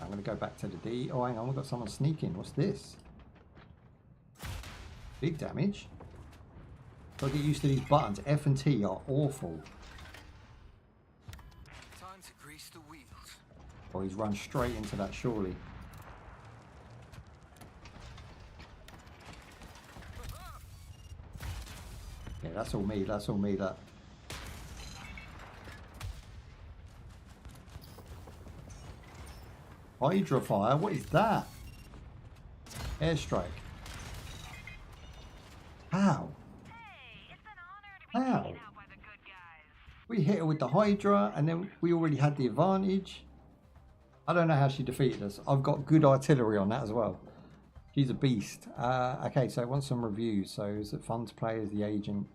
I'm going to go back to the D. Oh, hang on, we've got someone sneaking. What's this? Big damage. Got to get used to these buttons. F and T are awful. Time to grease the wheels. Oh, he's run straight into that, surely. Yeah, that's all me. That's all me, that. Hydra fire? What is that? Airstrike. How? Hey, it's an honor to be How? taken out by the good guys. We hit her with the Hydra and then we already had the advantage. I don't know how she defeated us. I've got good artillery on that as well. She's a beast. Okay, so I want some reviews. So is it fun to play as the agent?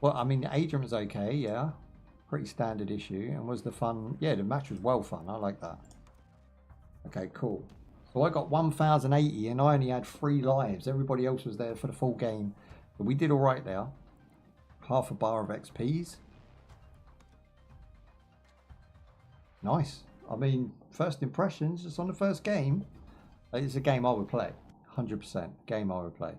Well, I mean, the agent was okay, yeah. Pretty standard issue. And was the fun... Yeah, the match was well fun. I like that. Okay, cool. So I got 1,080 and I only had 3 lives. Everybody else was there for the full game. But we did all right there. Half a bar of XPs. Nice. I mean, first impressions, just on the first game. It's a game I would play. 100% game I would play.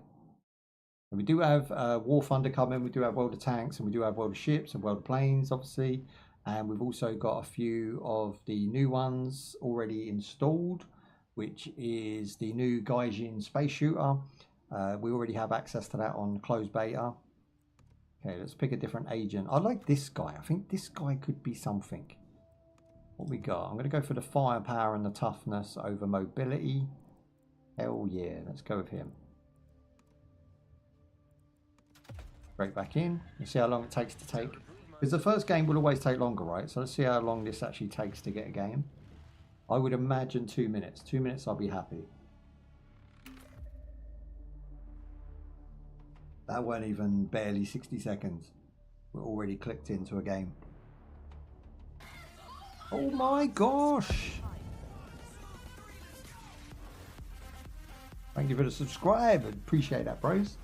And we do have War Thunder coming. We do have World of Tanks and we do have World of Ships and World of Planes, obviously. And we've also got a few of the new ones already installed, which is the new Guyz space shooter. We already have access to that on closed beta. Okay, let's pick a different agent. I like this guy. I think this guy could be something. What we got? I'm going to go for the firepower and the toughness over mobility. Hell yeah, let's go with him. Break back in. Let's see how long it takes to take Because the first game will always take longer, right? So let's see how long this actually takes to get a game. I would imagine 2 minutes. 2 minutes, I'll be happy. That weren't even barely 60 seconds. We're already clicked into a game. Oh my gosh! Thank you for the subscribe. Appreciate that, bros.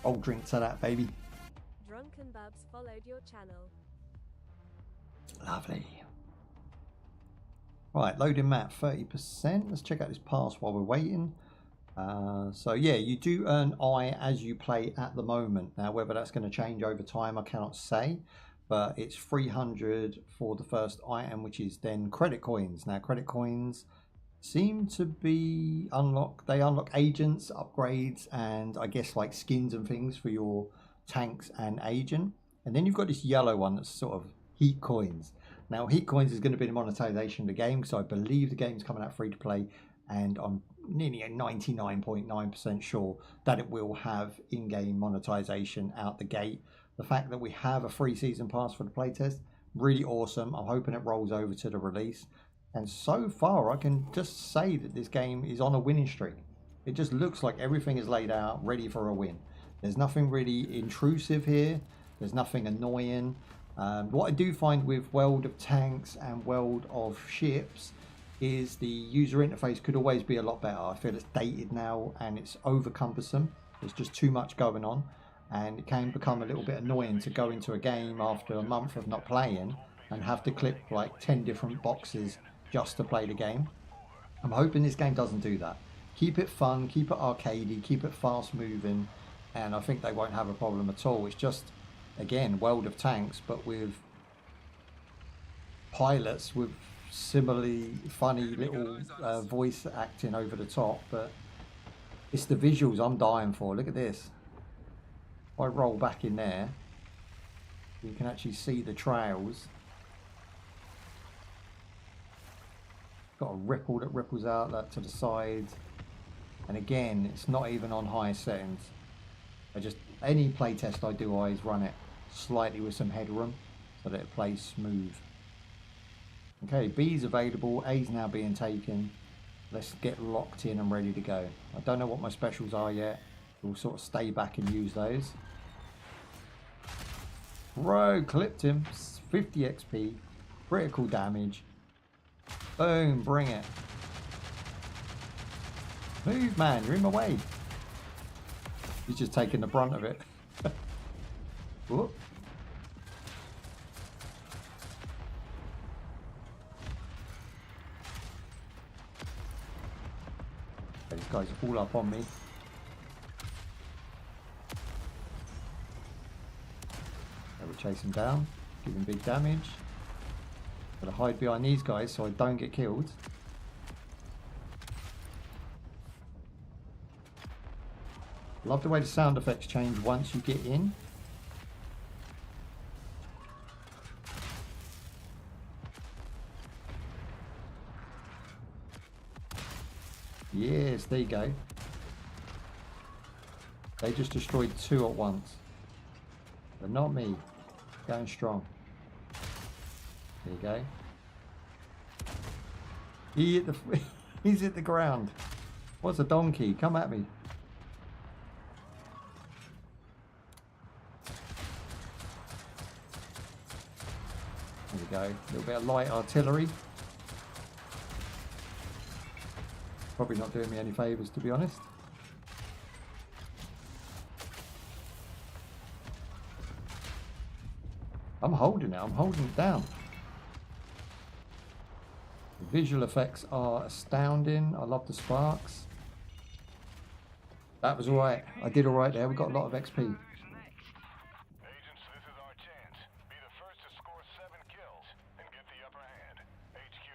Old drink to that, baby. Drunken Babs followed your channel. Lovely. Right, loading map 30%. Let's check out this pass while we're waiting. So yeah, you do earn I as you play at the moment. Now, whether that's going to change over time, I cannot say. But it's 300 for the first item, which is then credit coins. Now, credit coins seem to be unlocked. They unlock agents, upgrades, and I guess like skins and things for your tanks and agent. And then you've got this yellow one that's sort of heat coins. Now, heat coins is going to be the monetization of the game, so I believe the game's coming out free to play, and I'm nearly 99.9% sure that it will have in-game monetization out the gate. The fact that we have a free season pass for the playtest, really awesome. I'm hoping it rolls over to the release. And so far, I can just say that this game is on a winning streak. It just looks like everything is laid out, ready for a win. There's nothing really intrusive here. There's nothing annoying. What I do find with World of Tanks and World of Ships is the user interface could always be a lot better. I feel it's dated now and it's over cumbersome. There's just too much going on, and it can become a little bit annoying to go into a game after a month of not playing and have to click like 10 different boxes just to play the game. I'm hoping this game doesn't do that. Keep it fun, keep it arcadey, keep it fast moving, and I think they won't have a problem at all. It's just, again, World of Tanks, but with pilots with similarly funny little voice acting over the top. But it's the visuals I'm dying for. Look at this. If I roll back in there, you can actually see the trails. Got a ripple that ripples out that to the side, and again, it's not even on high settings. Any playtest I do, I always run it slightly with some headroom so that it plays smooth. Okay, B's available, A's now being taken. Let's get locked in and ready to go. I don't know what my specials are yet. We'll sort of stay back and use those. Bro, clipped him. 50 XP, critical damage. Boom, bring it. Move, man, you're in my way. He's just taking the brunt of it. Whoop. These guys are all up on me. I will chase him down, give him big damage. Gotta hide behind these guys so I don't get killed. Love the way the sound effects change once you get in. Yes, there you go. They just destroyed 2 at once. But not me. Going strong. There you go. He's hit the ground. What's a donkey? Come at me. There we go. A little bit of light artillery. Probably not doing me any favours, to be honest. I'm holding it. I'm holding it down. The visual effects are astounding. I love the sparks. That was alright. I did alright there. We got a lot of XP. Agents, this is our chance. Be the first to score 7 kills and get the upper hand. HQ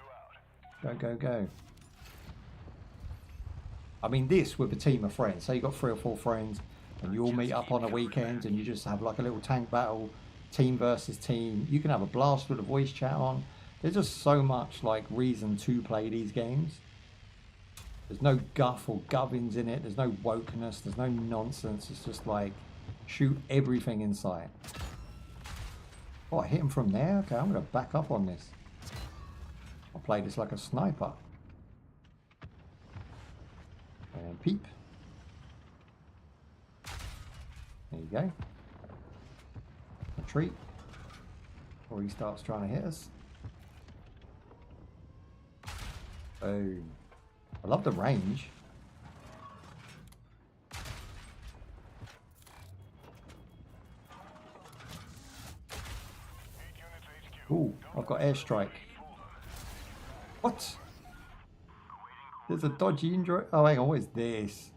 out. Go, go, go. I mean, this with a team of friends. Say you got 3 or 4 friends and you all meet up on a weekend and you just have like a little tank battle, team versus team. You can have a blast with a voice chat on. There's just so much like reason to play these games. There's no guff or gubbins in it. There's no wokeness. There's no nonsense. It's just like shoot everything in sight. Oh, I hit him from there? Okay, I'm going to back up on this. I'll play this like a sniper. And peep. There you go. Retreat. Before he starts trying to hit us. Oh. I love the range. Ooh, I've got airstrike. What? There's a dodgy injury. Oh, hang on, what is this?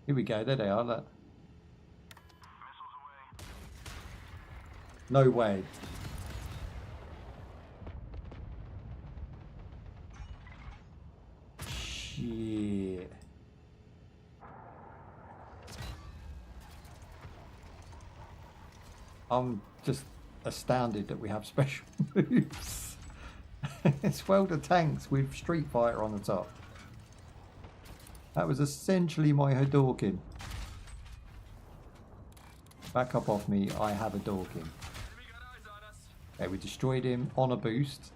Here we go, there they are, look. No way. Shit. I'm just astounded that we have special moves. It's welder tanks with Street Fighter on the top. That was essentially my Hadouken. Back up off me, I have a Hadouken. Okay, we destroyed him on a boost.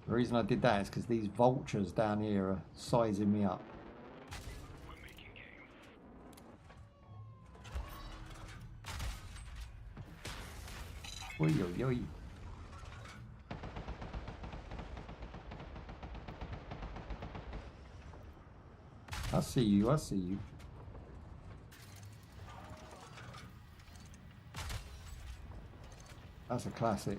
The reason I did that is because these vultures down here are sizing me up. Oi, oi, oi. I see you, I see you. That's a classic.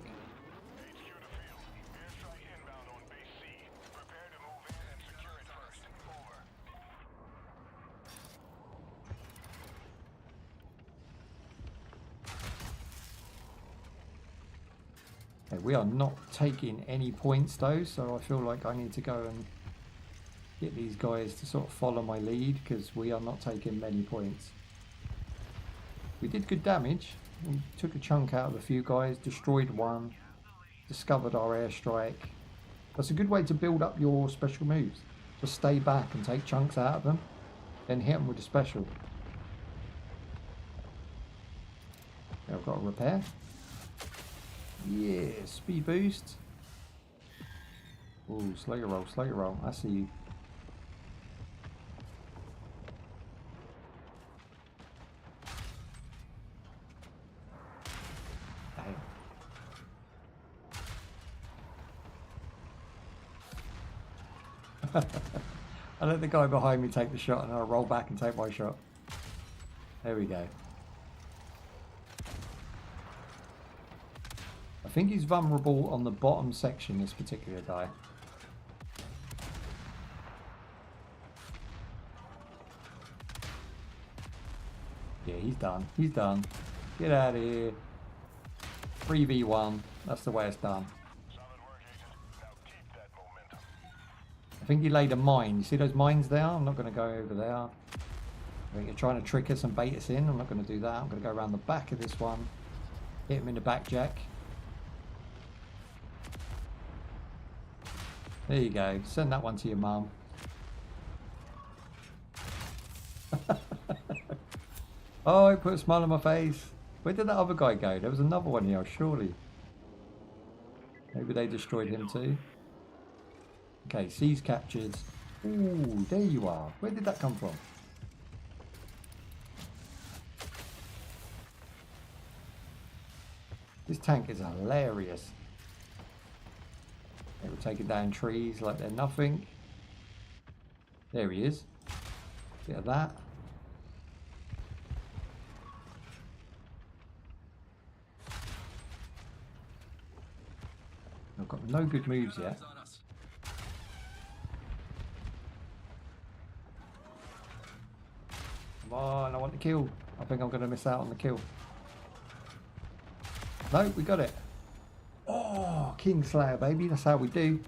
Okay, we are not taking any points though, so I feel like I need to go and get these guys to sort of follow my lead because we are not taking many points. We did good damage. We took a chunk out of a few guys, destroyed one, discovered our airstrike. That's a good way to build up your special moves. Just stay back and take chunks out of them, then hit them with a special. Okay, I've got a repair. Yeah, speed boost. Ooh, slow your roll, slow your roll. I see you. I let the guy behind me take the shot and I roll back and take my shot. There we go. I think he's vulnerable on the bottom section, this particular guy. Yeah, he's done. He's done. Get out of here. 3v1. That's the way it's done. I think he laid a mine. You see those mines there? I'm not going to go over there. I think you're trying to trick us and bait us in. I'm not going to do that. I'm going to go around the back of this one. Hit him in the back, Jack. There you go. Send that one to your mum. Oh, it put a smile on my face. Where did that other guy go? There was another one here, surely. Maybe they destroyed him too. Okay, C's captured. Ooh, there you are. Where did that come from? This tank is hilarious. They were taking down trees like they're nothing. There he is. Bit of that. I've got no good moves yet. Come on, I want the kill. I think I'm going to miss out on the kill. No, we got it. Oh, Kingslayer, baby. That's how we do.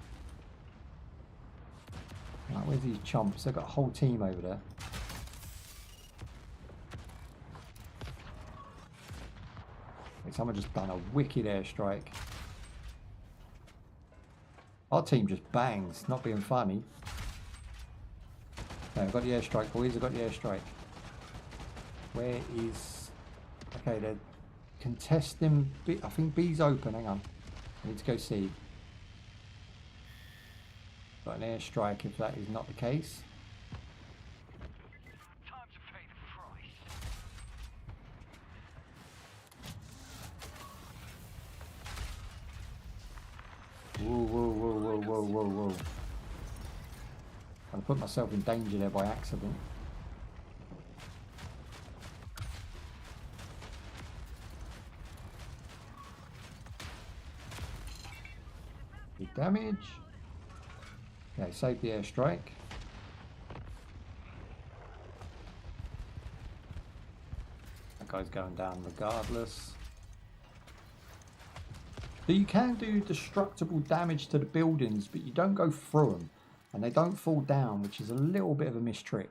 Right, where's these chumps? They've got a whole team over there. Someone just done a wicked airstrike. Our team just bangs, not being funny. Okay, I've got the airstrike, boys. I've got the airstrike. Where is... Okay, Contesting B. I think B's open. Hang on. I need to go see. Got an airstrike if that is not the case. Time to pay the price. Whoa, whoa, whoa, whoa, whoa, whoa, whoa. I put myself in danger there by accident. Big damage. Okay, save the airstrike. That guy's going down regardless. So you can do destructible damage to the buildings, but you don't go through them. And they don't fall down, which is a little bit of a mistrick.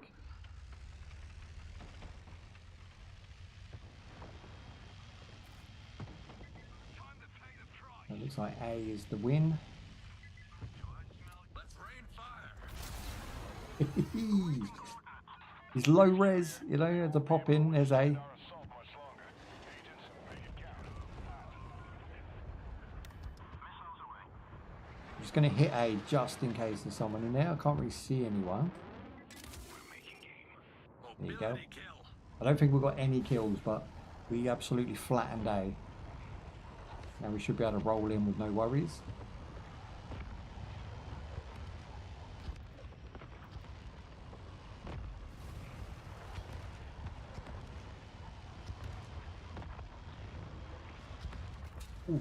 It looks like A is the win. Let's rain fire. He's low res, you know, to pop in, there's A. Our assault much longer. Agents, make it count. Missiles away. I'm just going to hit A just in case there's someone in there. I can't really see anyone. We're making game. There you go. Mobility kill. I don't think we've got any kills, but we absolutely flattened A. Now we should be able to roll in with no worries. Ooh.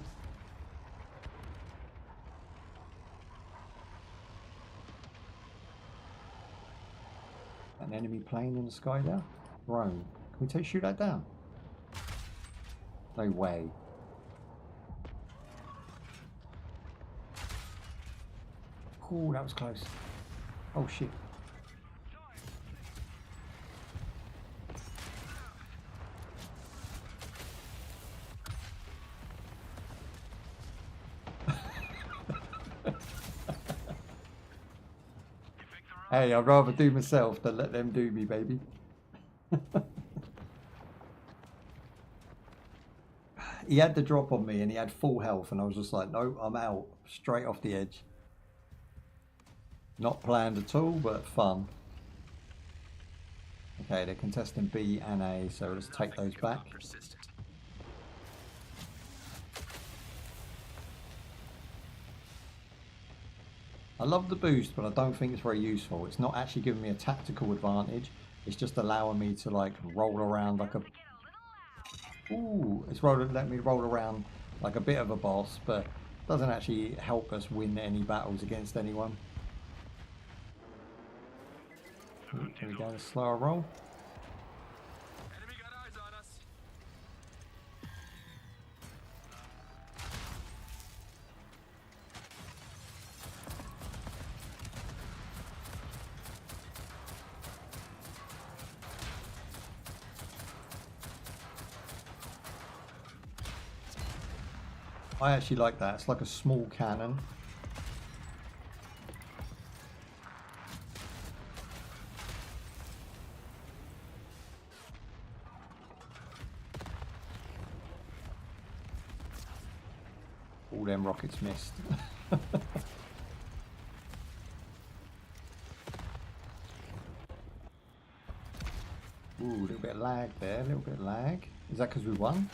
An enemy plane in the sky there. Drone. Can we shoot that down? No way. Ooh, that was close. Oh shit. Hey, I'd rather do myself than let them do me, baby. He had the drop on me and he had full health and I was just like, no, I'm out. Straight off the edge. Not planned at all, but fun. Okay, they're contesting B and A, so let's take those back. I love the boost, but I don't think it's very useful. It's not actually giving me a tactical advantage. It's just allowing me to like roll around like a... Ooh, it's letting me roll around like a bit of a boss, but doesn't actually help us win any battles against anyone. Ooh, can we go a slower roll? Enemy got eyes on us. I actually like that. It's like a small cannon. All them rockets missed. Ooh, a little bit of lag there, a little bit of lag. Is that because we won?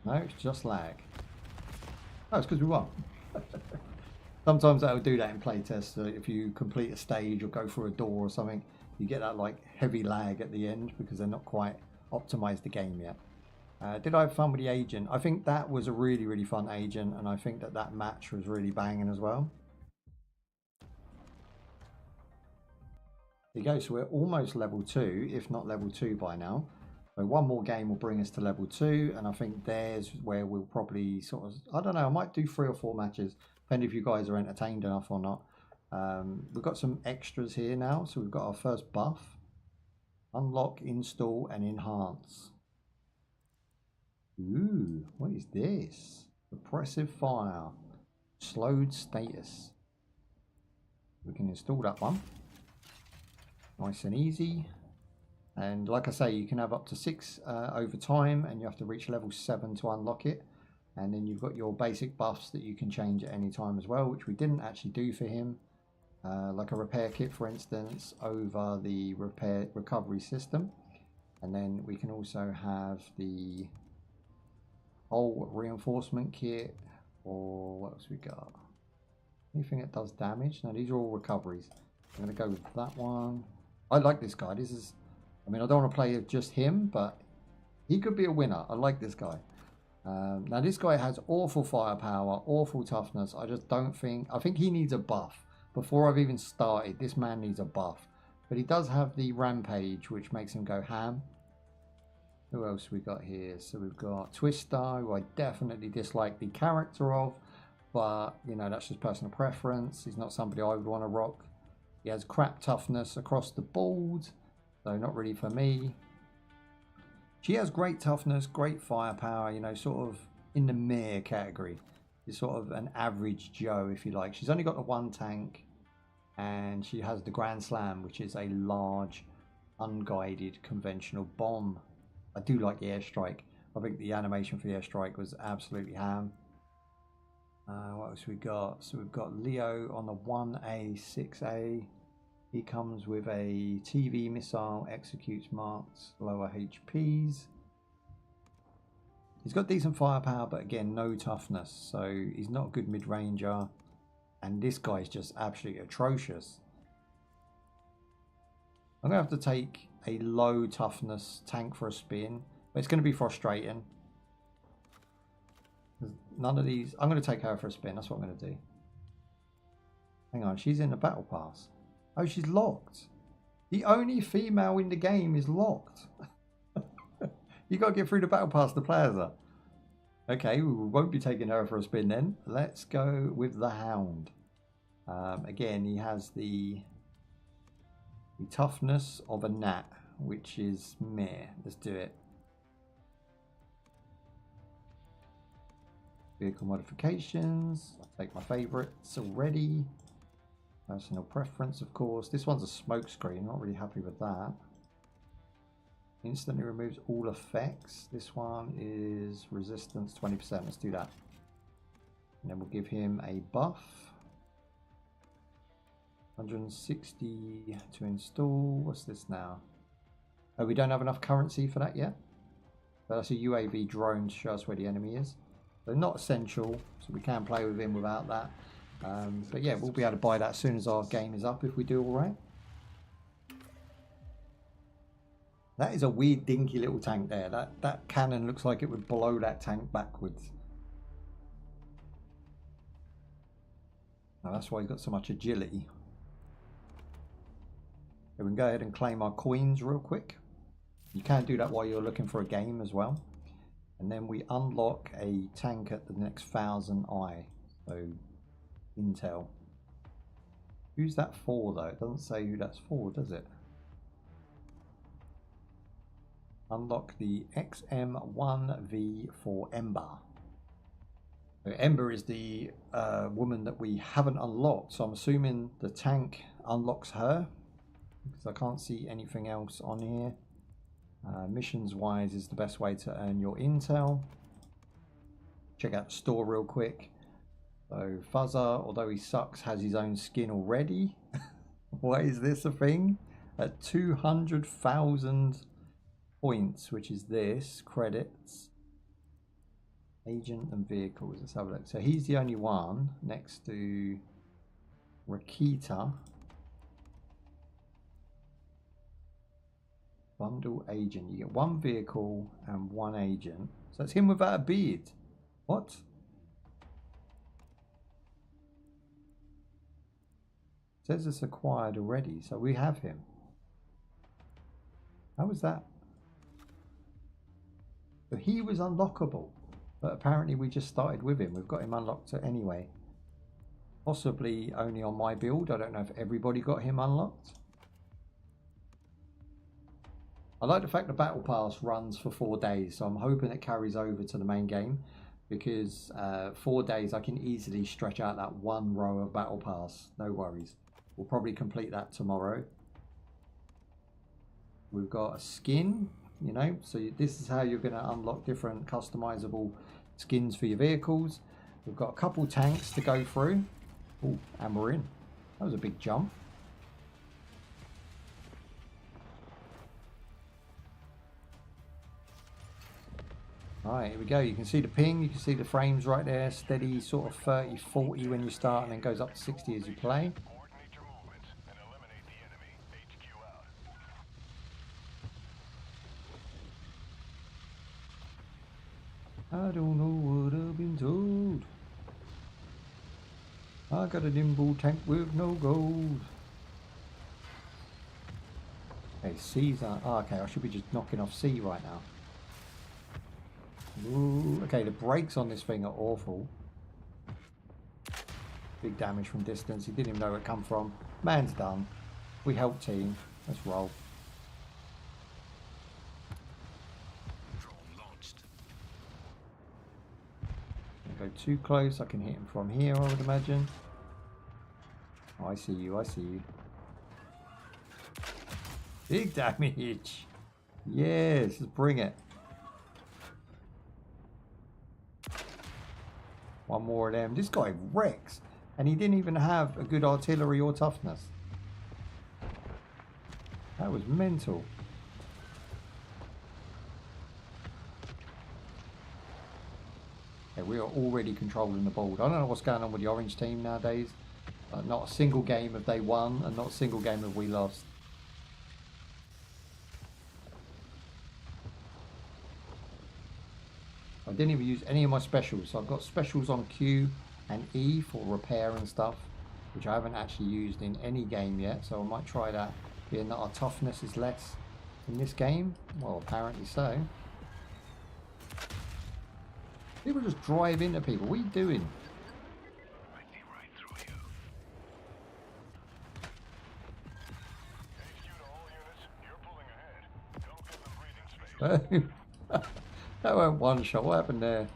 No, it's just lag. Oh, it's because we won. Sometimes that'll do that in playtests. If you complete a stage or go through a door or something, you get that like heavy lag at the end because they're not quite optimized the game yet. Did I have fun with the agent? I think that was a really, really fun agent, and I think that that match was really banging as well. There you go, so we're almost level 2, if not level 2 by now. So one more game will bring us to level 2, and I think there's where we'll probably sort of, I don't know, I might do 3 or 4 matches, depending if you guys are entertained enough or not. We've got some extras here now, so we've got our first buff. Unlock, install, and enhance. Ooh, what is this? Oppressive fire. Slowed status. We can install that one. Nice and easy. And like I say, you can have up to 6 over time, and you have to reach level 7 to unlock it. And then you've got your basic buffs that you can change at any time as well, which we didn't actually do for him. Like a repair kit, for instance, over the recovery system. And then we can also have the whole reinforcement kit, or what else we got? Anything that does damage? No, these are all recoveries. I'm going to go with that one. I like this guy. This is, I mean, I don't want to play just him, but he could be a winner. I like this guy. Now this guy has awful firepower, awful toughness. I just don't think, I think he needs a buff. Before I've even started, this man needs a buff. But he does have the rampage, which makes him go ham. Who else we got here? So we've got Twister, who I definitely dislike the character of. But, you know, that's just personal preference. He's not somebody I would want to rock. He has crap toughness across the board. So not really for me. She has great toughness, great firepower, you know, sort of in the meh category. She's sort of an average Joe, if you like. She's only got the 1 tank, and she has the Grand Slam, which is a large, unguided, conventional bomb. I do like the airstrike. I think the animation for the airstrike was absolutely ham. What else we got? So we've got Leo on the 1A, 6A. He comes with a TV missile, executes marks, lower HPs. He's got decent firepower, but again, no toughness. So he's not a good mid-ranger. And this guy's just absolutely atrocious. I'm going to have to take a low toughness tank for a spin. But it's going to be frustrating. None of these... I'm going to take her for a spin. That's what I'm going to do. Hang on, she's in the battle pass. Oh, she's locked. The only female in the game is locked. You got to get through the battle pass to play as her. Okay, we won't be taking her for a spin then. Let's go with the Hound. Again, he has the toughness of a gnat, which is meh. Let's do it. Vehicle modifications. I'll take my favourites already. Personal preference, of course. This one's a smoke screen. Not really happy with that. Instantly removes all effects. This one is resistance 20%. Let's do that. And then we'll give him a buff. 160 to install. What's this now? Oh, we don't have enough currency for that yet. But that's a UAV drone to show us where the enemy is. So not essential. So we can play with him without that. But yeah, we'll be able to buy that as soon as our game is up if we do all right. That is a weird dinky little tank there. That cannon looks like it would blow that tank backwards. Now that's why he's got so much agility. So we can go ahead and claim our coins real quick. You can do that while you're looking for a game as well. And then we unlock a tank at the next 1000i. So intel. Who's that for though? It doesn't say who that's for, does it? Unlock the XM1V for Ember. So Ember is the woman that we haven't unlocked, so I'm assuming the tank unlocks her, because I can't see anything else on here. Missions wise is the best way to earn your intel. Check out the store real quick. So Fuzzer, although he sucks, has his own skin already. Why is this a thing? At 200,000 points, which is this, credits. Agent and vehicles, let's have a look. So he's the only one next to Rakita. Bundle agent. You get 1 vehicle and 1 agent. So it's him without a beard. What? It says it's acquired already, so we have him. How was that? So he was unlockable, but apparently we just started with him. We've got him unlocked anyway. Possibly only on my build. I don't know if everybody got him unlocked. I like the fact the battle pass runs for 4 days, so I'm hoping it carries over to the main game, because 4 days I can easily stretch out that 1 row of battle pass. No worries. We'll probably complete that tomorrow. We've got a skin, you know, so this is how you're going to unlock different customizable skins for your vehicles. We've got a couple tanks to go through. Oh, and we're in. That was a big jump. Right, here we go. You can see the ping, you can see the frames right there, steady sort of 30, 40 when you start, and then goes up to 60 as you play. Coordinate your movements and eliminate the enemy. HQ out. I don't know what I've been told. I got a nimble tank with no gold. Okay, C's are... Oh, okay, I should be just knocking off C right now. Ooh, okay, the brakes on this thing are awful. Big damage from distance. He didn't even know where it come from. Man's done. We help team. Let's roll. Don't go too close. I can hit him from here, I would imagine. Oh, I see you. I see you. Big damage. Yes, let's bring it. One more of them. This guy wrecks. And he didn't even have a good artillery or toughness. That was mental. Okay, we are already controlling the board. I don't know what's going on with the orange team nowadays. Not a single game have they won, and not a single game have we lost. I didn't even use any of my specials. So I've got specials on Q and E for repair and stuff, which I haven't actually used in any game yet. So I might try that, being that our toughness is less in this game. Well, apparently so. People just drive into people. What are you doing? That went one shot. What happened there?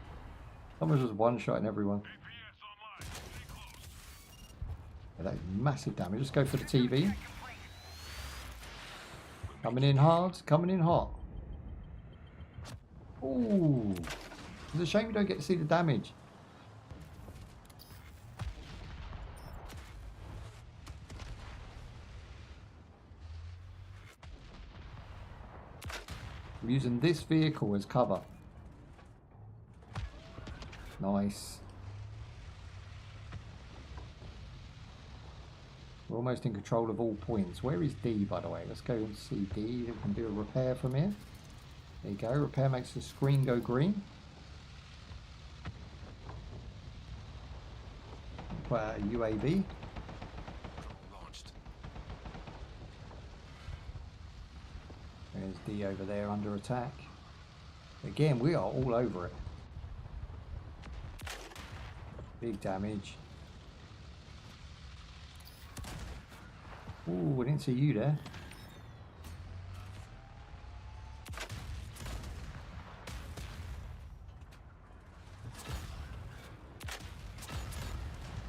Someone just one shotting everyone. Yeah, that is massive damage. Let's go for the TV. Coming in hard, coming in hot. Ooh. It's a shame you don't get to see the damage. I'm using this vehicle as cover. Nice. We're almost in control of all points. Where is D, by the way? Let's go and see D. We can do a repair from here. There you go. Repair makes the screen go green. Put out a UAV. There's D over there under attack. Again, we are all over it. Big damage. Ooh, I didn't see you there.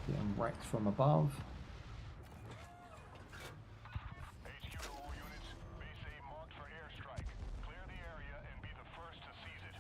Getting wrecked from above. HQ to all units. Base A marked for airstrike. Clear the area and be the first to seize it.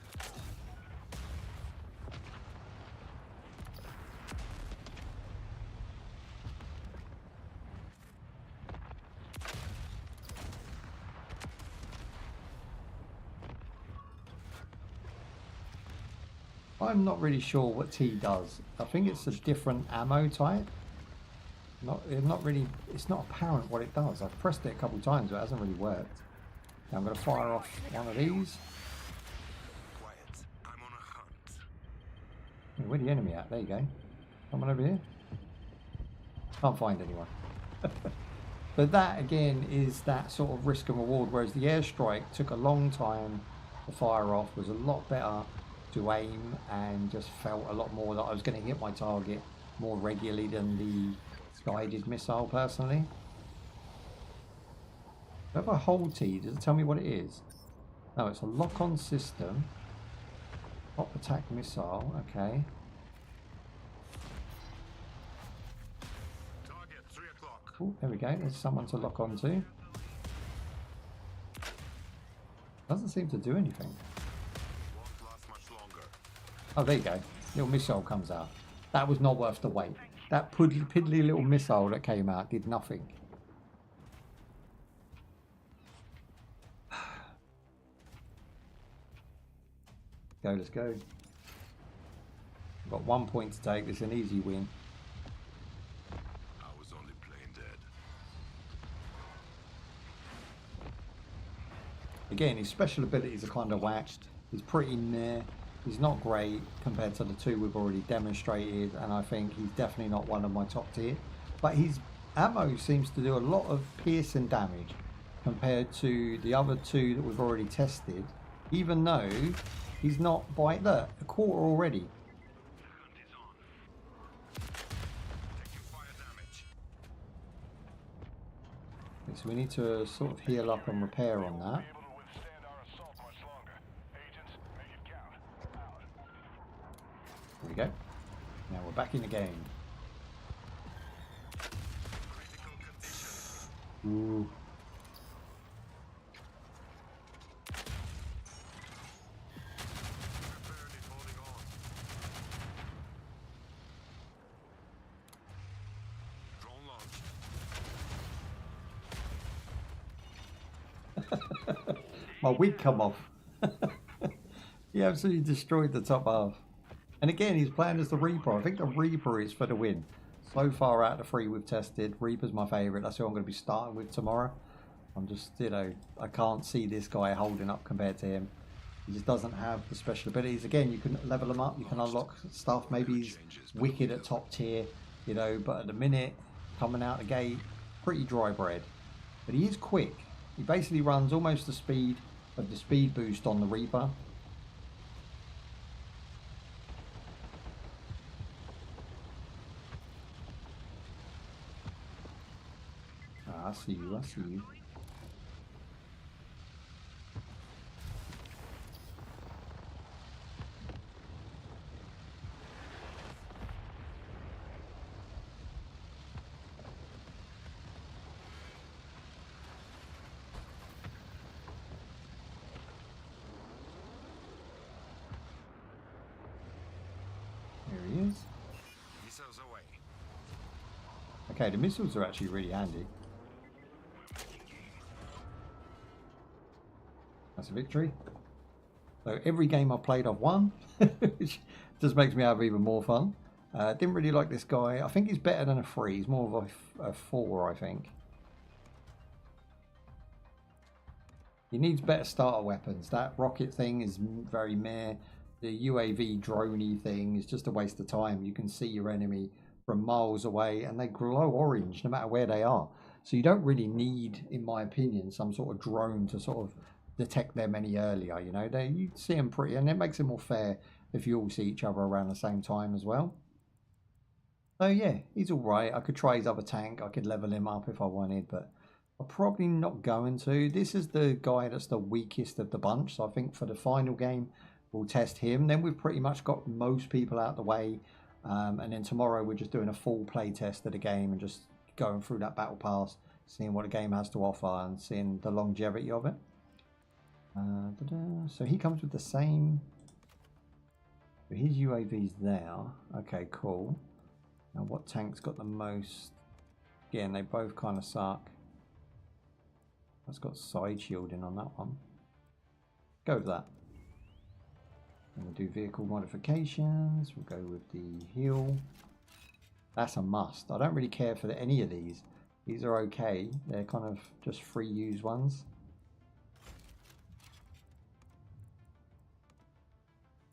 I'm not really sure what T does. I think it's a different ammo type. It's not apparent what it does. I've pressed it a couple of times, but it hasn't really worked. Now I'm going to fire off one of these. Quiet. I'm on a hunt. Where's the enemy at? There you go. Someone over here. Can't find anyone. But that again is that sort of risk and reward, whereas the airstrike took a long time to fire off, was a lot better to aim, and just felt a lot more that I was going to hit my target more regularly than the guided missile personally. If I hold T, does it tell me what it is? No, it's a lock-on system. Pop attack missile, okay. Target 3 o'clock. Oh, there we go, there's someone to lock on to. Doesn't seem to do anything. Won't last much longer. Oh, there you go. Little missile comes out. That was not worth the wait. That piddly little missile that came out did nothing. Go, let's go. We've got 1 point to take. This is an easy win. I was only playing dead. Again, his special abilities are kind of waxed. He's pretty meh. He's not great compared to the two we've already demonstrated, and I think he's definitely not one of my top tier. But his ammo seems to do a lot of piercing damage compared to the other two that we've already tested, even though he's not by, look, a quarter already. The hunt is on. Taking fire damage. Okay, so we need to sort of heal up and repair on that. Able to withstand our assault much longer. Agents, make it count. Out. There we go. Now we're back in the game. Critical condition. Ooh. We're barely holding on. Drone launched. My wig come off. He absolutely destroyed the top half. And again, he's playing as the Reaper. I think the Reaper is for the win. So far out of the three we've tested, Reaper's my favourite. That's who I'm going to be starting with tomorrow. I'm just, you know, I can't see this guy holding up compared to him. He just doesn't have the special abilities. Again, you can level him up, you can unlock stuff. Maybe he's wicked at top tier, you know, but at the minute, coming out the gate, pretty dry bread. But he is quick. He basically runs almost the speed of the speed boost on the Reaper. I see you, I see you. There he is. Missiles away. Okay, the missiles are actually really handy. That's a victory. So every game I played I've won, which just makes me have even more fun. Didn't really like this guy. I think he's better than a 3. He's more of a 4, I think. He needs better starter weapons. That rocket thing is very meh. The UAV droney thing is just a waste of time. You can see your enemy from miles away and they glow orange no matter where they are. So you don't really need, in my opinion, some sort of drone to sort of detect them any earlier. You know, you see them pretty, and it makes it more fair if you all see each other around the same time as well. So yeah, he's all right. I could try his other tank. I could level him up if I wanted, but I'm probably not going to. This is the guy that's the weakest of the bunch. So I think for the final game, we'll test him. Then we've pretty much got most people out the way. And then tomorrow we're just doing a full play test of the game and just going through that battle pass, seeing what the game has to offer and seeing the longevity of it. So he comes with the same. His UAV's there. Okay, cool. Now what tank's got the most? Again, they both kind of suck. That's got side shielding on that one. Go with that. And we'll do vehicle modifications. We'll go with the heal. That's a must. I don't really care for any of these. These are okay. They're kind of just free use ones.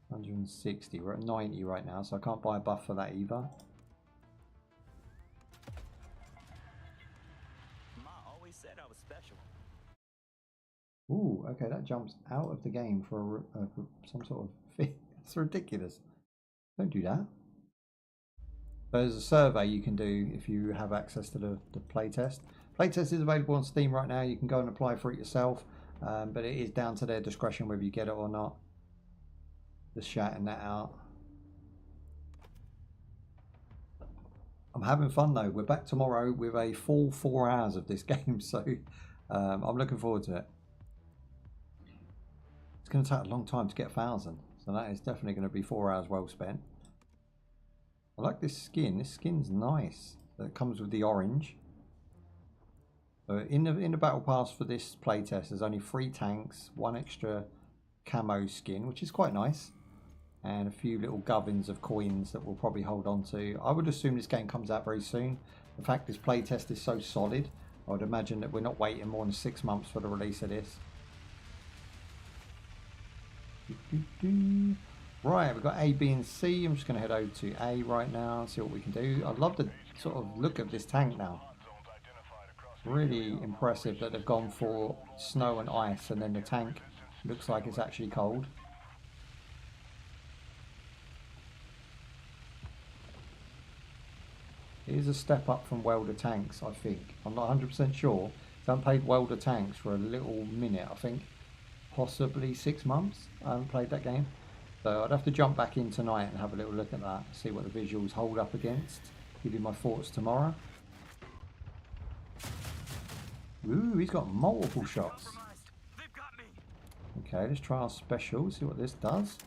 160. We're at 90 right now, so I can't buy a buff for that either. Ma always said I was special. Ooh, okay, that jumps out of the game for some sort of thing. That's ridiculous. Don't do that. There's a survey you can do if you have access to the playtest. Playtest is available on Steam right now. You can go and apply for it yourself, but it is down to their discretion whether you get it or not. Just shouting that out. I'm having fun though. We're back tomorrow with a full 4 hours of this game, so I'm looking forward to it. going to take a long time to get 1,000. So that is definitely going to be 4 hours well spent. I like this skin. This skin's nice. It comes with the orange. In the battle pass for this playtest, there's only 3 tanks, 1 extra camo skin, which is quite nice, and a few little gubbins of coins that we'll probably hold on to. I would assume this game comes out very soon. The fact this playtest is so solid, I would imagine that we're not waiting more than 6 months for the release of this. Right, we've got A, B and C. I'm just going to head over to A right now and see what we can do. I love the sort of look of this tank now. Really impressive that they've gone for snow and ice, and then the tank looks like it's actually cold. It is a step up from welder tanks, I think. I'm not 100% sure. I haven't played welder tanks for a little minute, I think. Possibly 6 months. I haven't played that game. So I'd have to jump back in tonight and have a little look at that. See what the visuals hold up against. Give you my thoughts tomorrow. Ooh, he's got multiple shots. Okay, let's try our special. See what this does.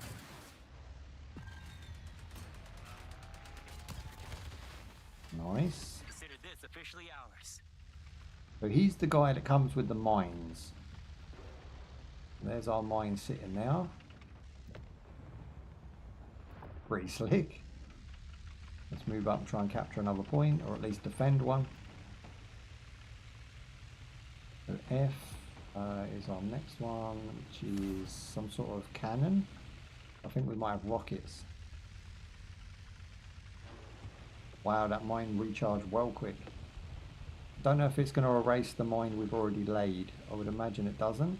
Nice. Consider this officially ours. So he's the guy that comes with the mines. There's our mine sitting now. Pretty slick. Let's move up and try and capture another point, or at least defend one. So F is our next one, which is some sort of cannon. I think we might have rockets. Wow, that mine recharged well quick. Don't know if it's going to erase the mine we've already laid. I would imagine it doesn't.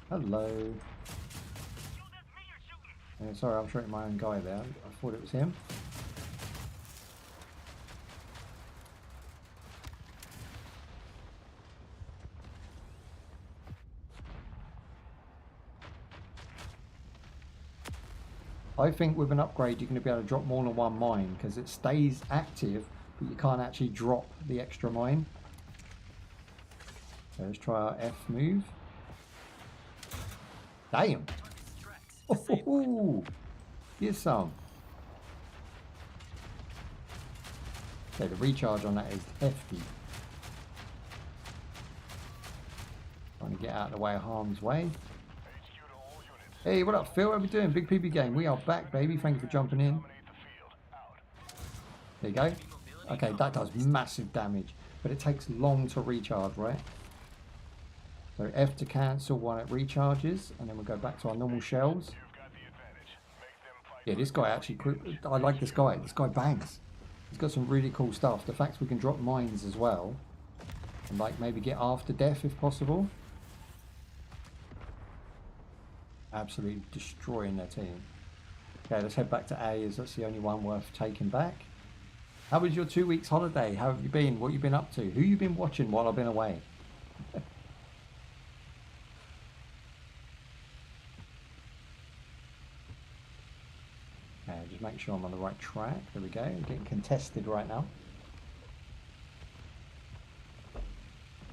Hello. Yeah, sorry, I'm shooting my own guy there. I thought it was him. I think with an upgrade you're going to be able to drop more than one mine, because it stays active but you can't actually drop the extra mine. So let's try our F move. Damn! Oh, here's some. Okay, the recharge on that is hefty. Trying to get out of the way of harm's way. Hey, what up, Phil? How we doing? Big PB game. We are back, baby. Thank you for jumping in. There you go. Okay, that does massive damage, but it takes long to recharge, right? So F to cancel while it recharges, and then we'll go back to our normal shells. Yeah, this guy actually, I like this guy. This guy bangs. He's got some really cool stuff. The fact we can drop mines as well, and like maybe get after death if possible. Absolutely destroying their team. Okay, let's head back to A, as that's the only one worth taking back. How was your 2 weeks holiday? How have you been? What have you been up to? Who you been watching while I've been away? Okay, just make sure I'm on the right track. There we go. I'm getting contested right now.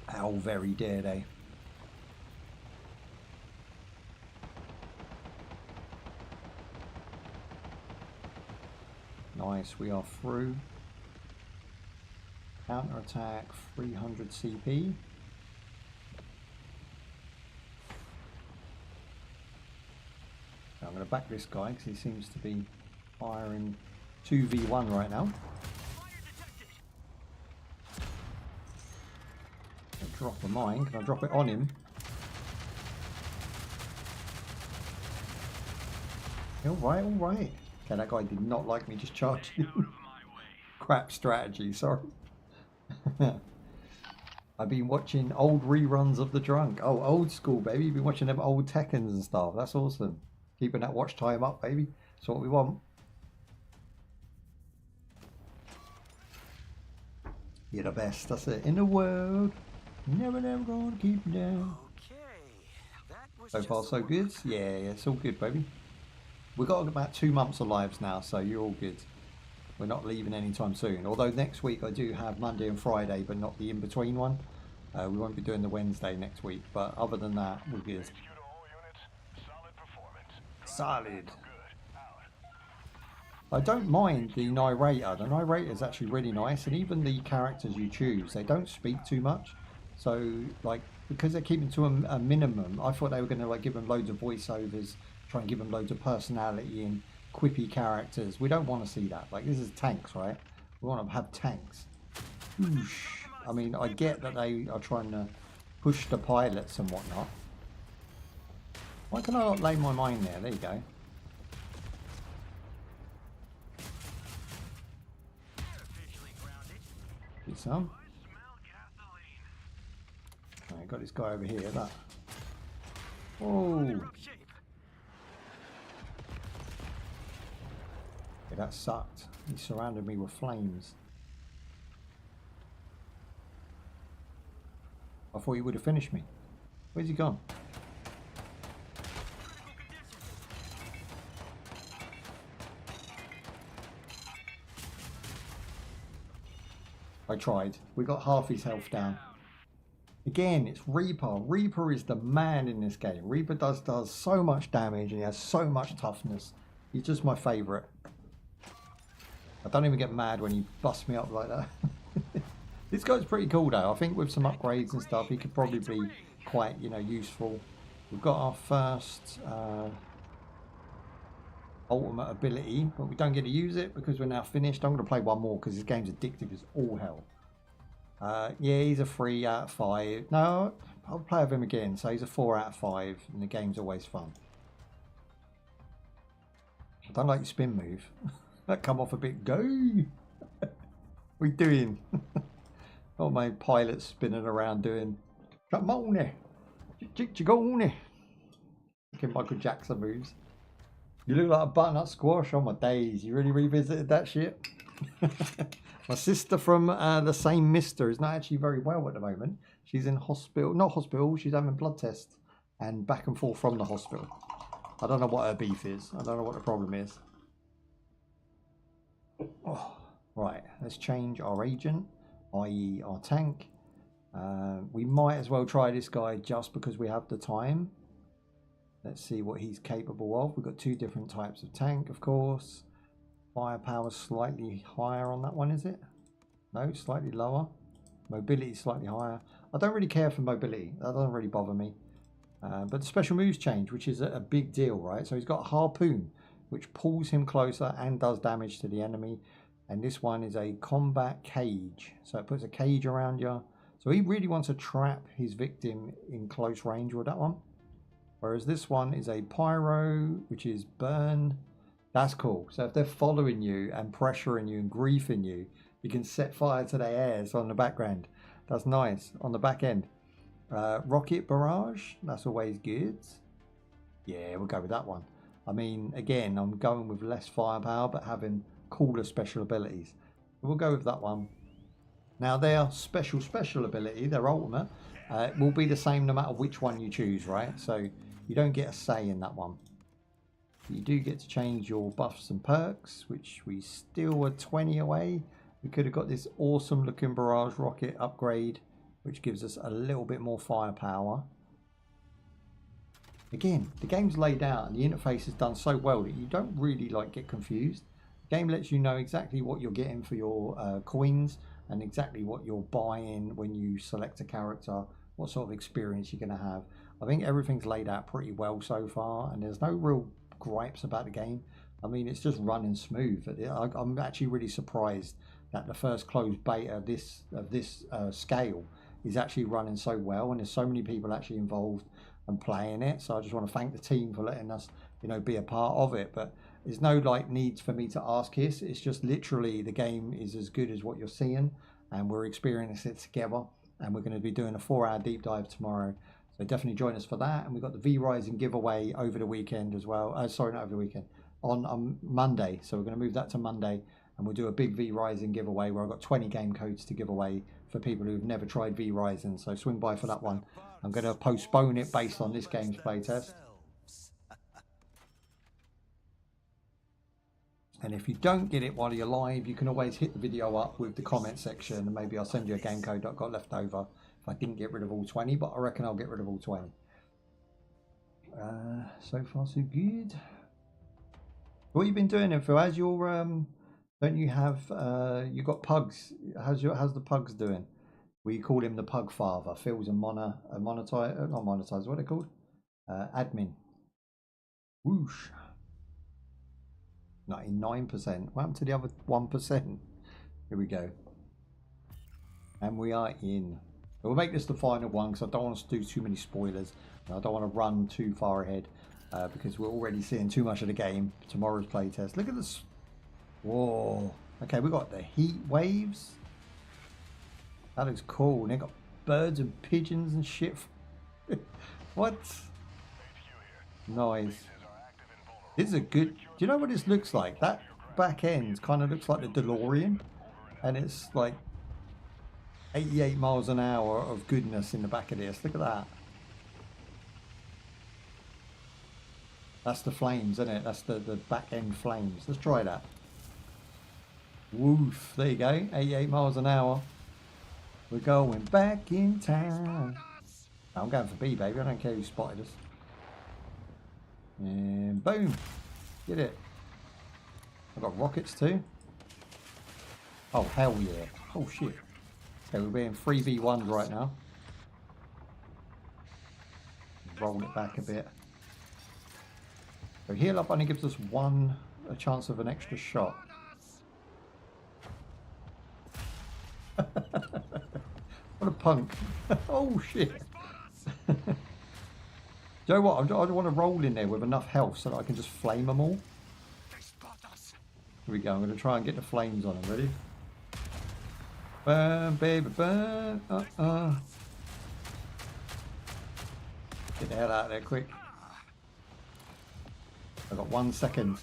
How very dare they? Nice, we are through. Counter attack, 300 CP. I'm going to back this guy because he seems to be firing 2v1 right now. I'll drop a mine. Can I drop it on him? Alright, alright. Okay, that guy did not like me just charging. Crap strategy, sorry. I've been watching old reruns of The Drunk. Oh, old school, baby. You've been watching them old Tekkens and stuff. That's awesome. Keeping that watch time up, baby. That's what we want. You're the best. That's it. In the world. Never gonna keep you down. So far, so good. Yeah, it's all good, baby. We've got about 2 months of lives now, so you're all good. We're not leaving anytime soon. Although next week I do have Monday and Friday, but not the in-between one. We won't be doing the Wednesday next week. But other than that, we're good. HQ to all units. Solid performance. Solid. Good. Out. I don't mind the narrator. The narrator is actually really nice, and even the characters you choose, they don't speak too much. So, like, because they're keeping to a minimum, I thought they were going to like give them loads of voiceovers, try and give them loads of personality and quippy characters. We don't want to see that. Like, this is tanks, right? We want to have tanks. Whoosh. I mean, I get that they are trying to push the pilots and whatnot. Why can I not lay my mine there? There you go. Get some. Right, got this guy over here. That. Oh. Yeah, that sucked. He surrounded me with flames. I thought he would have finished me. Where's he gone? I tried. We got half his health down. Again, it's Reaper. Reaper is the man in this game. Reaper does so much damage and he has so much toughness. He's just my favourite. I don't even get mad when he busts me up like that. This guy's pretty cool though. I think with some upgrades and stuff, he could probably be quite, you know, useful. We've got our first ultimate ability, but we don't get to use it because we're now finished. I'm going to play one more because this game's addictive as all hell. Yeah, he's a 3 out of 5. No, I'll play with him again. So he's a 4 out of 5 and the game's always fun. I don't like your spin move. That come off a bit. Go! What are you doing? Oh, my pilot's spinning around doing, come on there. Go on there. Okay, Michael Jackson moves. You look like a butternut squash. On my days. You really revisited that shit? My sister from the same mister is not actually very well at the moment. She's in hospital. Not hospital. She's having blood tests and back and forth from the hospital. I don't know what her beef is. I don't know what the problem is. Oh, right. Let's change our agent, i.e. our tank. We might as well try this guy just because we have the time. Let's see what he's capable of. We've got 2 different types of tank, of course. Firepower slightly higher on that one, is it? No, slightly lower. Mobility slightly higher. I don't really care for mobility. That doesn't really bother me. But the special moves change, which is a big deal, right? So he's got a harpoon, which pulls him closer and does damage to the enemy. And this one is a combat cage. So it puts a cage around you. So he really wants to trap his victim in close range with that one. Whereas this one is a pyro, which is burn. That's cool. So if they're following you and pressuring you and griefing you, you can set fire to their airs on the background. That's nice. On the back end. Rocket barrage. That's always good. Yeah, we'll go with that one. I mean, again, I'm going with less firepower, but having cooler special abilities. We'll go with that one. Now, their special ability, their ultimate, will be the same no matter which one you choose, right? So you don't get a say in that one. You do get to change your buffs and perks, which we still are 20 away. We could have got this awesome looking barrage rocket upgrade, which gives us a little bit more firepower. Again, the game's laid out and the interface is done so well that you don't really like get confused. The game lets you know exactly what you're getting for your coins and exactly what you're buying when you select a character, what sort of experience you're going to have. I think everything's laid out pretty well so far and there's no real gripes about the game. I mean, it's just running smooth. I'm actually really surprised that the first closed beta of this scale is actually running so well and there's so many people actually involved and playing it. So I just want to thank the team for letting us, you know, be a part of it. But there's no like need for me to ask this. It's just literally the game is as good as what you're seeing and we're experiencing it together. And we're going to be doing a 4-hour deep dive tomorrow. So definitely join us for that. And we've got the V-Rising giveaway over the weekend as well. Sorry, not over the weekend. On Monday. So we're going to move that to Monday. And we'll do a big V-Rising giveaway where I've got 20 game codes to give away for people who've never tried V-Rising. So swing by for that one. I'm going to postpone it based on this game's playtest. And if you don't get it while you're live, you can always hit the video up with the comment section, and maybe I'll send you a game code that I've got left over if I didn't get rid of all 20, but I reckon I'll get rid of all 20. So far so good. What have you been doing, Info? How's your don't you have you got pugs? How's the pugs doing? We call him the pug father. Phil's a monetize, not monetize, what are they called? Admin. Whoosh. 99%. What happened to the other 1%? Here we go. And we are in. We'll make this the final one because I don't want to do too many spoilers. And I don't want to run too far ahead because we're already seeing too much of the game. Tomorrow's playtest. Look at this. Whoa. Okay, we got the heat waves. That looks cool. And they got birds and pigeons and shit. What? Nice. This is a good. Do you know what this looks like? That back end kind of looks like the DeLorean, and it's like 88 miles an hour of goodness in the back of this. Look at that. That's the flames, isn't it? That's the back end flames. Let's try that. Woof. There you go. 88 miles an hour. We're going back in time. I'm going for B, baby. I don't care who spotted us. And boom. Get it. I've got rockets too. Oh, hell yeah. Oh, shit. Okay, we're being 3v1 right now. Roll it back a bit. So heal up only gives us a chance of an extra shot. What a punk. Oh, shit. Do you know what? I want to roll in there with enough health so that I can just flame them all. Here we go. I'm going to try and get the flames on them. Ready? Burn, baby, burn. Get the hell out of there quick. I've got 1 second.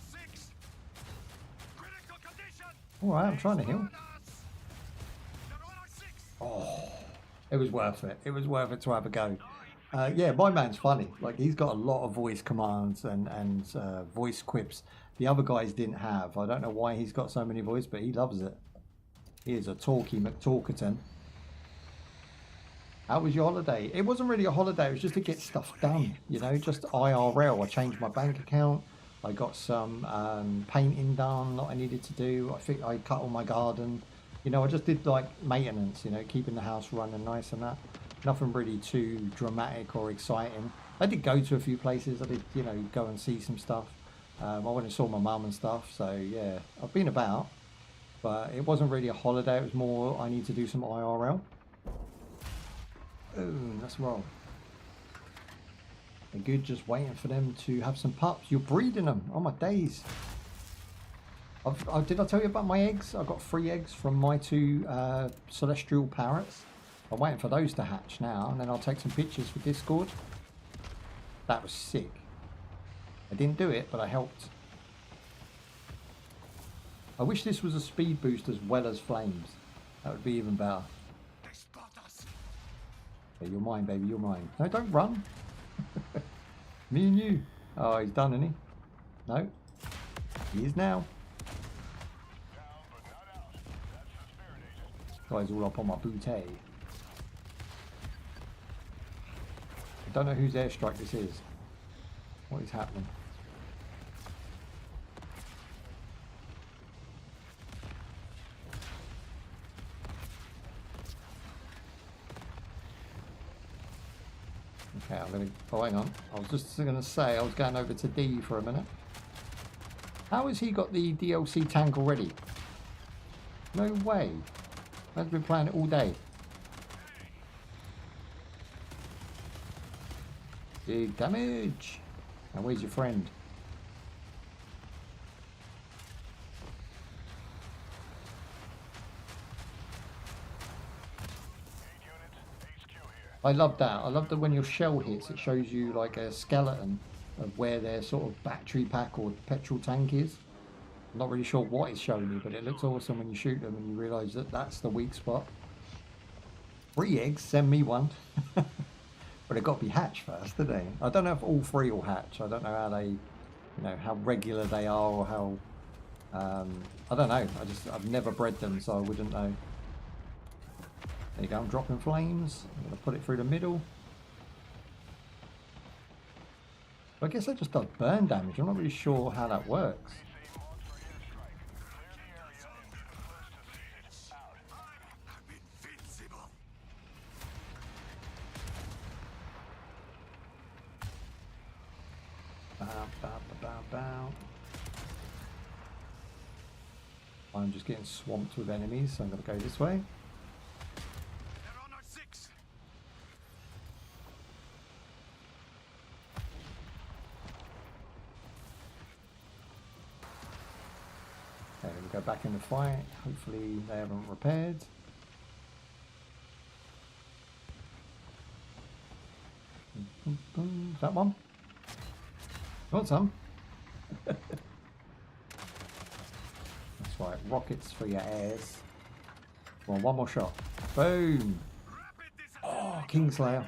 Alright, I'm trying to heal. Oh, it was worth it. It was worth it to have a go. Yeah, my man's funny. Like, he's got a lot of voice commands and voice quips the other guys didn't have. I don't know why he's got so many voice, but he loves it. He is a talky McTalkerton. How was your holiday? It wasn't really a holiday. It was just to get stuff done, you know, just IRL. I changed my bank account. I got some painting done that I needed to do. I think I cut all my garden. You know, I just did like maintenance, you know, keeping the house running nice and that. Nothing really too dramatic or exciting. I did go to a few places. I did, you know, go and see some stuff. I went and saw my mum and stuff. So yeah, I've been about, but it wasn't really a holiday. It was more I need to do some IRL. Oh, let's roll. They're good, just waiting for them to have some pups. You're breeding them. Oh my days. Did I tell you about my eggs? I got 3 eggs from my 2 celestial parrots. I'm waiting for those to hatch now, and then I'll take some pictures for Discord. That was sick. I didn't do it, but I helped. I wish this was a speed boost as well as flames. That would be even better. Okay, you're mine, baby, you're mine. No, don't run. Me and you. Oh, he's done, isn't he? No. He is now. Guy's all up on my booty. I don't know whose airstrike this is. What is happening? Okay, I'm gonna. Oh, hang on. I was just gonna say I was going over to D for a minute. How has he got the DLC tank already? No way. I've been playing it all day. Big damage. Now where's your friend? I love that. I love that when your shell hits, it shows you like a skeleton of where their sort of battery pack or petrol tank is. I'm not really sure what it's showing you, but it looks awesome when you shoot them and you realise that that's the weak spot. 3 eggs, send me 1. But they've got to be hatched first, don't they? I don't know if all 3 will hatch. I don't know how they, you know, how regular they are or how I don't know. I've never bred them, so I wouldn't know. There you go. I'm dropping flames. I'm going to put it through the middle. I guess that just does burn damage. I'm not really sure how that works. I'm just getting swamped with enemies, so I'm going to go this way. Okay, we go back in the fight. Hopefully they haven't repaired. That one? Got some. That's right, rockets for your ass. Come on, one more shot. Boom! Oh, Kingslayer.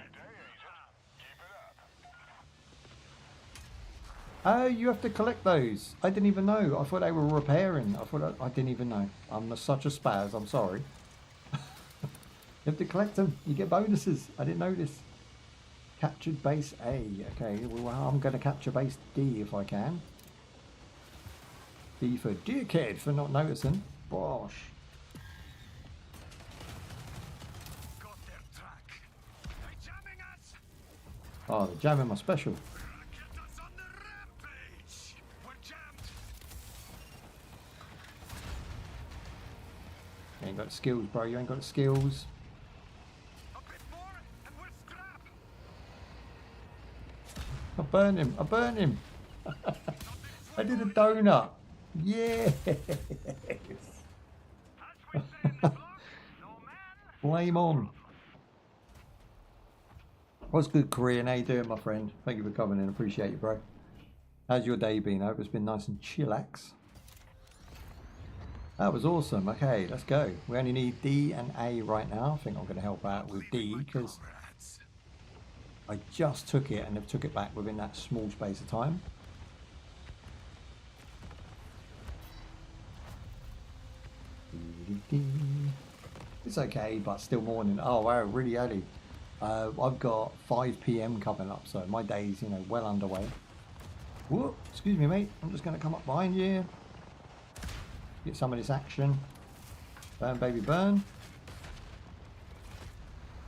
Oh, you have to collect those. I didn't even know. I thought they were repairing. I didn't even know. I'm such a spaz. I'm sorry. You have to collect them. You get bonuses. I didn't know this. Captured base A. Okay, well, I'm going to capture base D if I can. D for dickhead for not noticing. Bosh. Oh, they're jamming my special. You ain't got the skills, bro. You ain't got the skills. I burned him. I burned him. I did a donut. Yes. Flame on. What's good, Korean? How you doing, my friend? Thank you for coming in. Appreciate you, bro. How's your day been? I hope it's been nice and chillax. That was awesome. Okay, let's go. We only need D and A right now. I think I'm going to help out with D because I just took it and they've took it back within that small space of time. It's okay, but still morning. Oh wow, really early. I've got 5 PM coming up, so my day's, you know, well underway. Whoop, excuse me, mate. I'm just going to come up behind you. Get some of this action. Burn, baby, burn.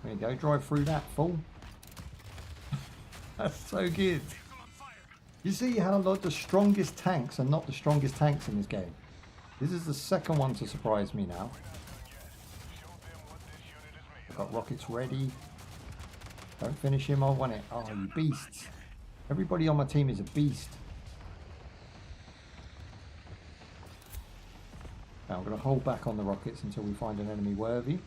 There you go. Drive through that, fool. That's so good. You see how like the strongest tanks are not the strongest tanks in this game. This is the second one to surprise me now. I've got rockets ready. Don't finish him, I want it. Oh, you beasts. Everybody on my team is a beast. Now I'm going to hold back on the rockets until we find an enemy worthy.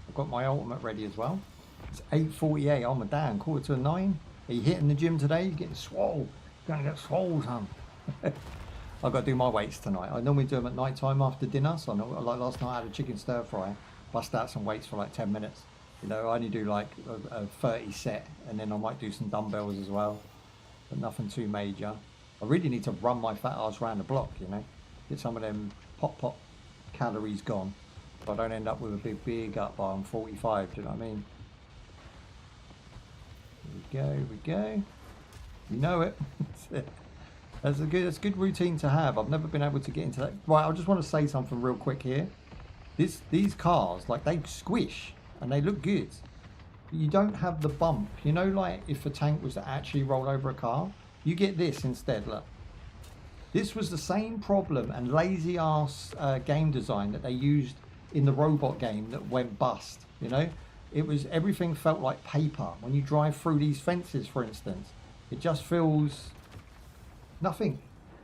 I've got my ultimate ready as well. It's 8:48. Oh my damn, 8:45. Are you hitting the gym today? You're getting swole. You're going to get swole, son. I've got to do my weights tonight. I normally do them at night time after dinner. So I know, like last night I had a chicken stir fry. Bust out some weights for like 10 minutes. You know, I only do like a 30 set. And then I might do some dumbbells as well. But nothing too major. I really need to run my fat ass around the block, you know. Get some of them pop calories gone. So I don't end up with a big up bar on 45, do you know what I mean? Here we go. You know it. That's a good routine to have. I've never been able to get into that. Right, I just want to say something real quick here. These cars, like, they squish and they look good. But you don't have the bump. You know, like if a tank was to actually roll over a car, you get this instead, look. This was the same problem and lazy ass game design that they used in the robot game that went bust, you know? It was, everything felt like paper. When you drive through these fences, for instance, it just feels nothing.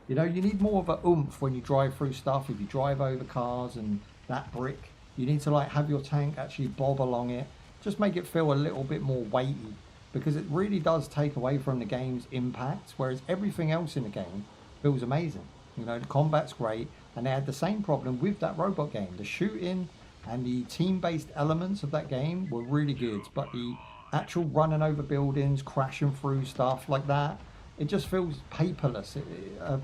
You know, you need more of a oomph when you drive through stuff. If you drive over cars and that brick, you need to like have your tank actually bob along it. Just make it feel a little bit more weighty, because it really does take away from the game's impact, whereas everything else in the game feels amazing. You know, the combat's great, and they had the same problem with that robot game. The shooting and the team-based elements of that game were really good, but the actual running over buildings, crashing through stuff like that, it just feels paperless.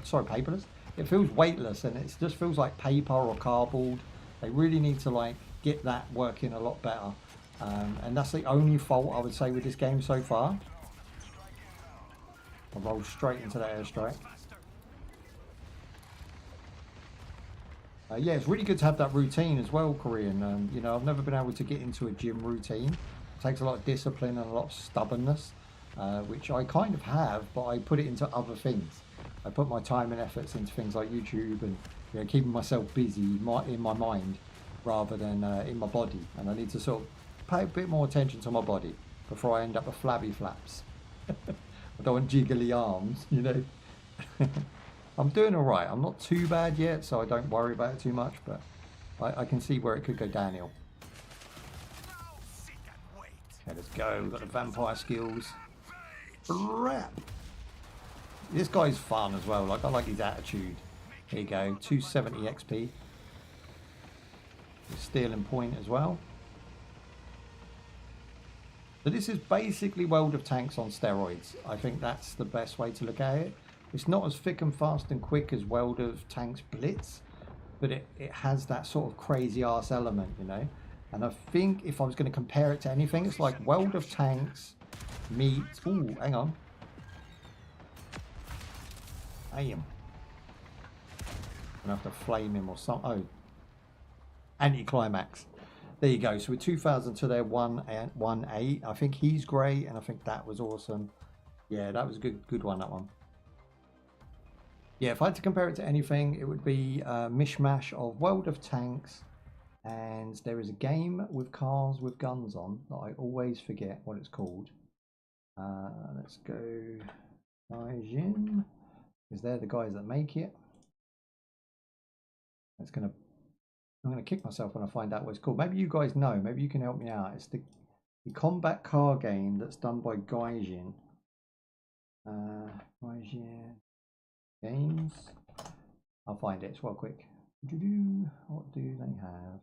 Sorry, paperless. It feels weightless, and it just feels like paper or cardboard. They really need to like get that working a lot better. And that's the only fault I would say with this game so far. I rolled straight into that airstrike. Yeah, it's really good to have that routine as well, Korean. You know, I've never been able to get into a gym routine. It takes a lot of discipline and a lot of stubbornness, which I kind of have, but I put it into other things. I put my time and efforts into things like YouTube and, you know, keeping myself busy in my mind rather than in my body. And I need to sort of pay a bit more attention to my body before I end up with flabby flaps. I don't want jiggly arms, you know. I'm doing all right. I'm not too bad yet, so I don't worry about it too much, but I can see where it could go downhill. Okay, let's go. We've got the vampire skills. Rap. This guy's fun as well. Like, I like his attitude. Here you go. 270 XP. Stealing point as well. So this is basically World of Tanks on steroids. I think that's the best way to look at it. It's not as thick and fast and quick as World of Tanks Blitz, but it has that sort of crazy ass element, you know. And I think if I was going to compare it to anything, it's like World of Tanks meets... Ooh, hang on. Damn. I'm going to have to flame him or something. Oh. Anticlimax. There you go. So we're 2,000 to their 1-8. I think he's great, and I think that was awesome. Yeah, that was a good one, that one. Yeah, if I had to compare it to anything, it would be a mishmash of World of Tanks, and there is a game with cars with guns on that I always forget what it's called. Let's go Guyz, because they're the guys that make it. I'm gonna kick myself when I find out what it's called. Maybe you guys know. Maybe you can help me out. It's the combat car game that's done by Guyz. Guyz Games. I'll find it. It's real quick. What do they have?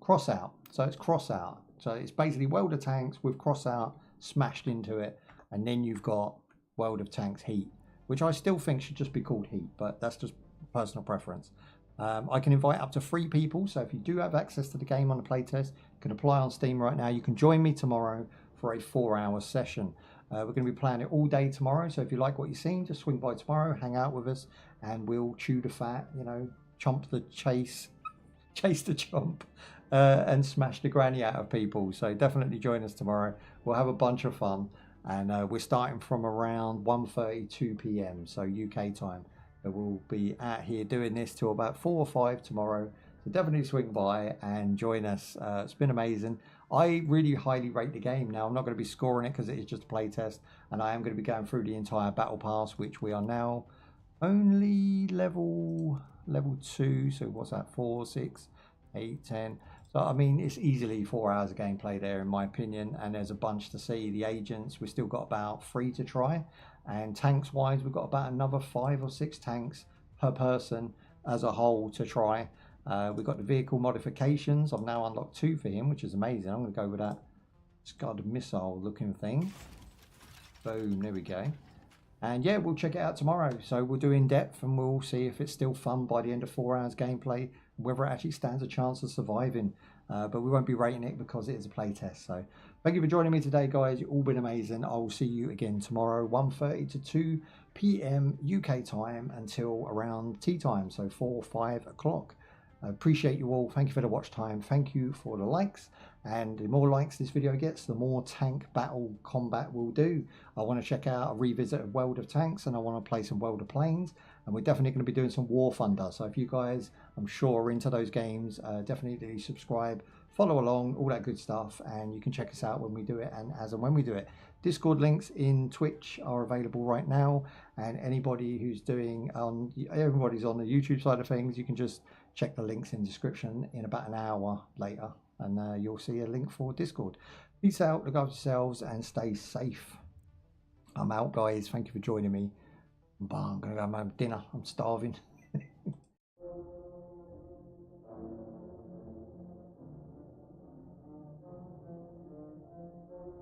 Crossout. So it's Crossout. So it's basically World of Tanks with Crossout smashed into it, and then you've got World of Tanks Heat, which I still think should just be called Heat, but that's just personal preference. I can invite up to 3 people, so if you do have access to the game on the playtest, you can apply on Steam right now. You can join me tomorrow for a 4-hour session. We're going to be playing it all day tomorrow, so if you like what you've seen, just swing by tomorrow, hang out with us, and we'll chew the fat, you know, chomp the chase the chomp, and smash the granny out of people. So definitely join us tomorrow. We'll have a bunch of fun, and we're starting from around 1:30, 2 p.m, so UK time. We'll be out here doing this till about 4 or 5 tomorrow. So definitely swing by and join us. It's been amazing. I really highly rate the game. Now I'm not going to be scoring it because it is just a play test, and I am going to be going through the entire battle pass, which we are now only level 2. So what's that? 4, 6, 8, 10. So I mean, it's easily 4 hours of gameplay there in my opinion, and there's a bunch to see. The agents, we've still got about 3 to try. And tanks wise, we've got about another 5 or 6 tanks per person as a whole to try. We've got the vehicle modifications. I've now unlocked 2 for him, which is amazing. I'm going to go with that Scud missile looking thing. Boom, there we go. And yeah, we'll check it out tomorrow. So we'll do in depth, and we'll see if it's still fun by the end of 4 hours gameplay, whether it actually stands a chance of surviving. But we won't be rating it because it is a playtest. So thank you for joining me today, guys. You've all been amazing. I will see you again tomorrow, 1:30 to 2 p.m. UK time until around tea time, so 4 or 5 o'clock. I appreciate you all. Thank you for the watch time. Thank you for the likes. And the more likes this video gets, the more tank battle combat we'll do. I want to check out a revisit of World of Tanks, and I want to play some World of Planes. And we're definitely going to be doing some War Thunder. So if you guys, I'm sure, are into those games, definitely subscribe, follow along, all that good stuff. And you can check us out when we do it and as and when we do it. Discord links in Twitch are available right now. And anybody who's doing, everybody's on the YouTube side of things, you can just check the links in the description in about an hour later. And you'll see a link for Discord. Peace out, look after yourselves, and stay safe. I'm out, guys. Thank you for joining me. I'm going to go have my dinner. I'm starving.